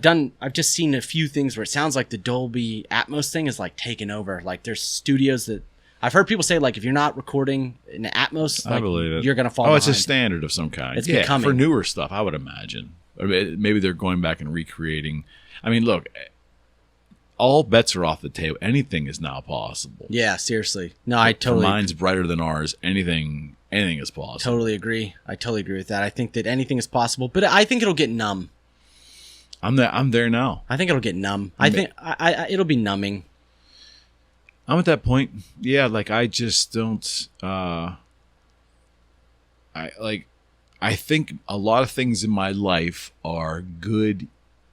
just seen a few things where it sounds like the Dolby Atmos thing is like taking over. Like there's studios that I've heard people say, like, if you're not recording in Atmos, like, I believe it. You're gonna fall behind. It's a standard of some kind. It's becoming. For newer stuff, I would imagine. Or maybe they're going back and recreating. I mean, look, all bets are off the table. Anything is now possible. Yeah, seriously. No, I totally. Mine's brighter than ours. Anything is possible. Totally agree. I totally agree with that. I think that anything is possible, but I think it'll get numb. I'm there now. I think it'll get numb. I think it'll be numbing. I'm at that point. Yeah, like I just don't. I think a lot of things in my life are good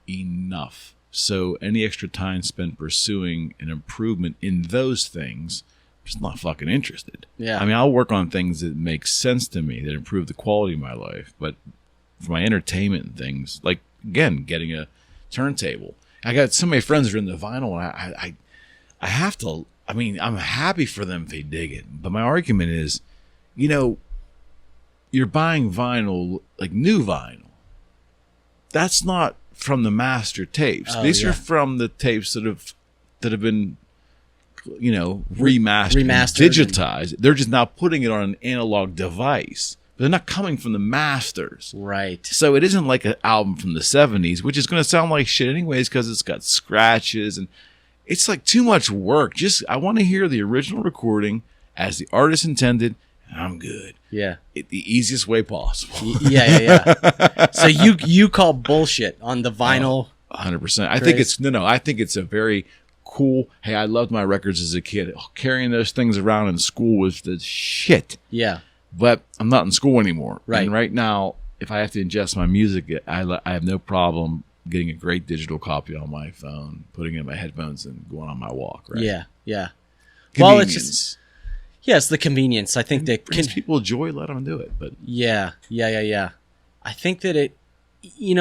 enough. So any extra time spent pursuing an improvement in those things, I'm just not fucking interested. Yeah. I mean, I'll work on things that make sense to me, that improve the quality of my life. But for my entertainment and things, like, again, getting a turntable. I got so many friends that are in the vinyl, and I have to, I mean, I'm happy for them if they dig it. But my argument is, you're buying vinyl, like new vinyl. That's not from the master tapes. These are from the tapes that have been, remastered, digitized. They're just now putting it on an analog device. They're not coming from the masters. Right. So it isn't like an album from the 70s, which is going to sound like shit anyways because it's got scratches and it's like too much work. I want to hear the original recording as the artist intended. I'm good. Yeah. The easiest way possible. Yeah. So you call bullshit on the vinyl? 100%. I think it's a very cool. Hey, I loved my records as a kid. Carrying those things around in school was the shit. Yeah. But I'm not in school anymore. Right. And right now, if I have to ingest my music, I have no problem getting a great digital copy on my phone, putting it in my headphones, and going on my walk. Right. Yeah. Well, it's just. Yes, the convenience. I think that brings people joy. Let them do it. But yeah. I think that it,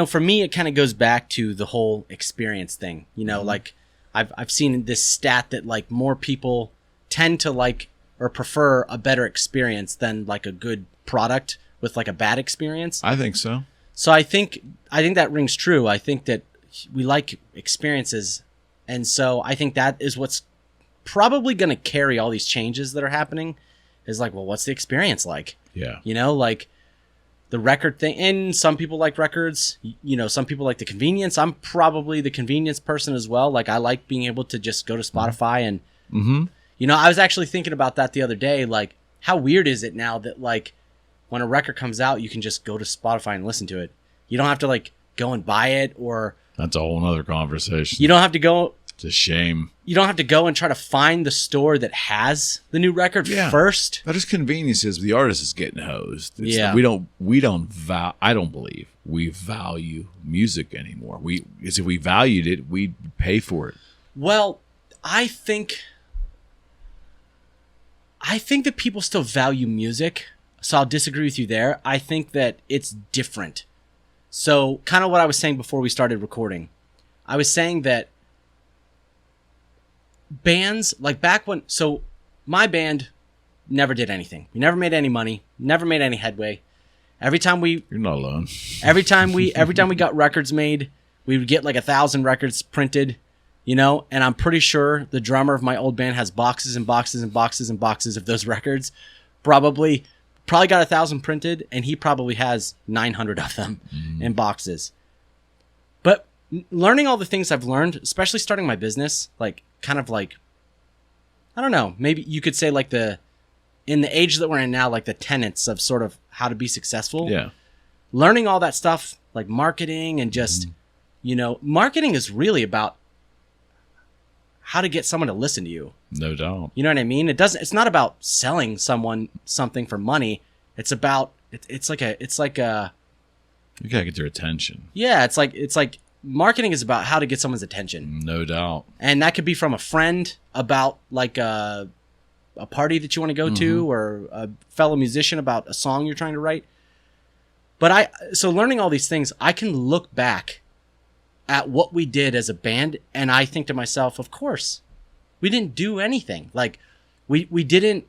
for me, it kind of goes back to the whole experience thing. Like I've seen this stat that like more people tend to like or prefer a better experience than like a good product with like a bad experience. I think so. So I think that rings true. I think that we like experiences, and so I think that is what's probably going to carry all these changes that are happening is like, well, what's the experience like? Yeah. Like the record thing, and some people like records, some people like the convenience. I'm probably the convenience person as well. Like I like being able to just go to Spotify and, I was actually thinking about that the other day. Like how weird is it now that like when a record comes out, you can just go to Spotify and listen to it. You don't have to like go and buy it or. That's a whole nother conversation. You don't have to go. It's a shame. You don't have to go and try to find the store that has the new record first. That is conveniences. The artist is getting hosed. Yeah. I don't believe we value music anymore. If we valued it, we'd pay for it. Well, I think that people still value music. So I'll disagree with you there. I think that it's different. So kind of what I was saying before we started recording. I was saying that bands, like back when... So my band never did anything. We never made any money. Never made any headway. Every time we... You're not alone. Every time we got records made, we would get like 1,000 records printed, you know? And I'm pretty sure the drummer of my old band has boxes and boxes and boxes and boxes of those records. Probably got 1,000 printed, and he probably has 900 of them in boxes. But learning all the things I've learned, especially starting my business, like kind of like, I don't know, maybe you could say like in the age that we're in now, like the tenets of sort of how to be successful. Yeah. Learning all that stuff, like marketing and just, you know, marketing is really about how to get someone to listen to you. No doubt. You know what I mean? It's not about selling someone something for money. It's about, it's like a, You gotta get their attention. yeah, it's like marketing is about how to get someone's attention. No doubt. And that could be from a friend about like a party that you want to go to, or a fellow musician about a song you're trying to write. But so learning all these things, I can look back at what we did as a band, and I think to myself, of course, we didn't do anything. Like we didn't,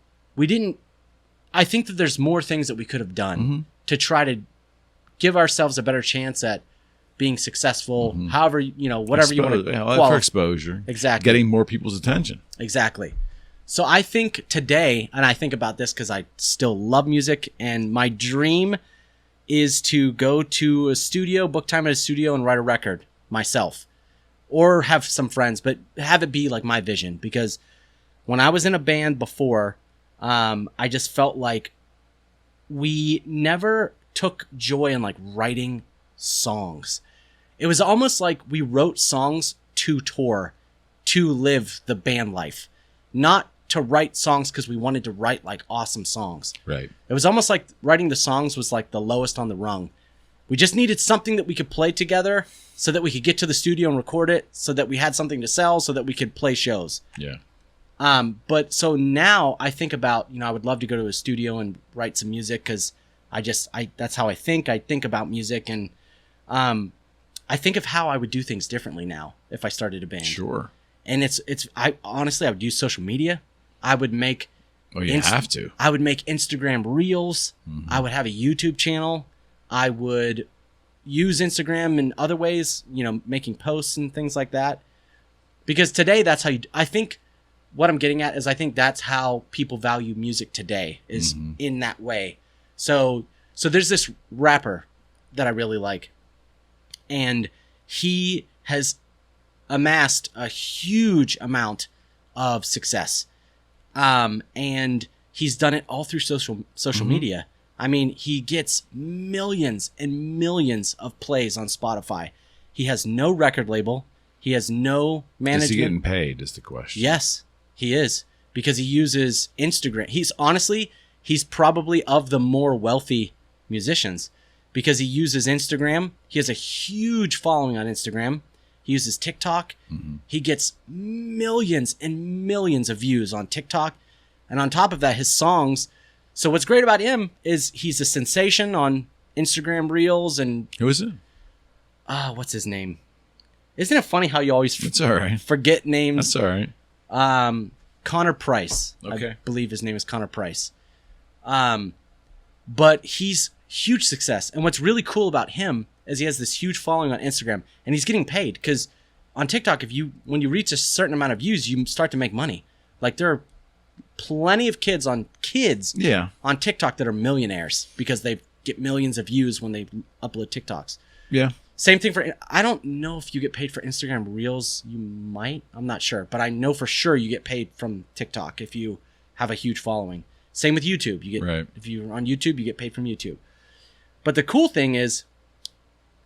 I think that there's more things that we could have done to try to give ourselves a better chance at being successful, however, you know, whatever you want to for exposure. Exactly. Getting more people's attention. Exactly. So I think today, and I think about this because I still love music, and my dream is to go to a studio, book time at a studio, and write a record myself, or have some friends, but have it be like my vision. Because when I was in a band before, I just felt like we never took joy in like writing songs. It was almost like we wrote songs to tour, to live the band life, not to write songs because we wanted to write like awesome songs. Right. It was almost like writing the songs was like the lowest on the rung. We just needed something that we could play together so that we could get to the studio and record it, so that we had something to sell, so that we could play shows. Yeah. But so now I think about, you know, I would love to go to a studio and write some music, because that's how I think. I think about music, and I think of how I would do things differently now if I started a band. Sure. And I honestly would use social media. I would make... Oh, you have to. I would make Instagram Reels. I would have a YouTube channel. I would use Instagram in other ways, you know, making posts and things like that. Because today, that's how I think what I'm getting at is I think that's how people value music today, is in that way. So there's this rapper that I really like, and he has amassed a huge amount of success. And he's done it all through social media. I mean, he gets millions and millions of plays on Spotify. He has no record label. He has no management. Is he getting paid, is the question. Yes, he is. Because he uses Instagram. He's probably of the more wealthy musicians, because he uses Instagram. He has a huge following on Instagram. He uses TikTok. He gets millions and millions of views on TikTok. And on top of that, his songs. So what's great about him is he's a sensation on Instagram Reels. And who is it? What's his name? Isn't it funny how you always it's all right. forget names? That's all right. Connor Price. Okay. I believe his name is Connor Price. But he's huge success. And what's really cool about him is he has this huge following on Instagram, and he's getting paid, because on TikTok, when you reach a certain amount of views, you start to make money. Like, there are plenty of kids on TikTok that are millionaires because they get millions of views when they upload TikToks. Yeah. Same thing I don't know if you get paid for Instagram Reels. You might. I'm not sure. But I know for sure you get paid from TikTok if you have a huge following. Same with YouTube. If you're on YouTube, you get paid from YouTube. But the cool thing is,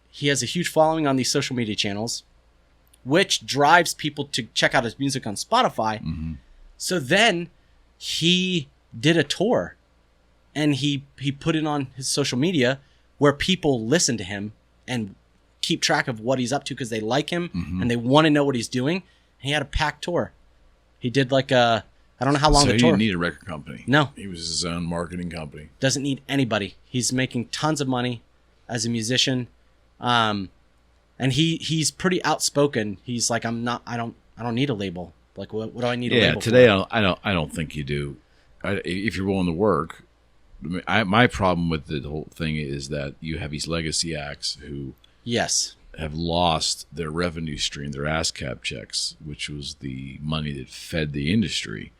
he has a huge following on these social media channels, which drives people to check out his music on Spotify. So then he did a tour, and he put it on his social media where people listen to him and keep track of what he's up to because they like him and they want to know what he's doing. And he had a packed tour. He did like a I don't know how long so the he tour. didn't need a record company. No. He was his own marketing company. Doesn't need anybody. He's making tons of money as a musician. And he's pretty outspoken. He's like, I don't need a label. Like, what do I need a label for? Today I don't think you do. If you're willing to work. My problem with the whole thing is that you have these legacy acts who yes have lost their revenue stream, their ASCAP checks, which was the money that fed the industry,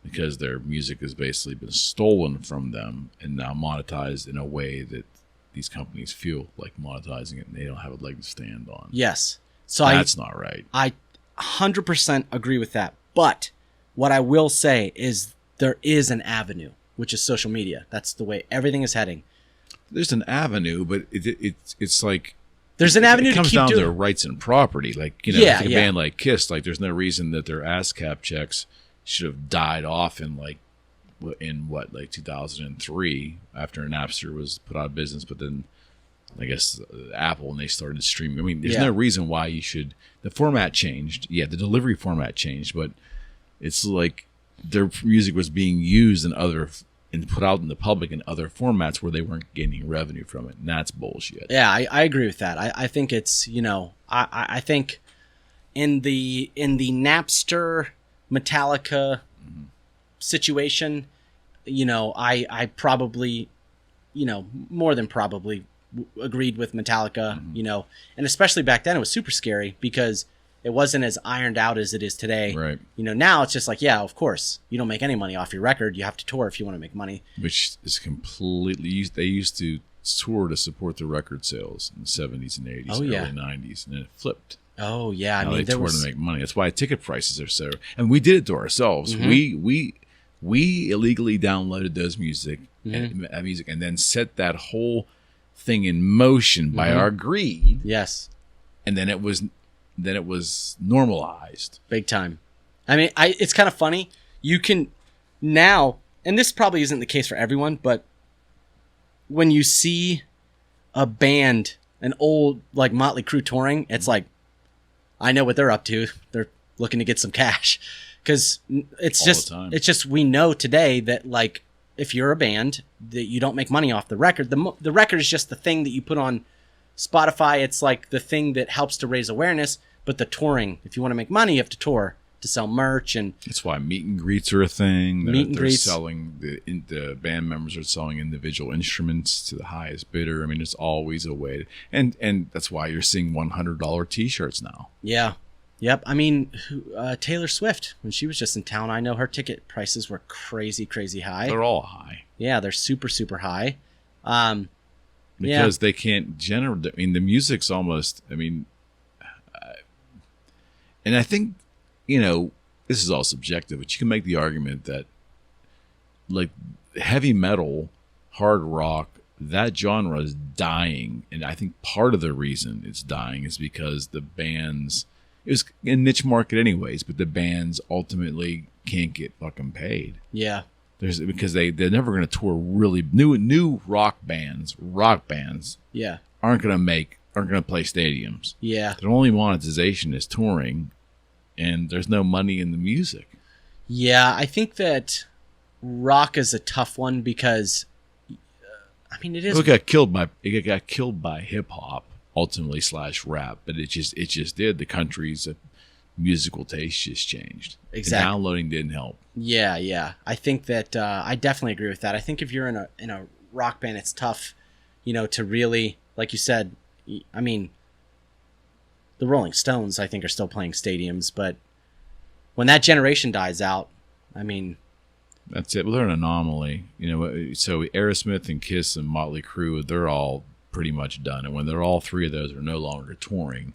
because their music has basically been stolen from them and now monetized in a way that these companies feel like monetizing it, and they don't have a leg to stand on. Yes. So that's not right. I 100% agree with that. But what I will say is there is an avenue, which is social media. That's the way everything is heading. There's an avenue, but it's like there's an avenue. It comes to keep down doing. to rights and property. Like, a band like Kiss, like there's no reason that their ASCAP checks should have died off in 2003 after Napster was put out of business. But then I guess Apple, and they started streaming. I mean, there's no reason why you should. The format changed. Yeah, the delivery format changed, but it's like their music was being used and put out in the public in other formats where they weren't gaining revenue from it, and that's bullshit. Yeah, I agree with that. I think it's I think in the Napster Metallica situation, I probably more than probably agreed with Metallica, and especially back then it was super scary because it wasn't as ironed out as it is today. Right. Now it's just like, yeah, of course, you don't make any money off your record. You have to tour if you want to make money. Which is completely used. They used to tour to support the record sales in the 70s and 80s, early 90s, and then it flipped. Oh yeah, now they tour to make money. That's why ticket prices are so. And we did it to ourselves. We illegally downloaded those music and then set that whole thing in motion by our greed. Yes. And then it was normalized big time. I mean, it's kind of funny. You can now, and this probably isn't the case for everyone, but when you see a band, an old like Motley Crue touring, it's like, I know what they're up to. They're looking to get some cash, because it's just we know today that like if you're a band that you don't make money off the record, the record is just the thing that you put on Spotify. It's like the thing that helps to raise awareness. But the touring, if you want to make money, you have to tour to sell merch, and that's why meet and greets are a thing. They're selling the band members are selling individual instruments to the highest bidder. I mean, it's always a way, and that's why you're seeing $100 T-shirts now. Yeah, yep. I mean, Taylor Swift, when she was just in town, I know her ticket prices were crazy high. They're all high. Yeah, they're super high. Because they can't generate. I mean, the music's almost. I mean. And I think, this is all subjective, but you can make the argument that, like, heavy metal, hard rock, that genre is dying. And I think part of the reason it's dying is because the bands, it was a niche market anyways, but the bands ultimately can't get fucking paid. Yeah. Because they're never going to tour really new rock bands. Yeah. aren't going to play stadiums. Yeah. Their only monetization is touring, and there's no money in the music. Yeah, I think that rock is a tough one because, it is. It got killed by hip hop ultimately / rap, but it just did. The country's musical taste just changed. Exactly. And downloading didn't help. Yeah. I think that I definitely agree with that. I think if you're in a rock band, it's tough, to really, like you said. I mean, the Rolling Stones, I think, are still playing stadiums, but when that generation dies out, that's it. Well, they're an anomaly, So Aerosmith and Kiss and Motley Crue, they're all pretty much done. And when they're all three of those are no longer touring,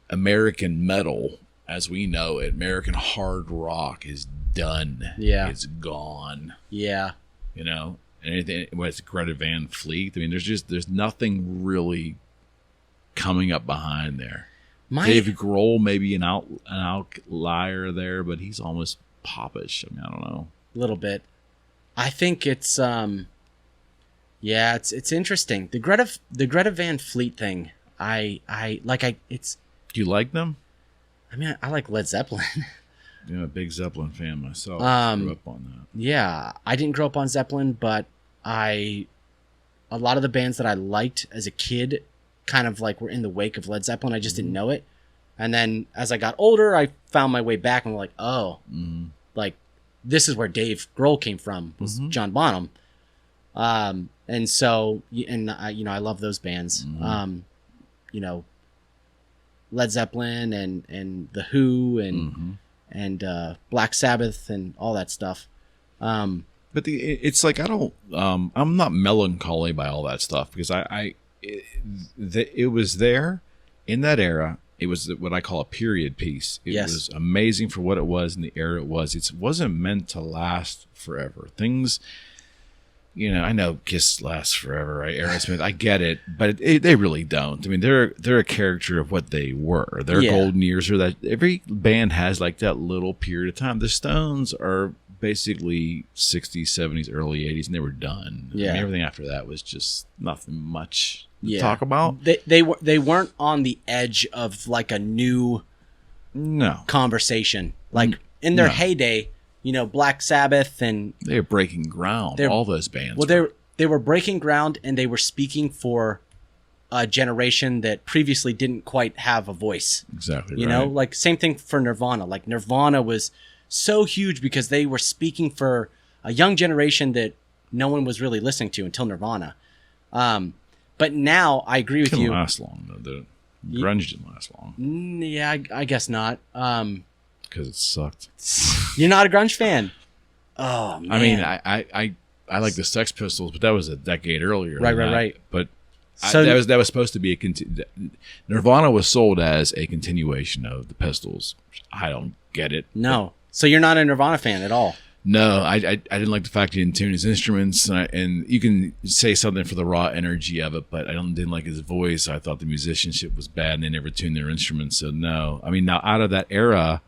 American metal, as we know it, American hard rock is done. Yeah, it's gone. Yeah, and anything with Greta Van Fleet. There's nothing really coming up behind there. Dave Grohl may be an outlier there, but he's almost popish. I don't know. A little bit. I think it's it's interesting. The Greta Van Fleet thing. Do you like them? I like Led Zeppelin. Yeah, big Zeppelin fan myself. Grew up on that. Yeah, I didn't grow up on Zeppelin, but a lot of the bands that I liked as a kid kind of like were in the wake of Led Zeppelin. I just didn't know it. And then as I got older, I found my way back and was like, oh, like this is where Dave Grohl came from, was John Bonham. And so, and I love those bands. Led Zeppelin and The Who and Black Sabbath and all that stuff. But it's like I'm not melancholy by all that stuff because it was there in that era. It was what I call a period piece. It was amazing for what it was in the era it was. It wasn't meant to last forever. Things, I know Kiss lasts forever, right? Aerosmith, I get it, but they really don't. I mean, they're a caricature of what they were. Their golden years are that every band has like that little period of time. The Stones are basically 60s, 70s, early 80s, and they were done. Yeah. I mean, everything after that was just nothing much to talk about. They weren't on the edge of like a new conversation. Like in their heyday, Black Sabbath and they were breaking ground. All those bands. Well, they were breaking ground, and they were speaking for a generation that previously didn't quite have a voice. Exactly. You know, like same thing for Nirvana. Like Nirvana was so huge because they were speaking for a young generation that no one was really listening to until Nirvana. But now I agree with you. Didn't last long though. Grunge didn't last long. Yeah, I guess not. Because it sucked. You're not a grunge fan. Oh man. I mean, I like the Sex Pistols, but that was a decade earlier. Right. But that was supposed to be Nirvana was sold as a continuation of the Pistols. I don't get it. No. So you're not a Nirvana fan at all. No, I didn't like the fact he didn't tune his instruments, and you can say something for the raw energy of it, but I didn't like his voice. I thought the musicianship was bad, and they never tuned their instruments. So no, I mean, now out of that era,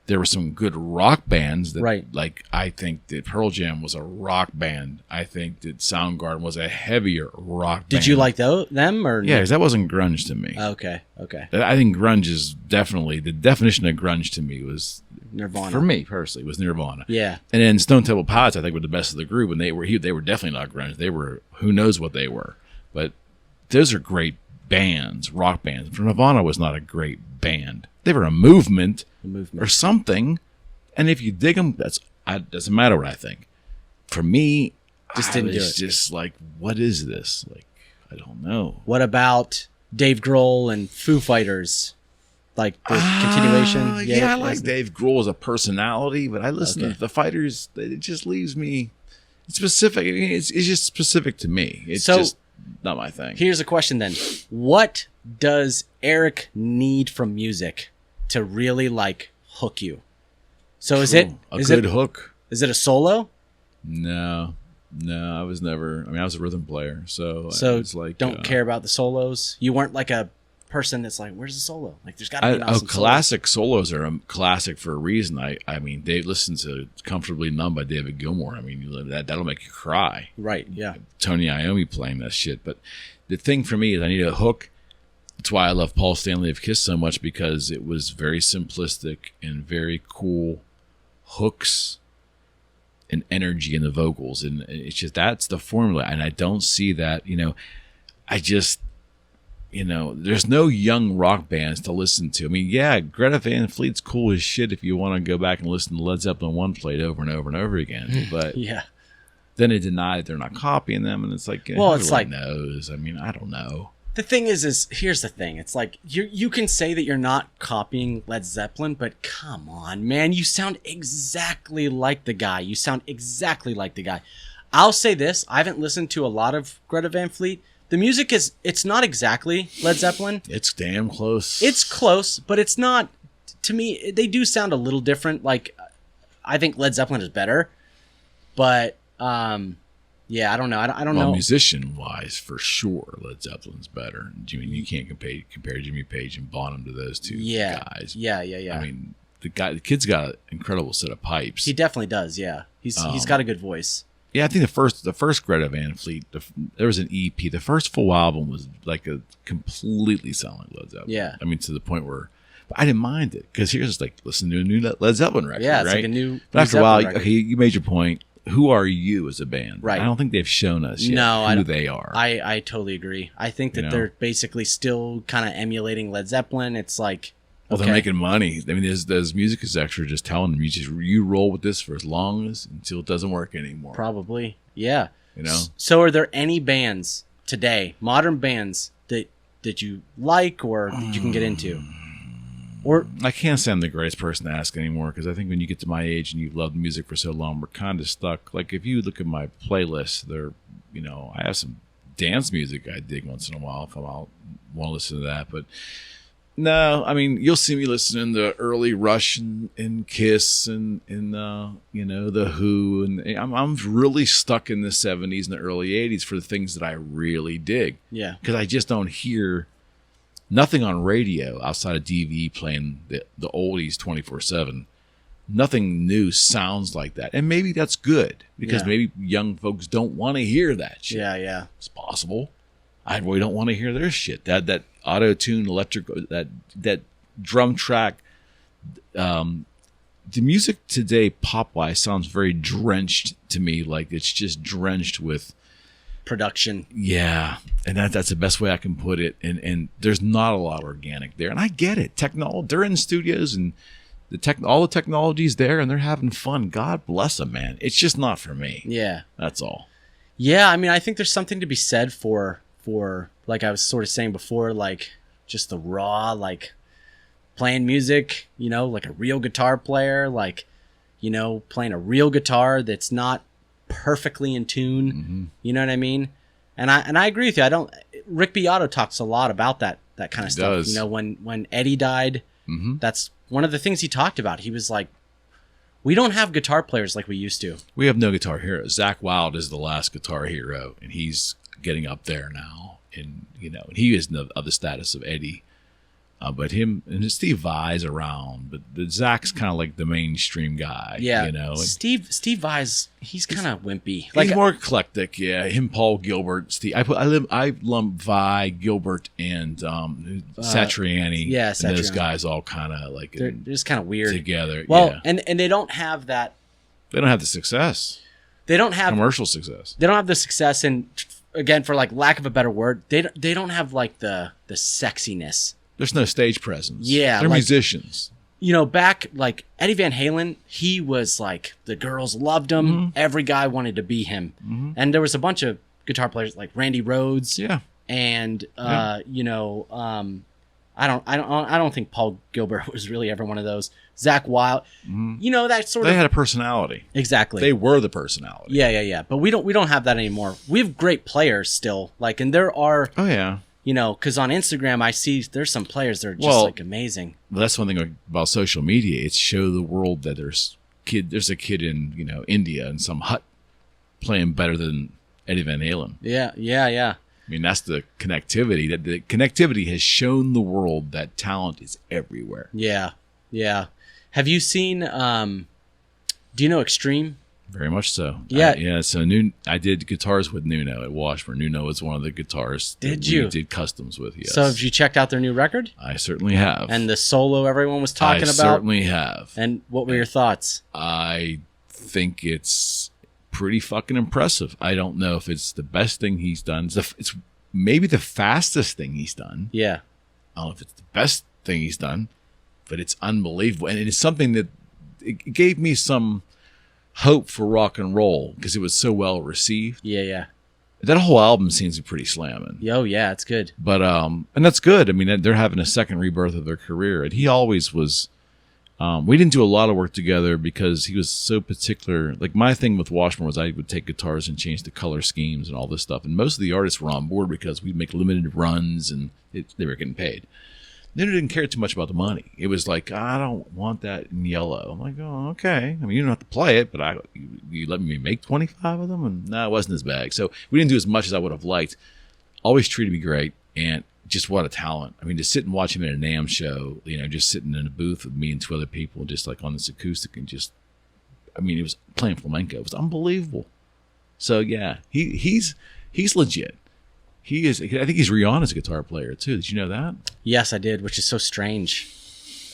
there were some good rock bands that, like I think that Pearl Jam was a rock band. I think that Soundgarden was a heavier rock band. Did you like them or? Yeah, because that wasn't grunge to me. Okay. I think grunge is definitely the definition of grunge to me was Nirvana. For me personally, was Nirvana. Yeah. And then Stone Temple Pilots, I think, were the best of the group, and they were definitely not grunge. They were who knows what they were, but those are great bands, rock bands. Nirvana was not a great band. They were a movement or something, and if you dig them, doesn't matter what I think. For me, didn't do it. Just like, what is this? Like, I don't know. What about Dave Grohl and Foo Fighters? Like the continuation? Yeah, I like Dave Grohl as a personality, but I listen to the Fighters. It just leaves me. It's specific. I mean, it's just specific to me. It's just not my thing. Here's a question then: what does Eric need from music to really like hook you? So is it a good hook? Is it a solo? No, I was never. I mean, I was a rhythm player, so it's like don't care about the solos. You weren't like a person that's like, where's the solo? Like, there's got to be an awesome classic solos are a classic for a reason. I mean, they listen to "Comfortably Numb" by David Gilmour. I mean, that'll make you cry. Right? Yeah. Tony Iommi playing that shit. But the thing for me is, I need a hook. That's why I love Paul Stanley of Kiss so much, because it was very simplistic and very cool hooks and energy in the vocals, and it's just that's the formula. And I don't see that. There's no young rock bands to listen to. I mean, yeah, Greta Van Fleet's cool as shit if you want to go back and listen to Led Zeppelin 1 played over and over and over again. But yeah, then they deny that they're not copying them, and it's like, well, it's like knows. I mean, I don't know. The thing is here's the thing. It's like you can say that you're not copying Led Zeppelin, but come on, man, you sound exactly like the guy. I'll say this: I haven't listened to a lot of Greta Van Fleet. The music it's not exactly Led Zeppelin. It's damn close. It's close, but it's not, to me, they do sound a little different. Like, I think Led Zeppelin is better, but, yeah, I don't know. I don't know. Musician-wise, for sure, Led Zeppelin's better. You can't compare Jimmy Page and Bonham to those two guys. Yeah. I mean, the kid's got an incredible set of pipes. He definitely does, yeah. He's got a good voice. Yeah, I think the first Greta Van Fleet, there was an EP. The first full album was like a completely sound like Led Zeppelin. Yeah. I mean, to the point where But I didn't mind it because here's like listening to a new Led Zeppelin record, Yeah, it's right? like a new. But after a Zeppelin while, record. okay, you made your point. Who are you as a band? Right. I don't think they've shown us yet who they are. I totally agree. I think that they're basically still kind of emulating Led Zeppelin. It's like, well, they're making money. I mean, there's music execs are just telling them you roll with this for as long as until it doesn't work anymore. Probably, yeah. You know. So, are there any bands today, modern bands that you like or that you can get into? Or I can't say I'm the greatest person to ask anymore because I think when you get to my age and you've loved music for so long, we're kind of stuck. Like if you look at my playlist, I have some dance music I dig once in a while if I want to listen to that. But no, I mean you'll see me listening to early Rush and Kiss and the Who, and I'm really stuck in the '70s and the early '80s for the things that I really dig. Yeah, because I just don't hear. Nothing on radio outside of DV playing the oldies 24/7. Nothing new sounds like that. And maybe that's good because maybe young folks don't want to hear that shit. Yeah. It's possible. I really don't want to hear their shit. That auto-tune electric, that drum track. The music today, pop-wise, sounds very drenched to me. Like it's just drenched with production. Yeah, and that's the best way I can put it. And there's not a lot of organic there, and I get it. They're in studios, and all the technology's there, and they're having fun. God bless them, man. It's just not for me. Yeah, that's all. Yeah, I mean, I think there's something to be said for like I was sort of saying before, like just the raw, like playing music. Like a real guitar player, like playing a real guitar that's not perfectly in tune. Mm-hmm. You know what I mean? And I agree with you. Rick Beato talks a lot about that kind of stuff. Does. When Eddie died, that's one of the things he talked about. He was like, we don't have guitar players like we used to. We have no guitar heroes. Zach Wilde is the last guitar hero, and he's getting up there now. And and he is of the status of Eddie. But him and Steve Vai's around, but Zach's kind of like the mainstream guy. Yeah, Steve Vai's he's kind of wimpy. He's more eclectic. Yeah, him, Paul Gilbert, Steve. I lump Vai, Gilbert, and Satriani. Yeah, and those guys all kind of like they're just kind of weird together. Well, and they don't have that. They don't have the success. They don't have commercial success. They don't have the success, and again, for like lack of a better word, they don't have like the sexiness. There's no stage presence. Yeah. They're musicians. Back like Eddie Van Halen, he was like, the girls loved him. Mm-hmm. Every guy wanted to be him. Mm-hmm. And there was a bunch of guitar players like Randy Rhoads. Yeah. And, I don't think Paul Gilbert was really ever one of those. Zach Wilde, that sort of. They had a personality. Exactly. They were the personality. Yeah. But we don't have that anymore. We have great players still. Like, and there are. Oh, yeah. Because on Instagram, I see there's some players that are just like amazing. Well, that's one thing about social media. It's show the world that there's a kid in, India in some hut playing better than Eddie Van Halen. Yeah. I mean, that's the connectivity. That the connectivity has shown the world that talent is everywhere. Yeah. Have you seen, do you know Extreme? Very much so. Yeah. So I did guitars with Nuno at Washburn. Nuno was one of the guitarists that we did customs with. Yes. So have you checked out their new record? I certainly have. And the solo everyone was talking about? I certainly have. And what were your thoughts? I think it's pretty fucking impressive. I don't know if it's the best thing he's done. It's maybe the fastest thing he's done. Yeah. I don't know if it's the best thing he's done, but it's unbelievable. And it's something that it gave me some hope for rock and roll because it was so well received. Yeah. That whole album seems to be pretty slamming. Oh yeah, it's good. But and that's good. I mean, they're having a second rebirth of their career, and he always was. We didn't do a lot of work together because he was so particular. Like my thing with Washburn was I would take guitars and change the color schemes and all this stuff, and most of the artists were on board because we'd make limited runs and they were getting paid. They didn't care too much about the money. It was like, I don't want that in yellow. I'm like, oh, okay. I mean, you don't have to play it, but you let me make 25 of them? And no, it wasn't his bag. So we didn't do as much as I would have liked. Always treated me great, and just what a talent. I mean, to sit and watch him at a NAMM show, just sitting in a booth with me and two other people, just like on this acoustic and it was playing flamenco. It was unbelievable. So, yeah, he's legit. He is. I think he's Rihanna's guitar player too. Did you know that? Yes, I did, which is so strange.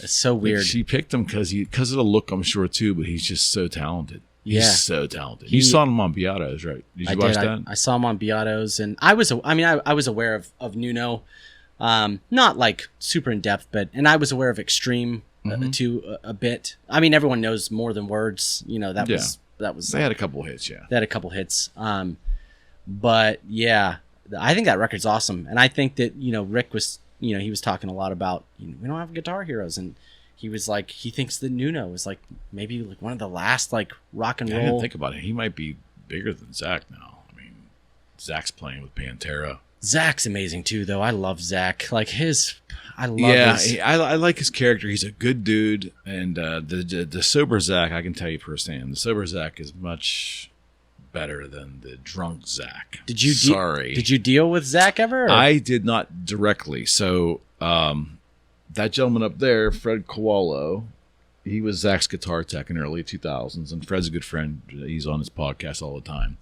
It's so weird. She picked him because of the look, I'm sure too. But he's just so talented. Yeah. He's so talented. You saw him on Beatos, right? Did you watch that? I saw him on Beatos, and I was aware of Nuno, not like super in depth, and I was aware of Extreme too a bit. I mean, everyone knows More Than Words. You know, that was. They had a couple hits, yeah. They had a couple hits, but yeah, I think that record's awesome, and I think that Rick was he was talking a lot about we don't have guitar heroes, and he was like he thinks that Nuno is like maybe like one of the last like rock and roll. I didn't think about it. He might be bigger than Zach now. I mean, Zach's playing with Pantera. Zach's amazing too, though. I love Zach. Like I like his character. He's a good dude, and the sober Zach, I can tell you firsthand, the sober Zach is much better than the drunk Zach. Did you Sorry. Did you deal with Zach ever? Or? I did not directly. So that gentleman up there, Fred Kowalo, he was Zach's guitar tech in the early 2000s, and Fred's a good friend. He's on his podcast all the time.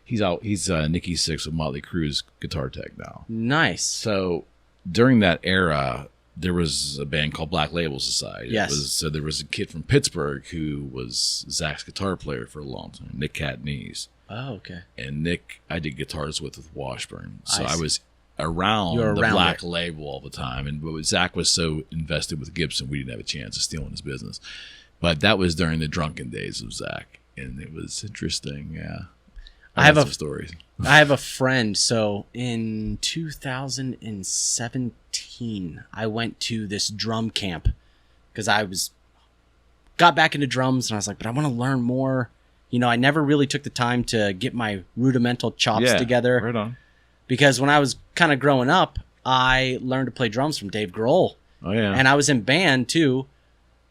He's Nikki Sixx with Motley Crue's guitar tech now. Nice. So during that era, there was a band called Black Label Society. Yes. So there was a kid from Pittsburgh who was Zach's guitar player for a long time, Nick Catanese. Oh, okay. And Nick, I did guitars with Washburn. So I see. was around the Black Label all the time. And Zach was so invested with Gibson, we didn't have a chance of stealing his business. But that was during the drunken days of Zach. And it was interesting, yeah. I have some stories. I have a friend. So in 2017, I went to this drum camp because got back into drums, and I was like, but I want to learn more. I never really took the time to get my rudimental chops together. Right on. Because when I was kind of growing up, I learned to play drums from Dave Grohl. Oh yeah. And I was in band too.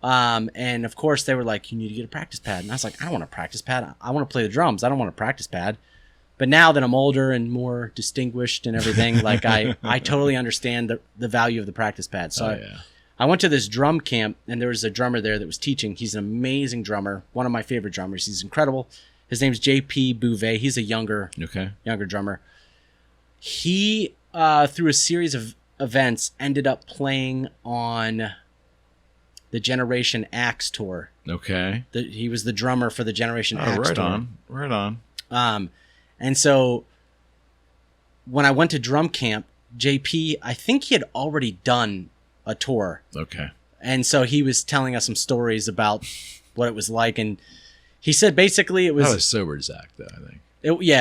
And of course they were like, you need to get a practice pad. And I was like, I don't want a practice pad. I want to play the drums. I don't want a practice pad. But now that I'm older and more distinguished and everything, like I totally understand the value of the practice pad. So I went to this drum camp, and there was a drummer there that was teaching. He's an amazing drummer, one of my favorite drummers. He's incredible. His name's JP Bouvet. He's a younger drummer. He, through a series of events, ended up playing on the Generation Axe tour. Okay. He was the drummer for the Generation Axe tour. Right on. And so when I went to drum camp, JP, I think he had already done a tour. Okay. And so he was telling us some stories about what it was like. And he said basically it was... That was sober Zach, though, I think.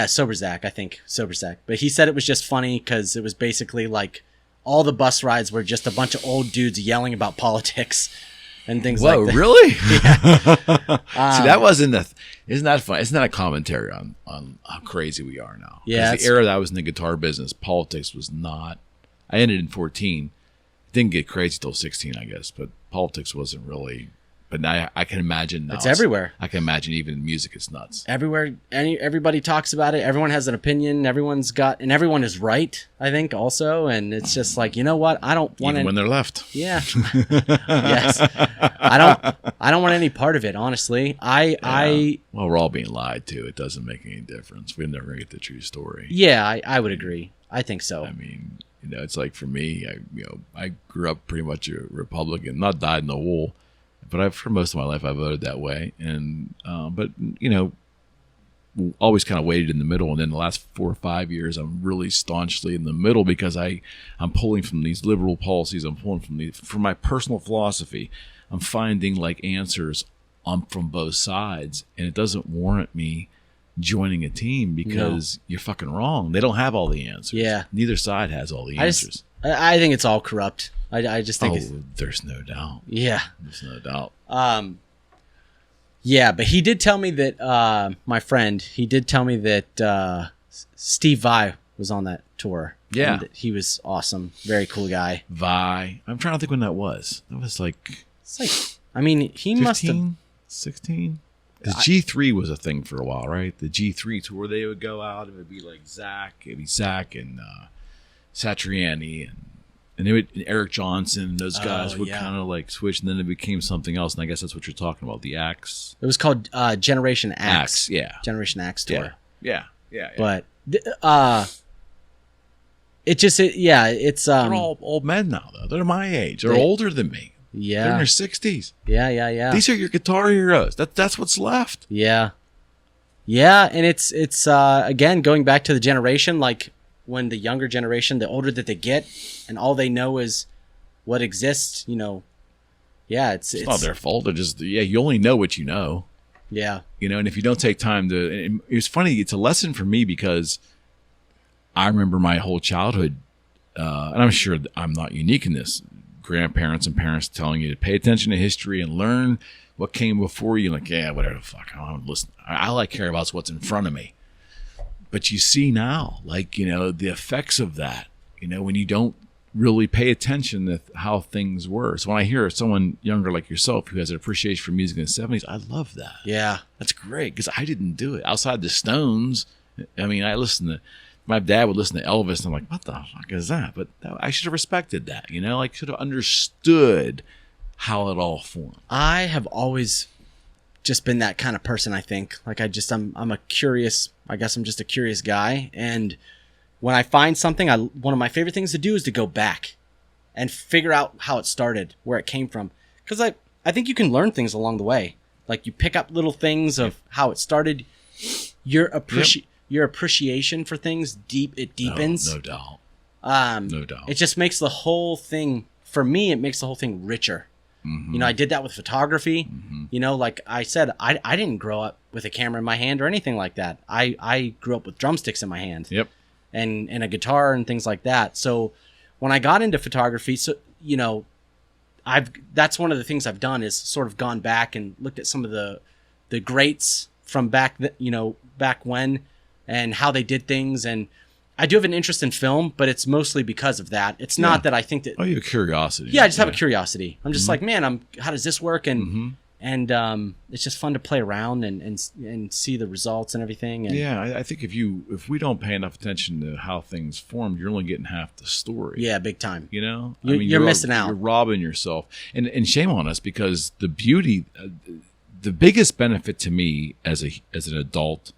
Sober Zach, I think. Sober Zach. But he said it was just funny because it was basically like all the bus rides were just a bunch of old dudes yelling about politics and things like that. Whoa, really? Yeah. See, that wasn't isn't that fun? Isn't that a commentary on how crazy we are now? Yeah. The era that I was in the guitar business, politics was not... I ended in 14. It didn't get crazy till 16, I guess, but politics wasn't really... But now I can imagine now. It's everywhere. I can imagine even in music it's nuts. Everywhere. Everybody talks about it. Everyone has an opinion. Everyone is right, I think, also. And it's just like, you know what? I don't want even when they're left. Yeah. Yes. I don't want any part of it, honestly. Well, we're all being lied to. It doesn't make any difference. We're never going to get the true story. Yeah, I would agree. I think so. I mean, it's like for me, I grew up pretty much a Republican, not dyed in the wool. But for most of my life, I voted that way, and but always kind of waited in the middle. And then the last 4 or 5 years, I'm really staunchly in the middle because I'm pulling from these liberal policies. I'm pulling from my personal philosophy. I'm finding like answers from both sides, and it doesn't warrant me joining a team because you're fucking wrong. They don't have all the answers. Yeah, neither side has all the answers. I think it's all corrupt. I just think there's no doubt. Yeah. There's no doubt. Yeah, but he did tell me that my friend, Steve Vai was on that tour. Yeah. And he was awesome. Very cool guy. Vai. I'm trying to think when that was. That was like... It's like, I mean, he 15, must have... 16? Because G3 was a thing for a while, right? The G3 tour, they would go out. It would be like Zach. It'd be Zach and Satriani and Eric Johnson and those guys would kind of like switch, and then it became something else. And I guess that's what you're talking about, the Axe. It was called Generation Axe. Yeah. Generation Axe tour. Yeah. But it's they're all old men now, though. They're my age. They're older than me. Yeah. They're in their 60s. Yeah. These are your guitar heroes. That's what's left. Yeah. Yeah, and it's again going back to the generation, like when the younger generation, the older that they get, and all they know is what exists, Yeah, it's not their fault. They're just you only know what you know. Yeah. And if you don't take time to, and it's funny, it's a lesson for me because I remember my whole childhood, and I'm sure I'm not unique in this. Grandparents and parents telling you to pay attention to history and learn what came before you. Like, yeah, whatever the fuck. I don't listen. All I care about is what's in front of me. But you see now, like, the effects of that, when you don't really pay attention to how things were. So when I hear someone younger like yourself who has an appreciation for music in the 70s, I love that. Yeah. That's great because I didn't do it. Outside the Stones, I mean, my dad would listen to Elvis and I'm like, what the fuck is that? But I should have respected that, like should have understood how it all formed. I have always just been that kind of person, I think. Like I'm a curious, I guess I'm just a curious guy. And when I find something, one of my favorite things to do is to go back and figure out how it started, where it came from. Because I think you can learn things along the way. Like you pick up little things of how it started. Your appreciation for things it deepens. No doubt. No doubt. It just makes the whole thing, for me, it makes the whole thing richer. Mm-hmm. I did that with photography. Mm-hmm. Like I said, I didn't grow up with a camera in my hand or anything like that. I grew up with drumsticks in my hand. Yep. And a guitar and things like that. So when I got into photography, that's one of the things I've done is sort of gone back and looked at some of the greats from back when and how they did things. And I do have an interest in film, but it's mostly because of that. It's not that I think that. Oh, you have curiosity. Yeah, I just have a curiosity. I'm just like, man, how does this work? And it's just fun to play around and see the results and everything. And yeah, I think if we don't pay enough attention to how things formed, you're only getting half the story. Yeah, big time. You're missing out. You're robbing yourself, and shame on us because the beauty, the biggest benefit to me as an adult,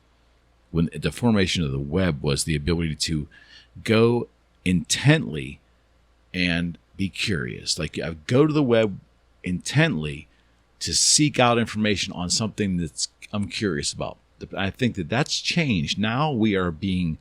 when the formation of the web was the ability to go intently and be curious. Like I go to the web intently to seek out information on something that's I'm curious about. I think that's changed. Now we are being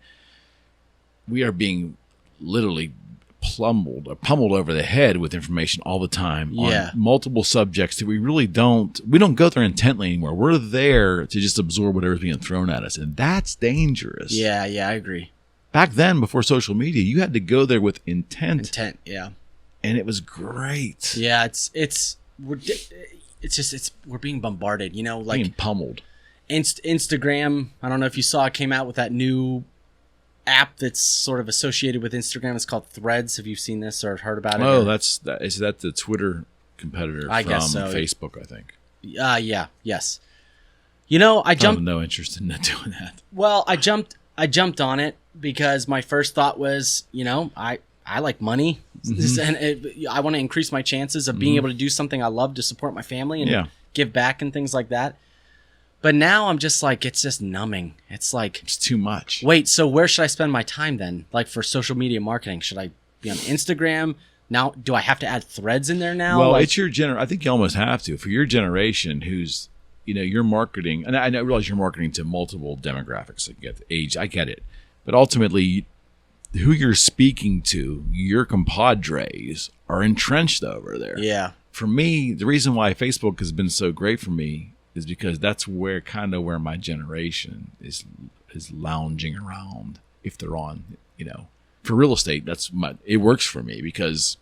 literally pummeled over the head with information all the time on multiple subjects that we don't go there intently anymore. We're there to just absorb whatever's being thrown at us, and that's dangerous. Yeah, I agree. Back then, before social media, you had to go there with intent. Yeah. And it was great. Yeah, we're being bombarded, like being pummeled. Instagram, I don't know if you saw, it came out with that new app that's sort of associated with Instagram. It's called Threads. Have you seen this or heard about it? Oh, is that the Twitter competitor I from guess so. Facebook, I think. Yes. I jumped. I have no interest in doing that. Well, I jumped on it because my first thought was, I like money, and I want to increase my chances of being able to do something I love to support my family and give back and things like that. But now I'm just like, it's just numbing. It's like, it's too much. Wait, so where should I spend my time then? Like for social media marketing, should I be on Instagram? Now, do I have to add Threads in there now? Well, it's your I think you almost have to. For your generation who's, you're marketing, and I realize you're marketing to multiple demographics. I get the age, I get it. But ultimately, who you're speaking to, your compadres, are entrenched over there. Yeah. For me, the reason why Facebook has been so great for me is because that's where my generation is lounging around. If they're on, for real estate, it works for me because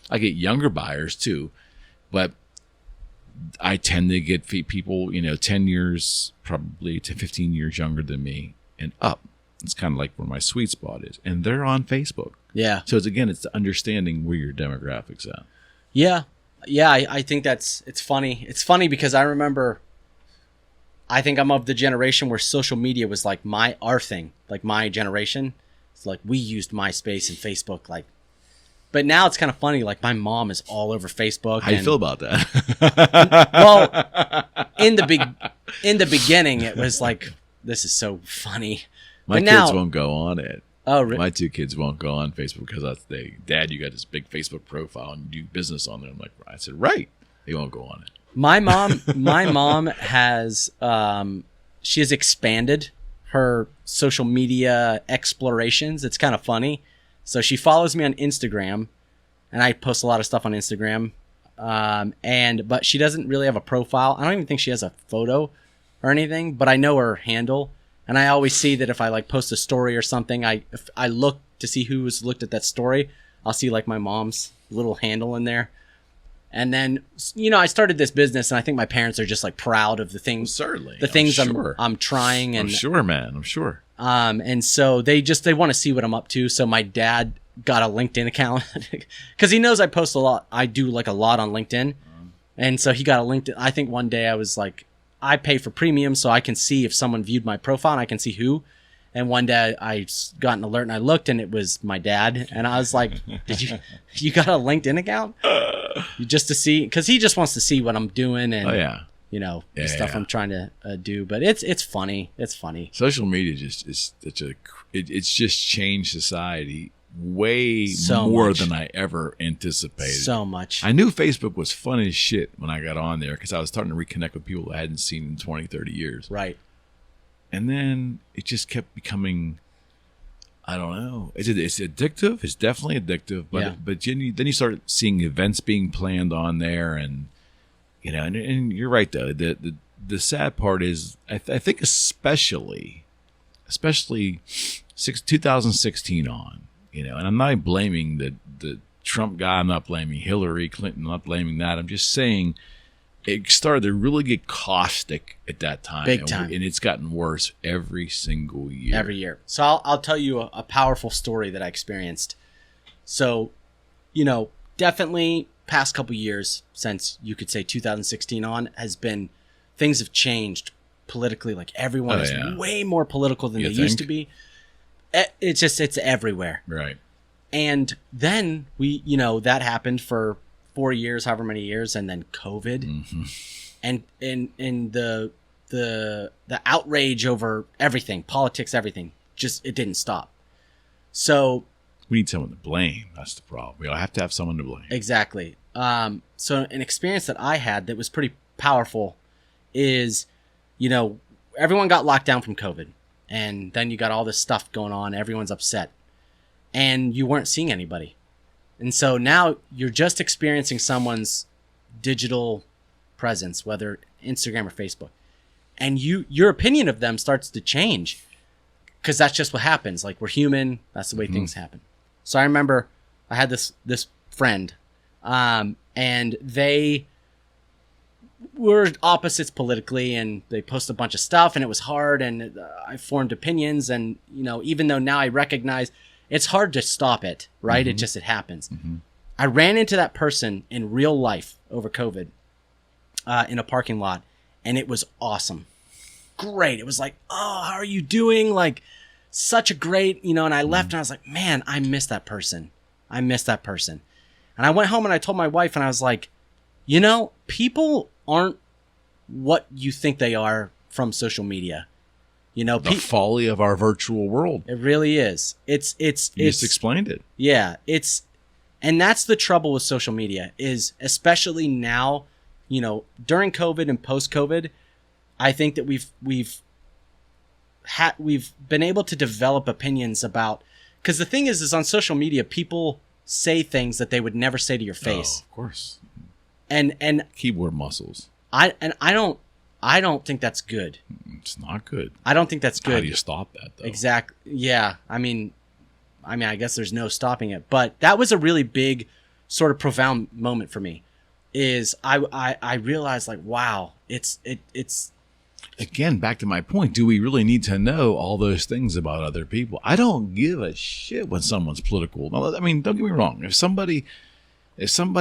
I get younger buyers too, but I tend to get people, 10 years, probably to 15 years younger than me and up. It's kind of like where my sweet spot is, and they're on Facebook. Yeah. So it's understanding where your demographics at. Yeah. I think it's funny. It's funny because I remember, I think I'm of the generation where social media was like our thing, like my generation. It's like we used MySpace and Facebook, like, but now it's kind of funny. Like my mom is all over Facebook. How do you feel about that? Well, in the beginning, it was like, this is so funny. My but kids won't go on it. Oh, really? My 2 kids won't go on Facebook because Dad, you got this big Facebook profile and you do business on there. I'm like, I said, right. They won't go on it. My mom has, she has expanded her social media explorations. It's kind of funny. So she follows me on Instagram, and I post a lot of stuff on Instagram. But she doesn't really have a profile. I don't even think she has a photo or anything, but I know her handle. And I always see that if I like post a story or something, if I look to see who's looked at that story, I'll see like my mom's little handle in there. And then, I started this business, and I think my parents are just like proud of the things, I'm trying. And I'm sure, man. I'm sure. And so they want to see what I'm up to. So my dad got a LinkedIn account because he knows I post a lot. I do like a lot on LinkedIn. And so he got a LinkedIn. I think one day I was like, I pay for premium so I can see if someone viewed my profile and I can see who. And one day I got an alert and I looked and it was my dad. And I was like, you got a LinkedIn account? Just to see, because he just wants to see what I'm doing and, the stuff I'm trying to do. But it's funny. It's funny. Social media is such it's just changed society way more than I ever anticipated. So much. I knew Facebook was fun as shit when I got on there because I was starting to reconnect with people I hadn't seen in 20, 30 years. Right. And then it just kept becoming, I don't know. It's addictive. It's definitely addictive. But then you start seeing events being planned on there, and and you're right though. The sad part is I think especially 2016 on. And I'm not blaming the Trump guy. I'm not blaming Hillary Clinton. I'm not blaming that. I'm just saying it started to really get caustic at that time. Big time. And it's gotten worse every single year. Every year. So I'll tell you a powerful story that I experienced. So, definitely past couple years since you could say 2016 on things have changed politically. Like everyone is way more political than they used to be. It's everywhere. Right. And then that happened for 4 years, however many years, and then COVID, and the outrage over everything, politics, everything, it didn't stop. So we need someone to blame. That's the problem. We all have to have someone to blame. Exactly. So an experience that I had that was pretty powerful is, everyone got locked down from COVID, and then you got all this stuff going on. Everyone's upset, and you weren't seeing anybody. And so now you're just experiencing someone's digital presence, whether Instagram or Facebook. And your opinion of them starts to change because that's just what happens. Like, we're human. That's the way things happen. So I remember I had this friend, and they were opposites politically, and they posted a bunch of stuff, and it was hard, and I formed opinions. And, even though now I recognize it's hard to stop it, right? It happens. I ran into that person in real life over COVID in a parking lot, and it was awesome. Great. It was like, oh, how are you doing? Like, such a great, and I left and I was like, man, I miss that person. And I went home and I told my wife, and I was like, people aren't what you think they are from social media. The folly of our virtual world. It really is. You just explained it. Yeah, and that's the trouble with social media is, especially now, during COVID and post-COVID, I think that we've been able to develop opinions about, because the thing is on social media, people say things that they would never say to your face. Oh, of course. And keyboard muscles. I don't think that's good. It's not good. I don't think that's good. How do you stop that, though? Exactly. Yeah. I mean, I guess there's no stopping it. But that was a really big, sort of profound moment for me. Is I realized, like, wow, it's again, back to my point. Do we really need to know all those things about other people? I don't give a shit when someone's political. I mean, don't get me wrong. If somebody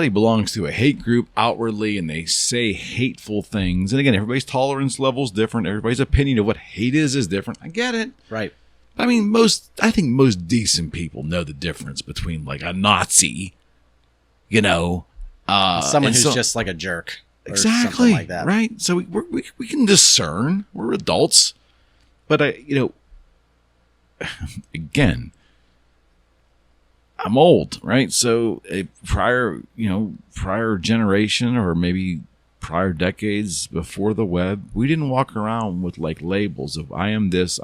belongs to a hate group outwardly and they say hateful things, and again, everybody's tolerance level is different. Everybody's opinion of what hate is different. I get it. Right. I mean, I think most decent people know the difference between like a Nazi, someone who's just like a jerk. Or exactly. Something like that. Right. So we can discern. We're adults. But again, I'm old, right? So a prior generation, or maybe prior decades before the web, we didn't walk around with like labels of I am this,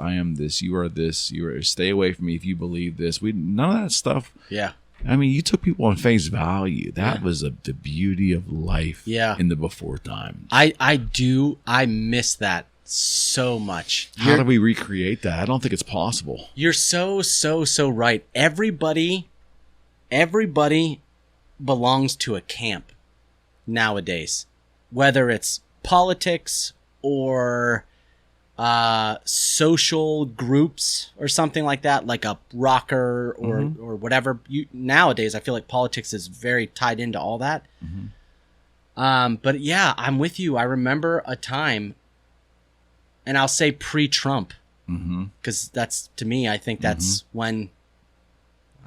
you are this, you are, stay away from me if you believe this. None of that stuff. Yeah. I mean, you took people on face value. That was the beauty of life in the before times. I miss that so much. How do we recreate that? I don't think it's possible. You're so right. Everybody belongs to a camp nowadays, whether it's politics or social groups or something like that, like a rocker or whatever. Nowadays, I feel like politics is very tied into all that. But yeah, I'm with you. I remember a time, and I'll say pre-Trump, because that's, to me, I think that's when,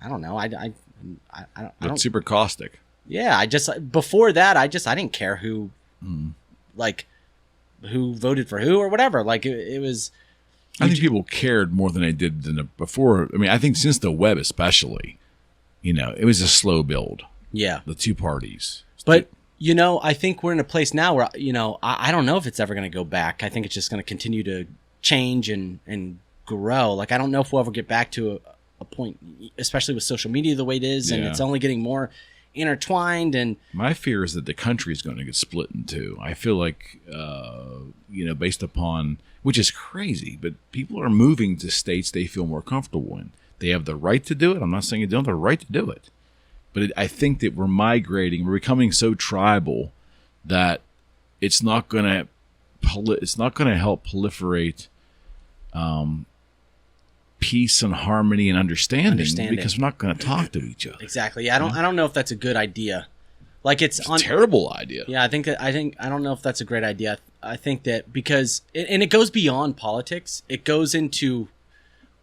I don't know, I don't. Super caustic. Yeah, before that, I didn't care who, like, who voted for who or whatever. Like it was. I think people cared more than they did before. I mean, I think since the web, especially, it was a slow build. Yeah, the two parties. But I think we're in a place now where I don't know if it's ever going to go back. I think it's just going to continue to change and grow. Like I don't know if we'll ever get back to a point, especially with social media the way it is, and it's only getting more intertwined. And my fear is that the country is going to get split in two. I feel like based upon, which is crazy, but people are moving to states they feel more comfortable in. They have the right to do it. I'm not saying they don't have the right to do it, but I think that we're migrating. We're becoming so tribal that it's not going to help proliferate peace and harmony and understanding because we're not going to talk to each other. Exactly. I don't know if that's a good idea. Like it's a terrible idea. Yeah, I don't know if that's a great idea. I think that because it goes beyond politics. It goes into,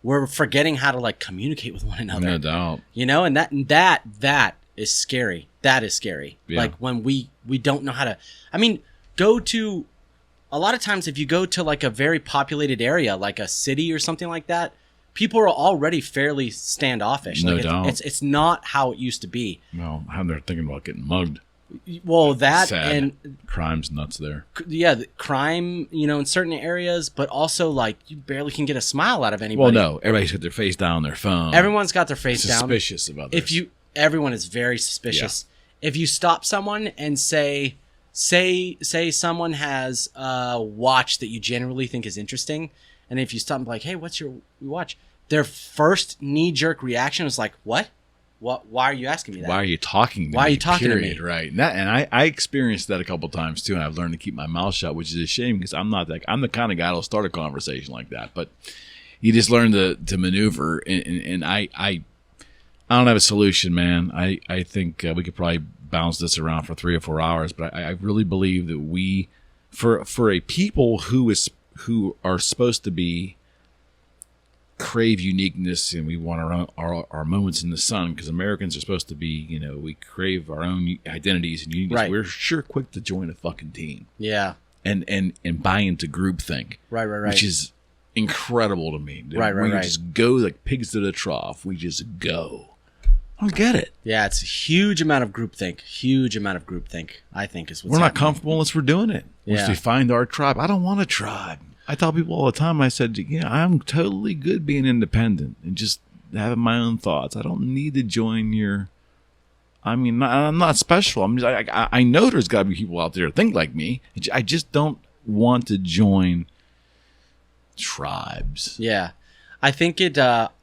we're forgetting how to like communicate with one another. No doubt. And that is scary. That is scary. Yeah. Like when we don't know how to, go to, a lot of times if you go to like a very populated area, like a city or something like that, people are already fairly standoffish. No like doubt. It's not how it used to be. No, they're thinking about getting mugged. Well, that sad. And crime's nuts there. Yeah, the crime, in certain areas, but also like you barely can get a smile out of anybody. Well, no, everybody's got their face down on their phone. Everyone's got their face down. Suspicious about this. Everyone is very suspicious. Yeah. If you stop someone and say someone has a watch that you generally think is interesting, and if you stop and be like, hey, what's your watch? Their first knee-jerk reaction is like, what? Why are you asking me that? Why are you talking to me? Why are you talking to me? Right. And I experienced that a couple of times too, and I've learned to keep my mouth shut, which is a shame because I'm the kind of guy that'll start a conversation like that. But you just learn to maneuver, and I don't have a solution, man. I think we could probably bounce this around for 3 or 4 hours, but I really believe that we, for a people who are supposed to be crave uniqueness, and we want our moments in the sun, because Americans are supposed to be, we crave our own identities and uniqueness. Right. We're sure quick to join a fucking team. Yeah. And buy into groupthink. Right. Which is incredible to me. Right. We just go like pigs to the trough. We just go. I don't get it. Yeah, it's a huge amount of groupthink. I think is what's We're not happening. comfortable unless we're doing it. Once we find our tribe. I don't want a tribe. I tell people all the time, I said, I'm totally good being independent and just having my own thoughts. I don't need to join your, I'm not special. I know there's got to be people out there that think like me. I just don't want to join tribes. Yeah. I think it,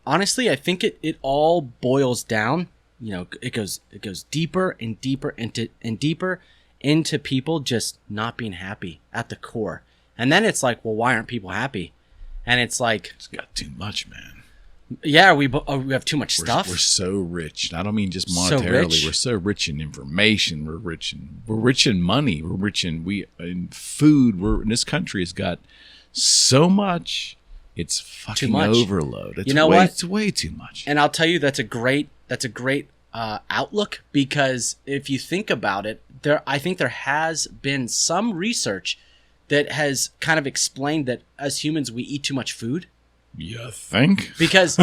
honestly, it all boils down, it goes deeper and deeper and deeper into people just not being happy at the core. And then it's like, well, why aren't people happy? And it's like, it's got too much, man. Yeah, we have too much stuff. We're so rich. I don't mean just monetarily. We're so rich in information. We're rich in money. We're rich in food. This country has got so much. It's fucking overload. It's what? It's way too much. And I'll tell you, that's a great outlook, because if you think about it, I think there has been some research that has kind of explained that as humans we eat too much food. You think? Because,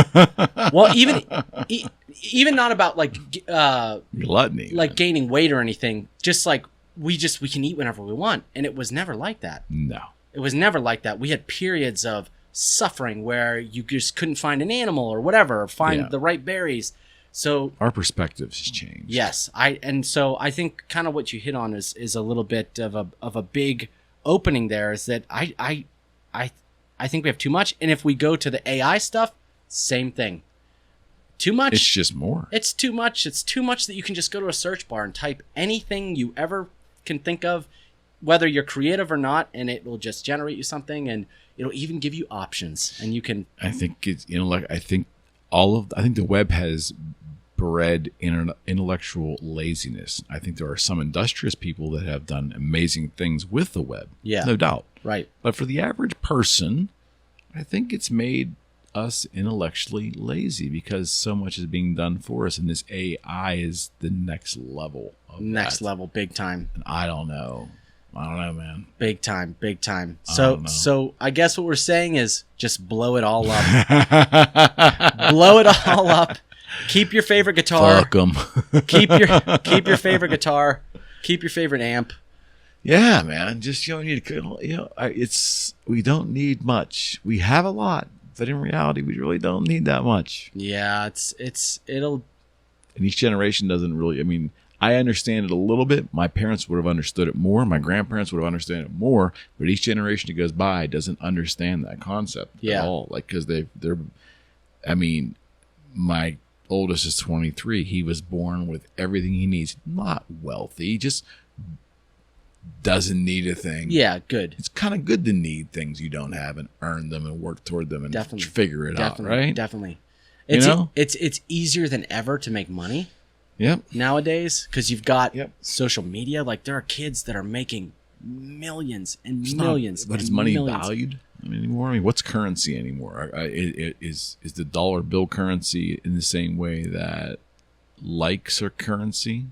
well, even not about like Gluttony, like man. gaining weight or anything. Just like we can eat whenever we want, and it was never like that. No. It was never like that. We had periods of suffering where you just couldn't find an animal or whatever, or find the right berries. So our perspectives has changed. Yes, so I think kind of what you hit on is a little bit of a big opening there. Is that I think we have too much, and if we go to the AI stuff, same thing. Too much. It's just more. It's too much. It's too much that you can just go to a search bar and type anything you ever can think of, whether you're creative or not, and it will just generate you something, and it'll even give you options, and you can. I think it's I think the web has bred intellectual laziness. I think there are some industrious people that have done amazing things with the web. Yeah, no doubt. Right. But for the average person, I think it's made us intellectually lazy because so much is being done for us, and this AI is the next level. Level, big time. And I don't know, man. Big time. So I guess what we're saying is just blow it all up. Blow it all up. Keep your favorite guitar. Fuck 'em. keep your favorite guitar. Keep your favorite amp. Yeah, man. Just we don't need much. We have a lot, but in reality, we really don't need that much. Yeah, it'll. And each generation doesn't really. I mean, I understand it a little bit. My parents would have understood it more. My grandparents would have understood it more. But each generation that goes by doesn't understand that concept at all. Like, because they're. I mean, my oldest is 23. He was born with everything he needs. Not wealthy, just doesn't need a thing. Yeah, good. It's kind of good to need things you don't have and earn them and work toward them and figure it out, right? Definitely. It's easier than ever to make money. Yep. Nowadays, because you've got social media. Like, there are kids that are making millions and millions. But is money valued anymore? I mean, what's currency anymore? Is the dollar bill currency in the same way that likes are currency?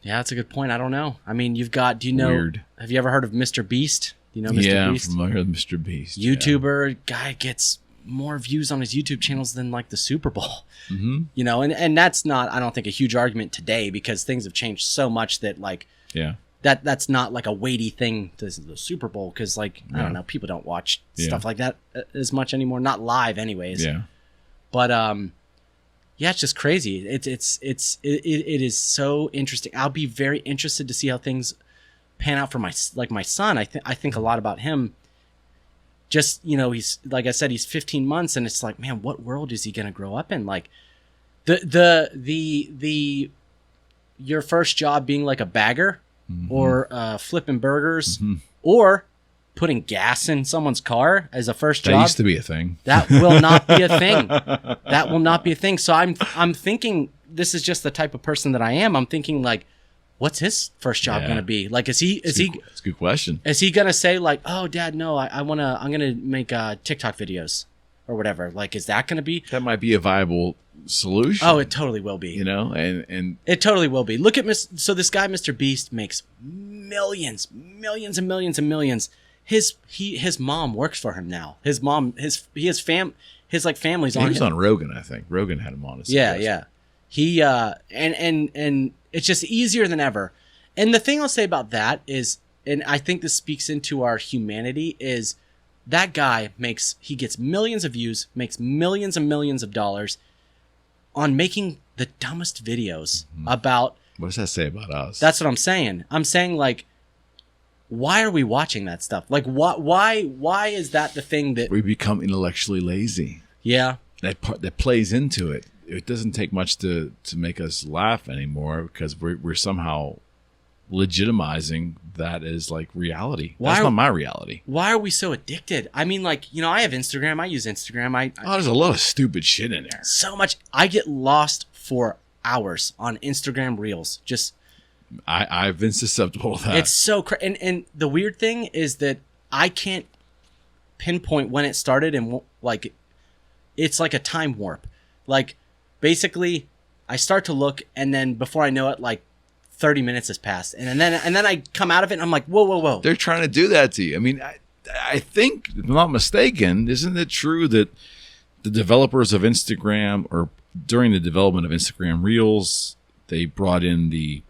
Yeah, that's a good point. I don't know. I mean, you've got. Do you know? Weird. Have you ever heard of Mr. Beast? Do you know Mr. Beast? Yeah, I'm familiar with Mr. Beast. YouTuber guy gets more views on his YouTube channels than like the Super Bowl. Mm-hmm. You know, and that's not, I don't think, a huge argument today because things have changed so much that like that's not like a weighty thing to the Super Bowl because like I don't know, people don't watch stuff like that as much anymore, not live anyways. Yeah. But yeah, it's just crazy. It is so interesting. I'll be very interested to see how things pan out for my son. I think a lot about him. Just, you know, he's, like I said, he's 15 months and it's like, man, what world is he going to grow up in? Like your first job being like a bagger or flipping burgers or putting gas in someone's car as a first job. That used to be a thing. That will not be a thing. That will not be a thing. So I'm thinking, this is just the type of person that I am. I'm thinking like, what's his first job going to be? Like, is he? That's a good question. Is he going to say like, oh, Dad, no, I'm going to make TikTok videos or whatever. Like, is that going to be? That might be a viable solution. Oh, it totally will be. You know, and it totally will be. Look at so this guy, Mr. Beast, makes millions and millions. His mom works for him now. His mom, his like family's on him. He was on Rogan, I think. Rogan had him on his podcast. Yeah. He and it's just easier than ever. And the thing I'll say about that is, and I think this speaks into our humanity, is that guy gets millions of views, makes millions and millions of dollars on making the dumbest videos about. What does that say about us? That's what I'm saying. I'm saying, like, why are we watching that stuff? Like, why is that the thing that we become intellectually lazy? Yeah, that plays into it. It doesn't take much to make us laugh anymore because we're somehow legitimizing that as like reality. That's not my reality. Why are we so addicted? I mean, like, you know, I have Instagram. I use Instagram. There's a lot of stupid shit in there. So much. I get lost for hours on Instagram Reels. Just I've been susceptible to that. It's so and the weird thing is that I can't pinpoint when it started and like it's like a time warp. Like, basically, I start to look, and then before I know it, like 30 minutes has passed, and then I come out of it, and I'm like, whoa! They're trying to do that to you. I mean, I think, if I'm not mistaken, isn't it true that the developers of Instagram, or during the development of Instagram Reels, they brought in the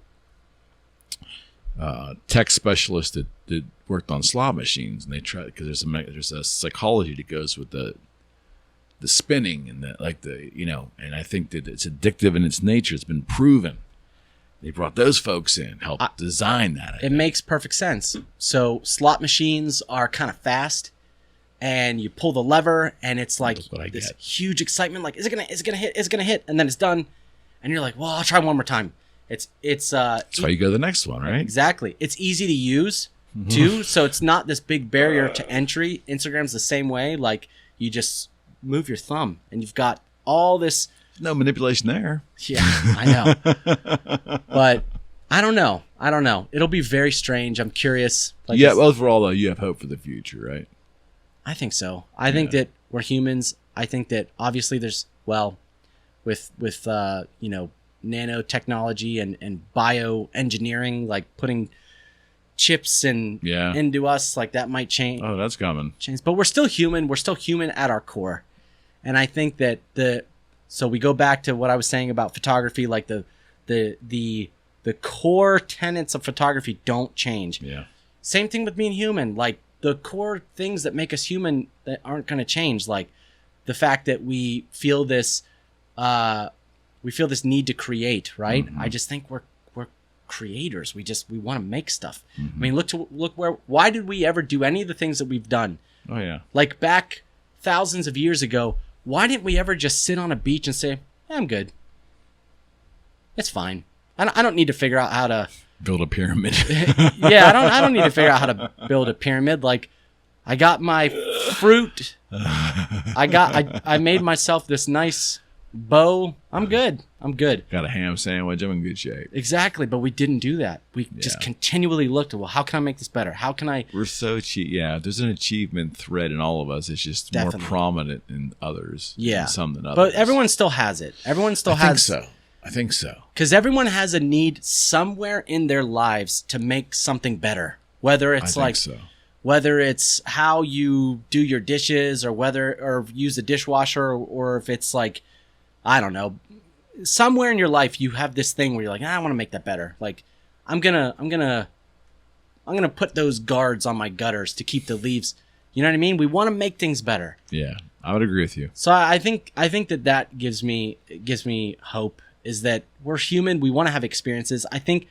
tech specialist that worked on slot machines, and they tried, because there's a psychology that goes with the spinning and and I think that it's addictive in its nature. It's been proven. They brought those folks in, helped design that. It makes perfect sense. So slot machines are kind of fast, and you pull the lever, and it's like this huge excitement. Like, is it gonna hit? Is it gonna hit? And then it's done, and you're like, well, I'll try one more time. That's why you go to the next one, right? Exactly. It's easy to use too, so it's not this big barrier to entry. Instagram's the same way. Like, you just move your thumb, and you've got all this. No manipulation there. Yeah, I know. But I don't know. It'll be very strange. I'm curious. Like, yeah, overall, though, you have hope for the future, right? I think so. I think that we're humans. I think that obviously there's, with nanotechnology and bioengineering, like putting chips into us, like that might change. Oh, that's coming. But we're still human. We're still human at our core. And I think that so we go back to what I was saying about photography, like the core tenets of photography don't change. Yeah. Same thing with being human. Like, the core things that make us human that aren't going to change, like the fact that we feel this need to create, right? Mm-hmm. I just think we're creators. We want to make stuff. Mm-hmm. I mean, why did we ever do any of the things that we've done? Oh yeah. Like, back thousands of years ago, why didn't we ever just sit on a beach and say, I'm good. It's fine. I don't need to figure out how to build a pyramid. Yeah, I don't need to figure out how to build a pyramid. Like, I got my fruit. I made myself this nice bow. I'm good. Got a ham sandwich. I'm in good shape. Exactly, but we didn't do that. We just continually looked at, well, how can I make this better? How can I? We're so cheap. Yeah, there's an achievement thread in all of us. It's just more prominent in others. Yeah, in some than others. But everyone still has it. Everyone still has. I think so. Because everyone has a need somewhere in their lives to make something better. Whether it's whether it's how you do your dishes, or use a dishwasher, or if it's like, I don't know, somewhere in your life you have this thing where you're like, I want to make that better. Like, I'm gonna put those guards on my gutters to keep the leaves. You know what I mean? We want to make things better. Yeah, I would agree with you. So I think that gives me hope. Is that we're human. We want to have experiences. I think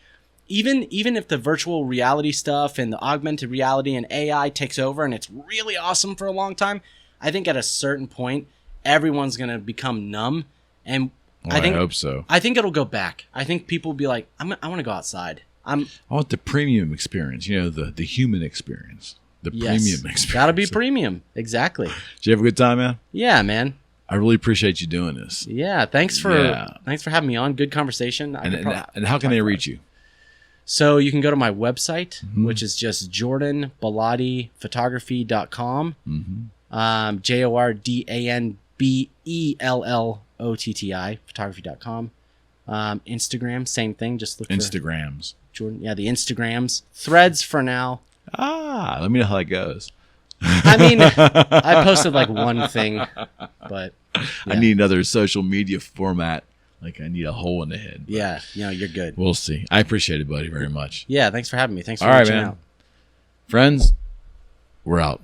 even if the virtual reality stuff and the augmented reality and AI takes over and it's really awesome for a long time, I think at a certain point everyone's gonna become numb. And I hope so. I think it'll go back. I think people will be like, I want to go outside. I want the premium experience. The human experience. The premium experience. Gotta be premium. Exactly. Did you have a good time, man? Yeah, man. I really appreciate you doing this. Yeah, thanks for having me on. Good conversation. And how can they reach you? So you can go to my website, which is just jordanbellottiphotography.com. Mm-hmm. JORDANBELLOTTI photography.com. Instagram, same thing. Just look Instagrams. For Jordan. Yeah, the Instagrams. Threads for now. Let me know how that goes. I mean, I posted like one thing, but I need another social media format. Like, I need a hole in the head. Yeah, you're good. We'll see. I appreciate it, buddy, very much. Yeah, thanks for having me. Thanks for reaching out. Friends, we're out.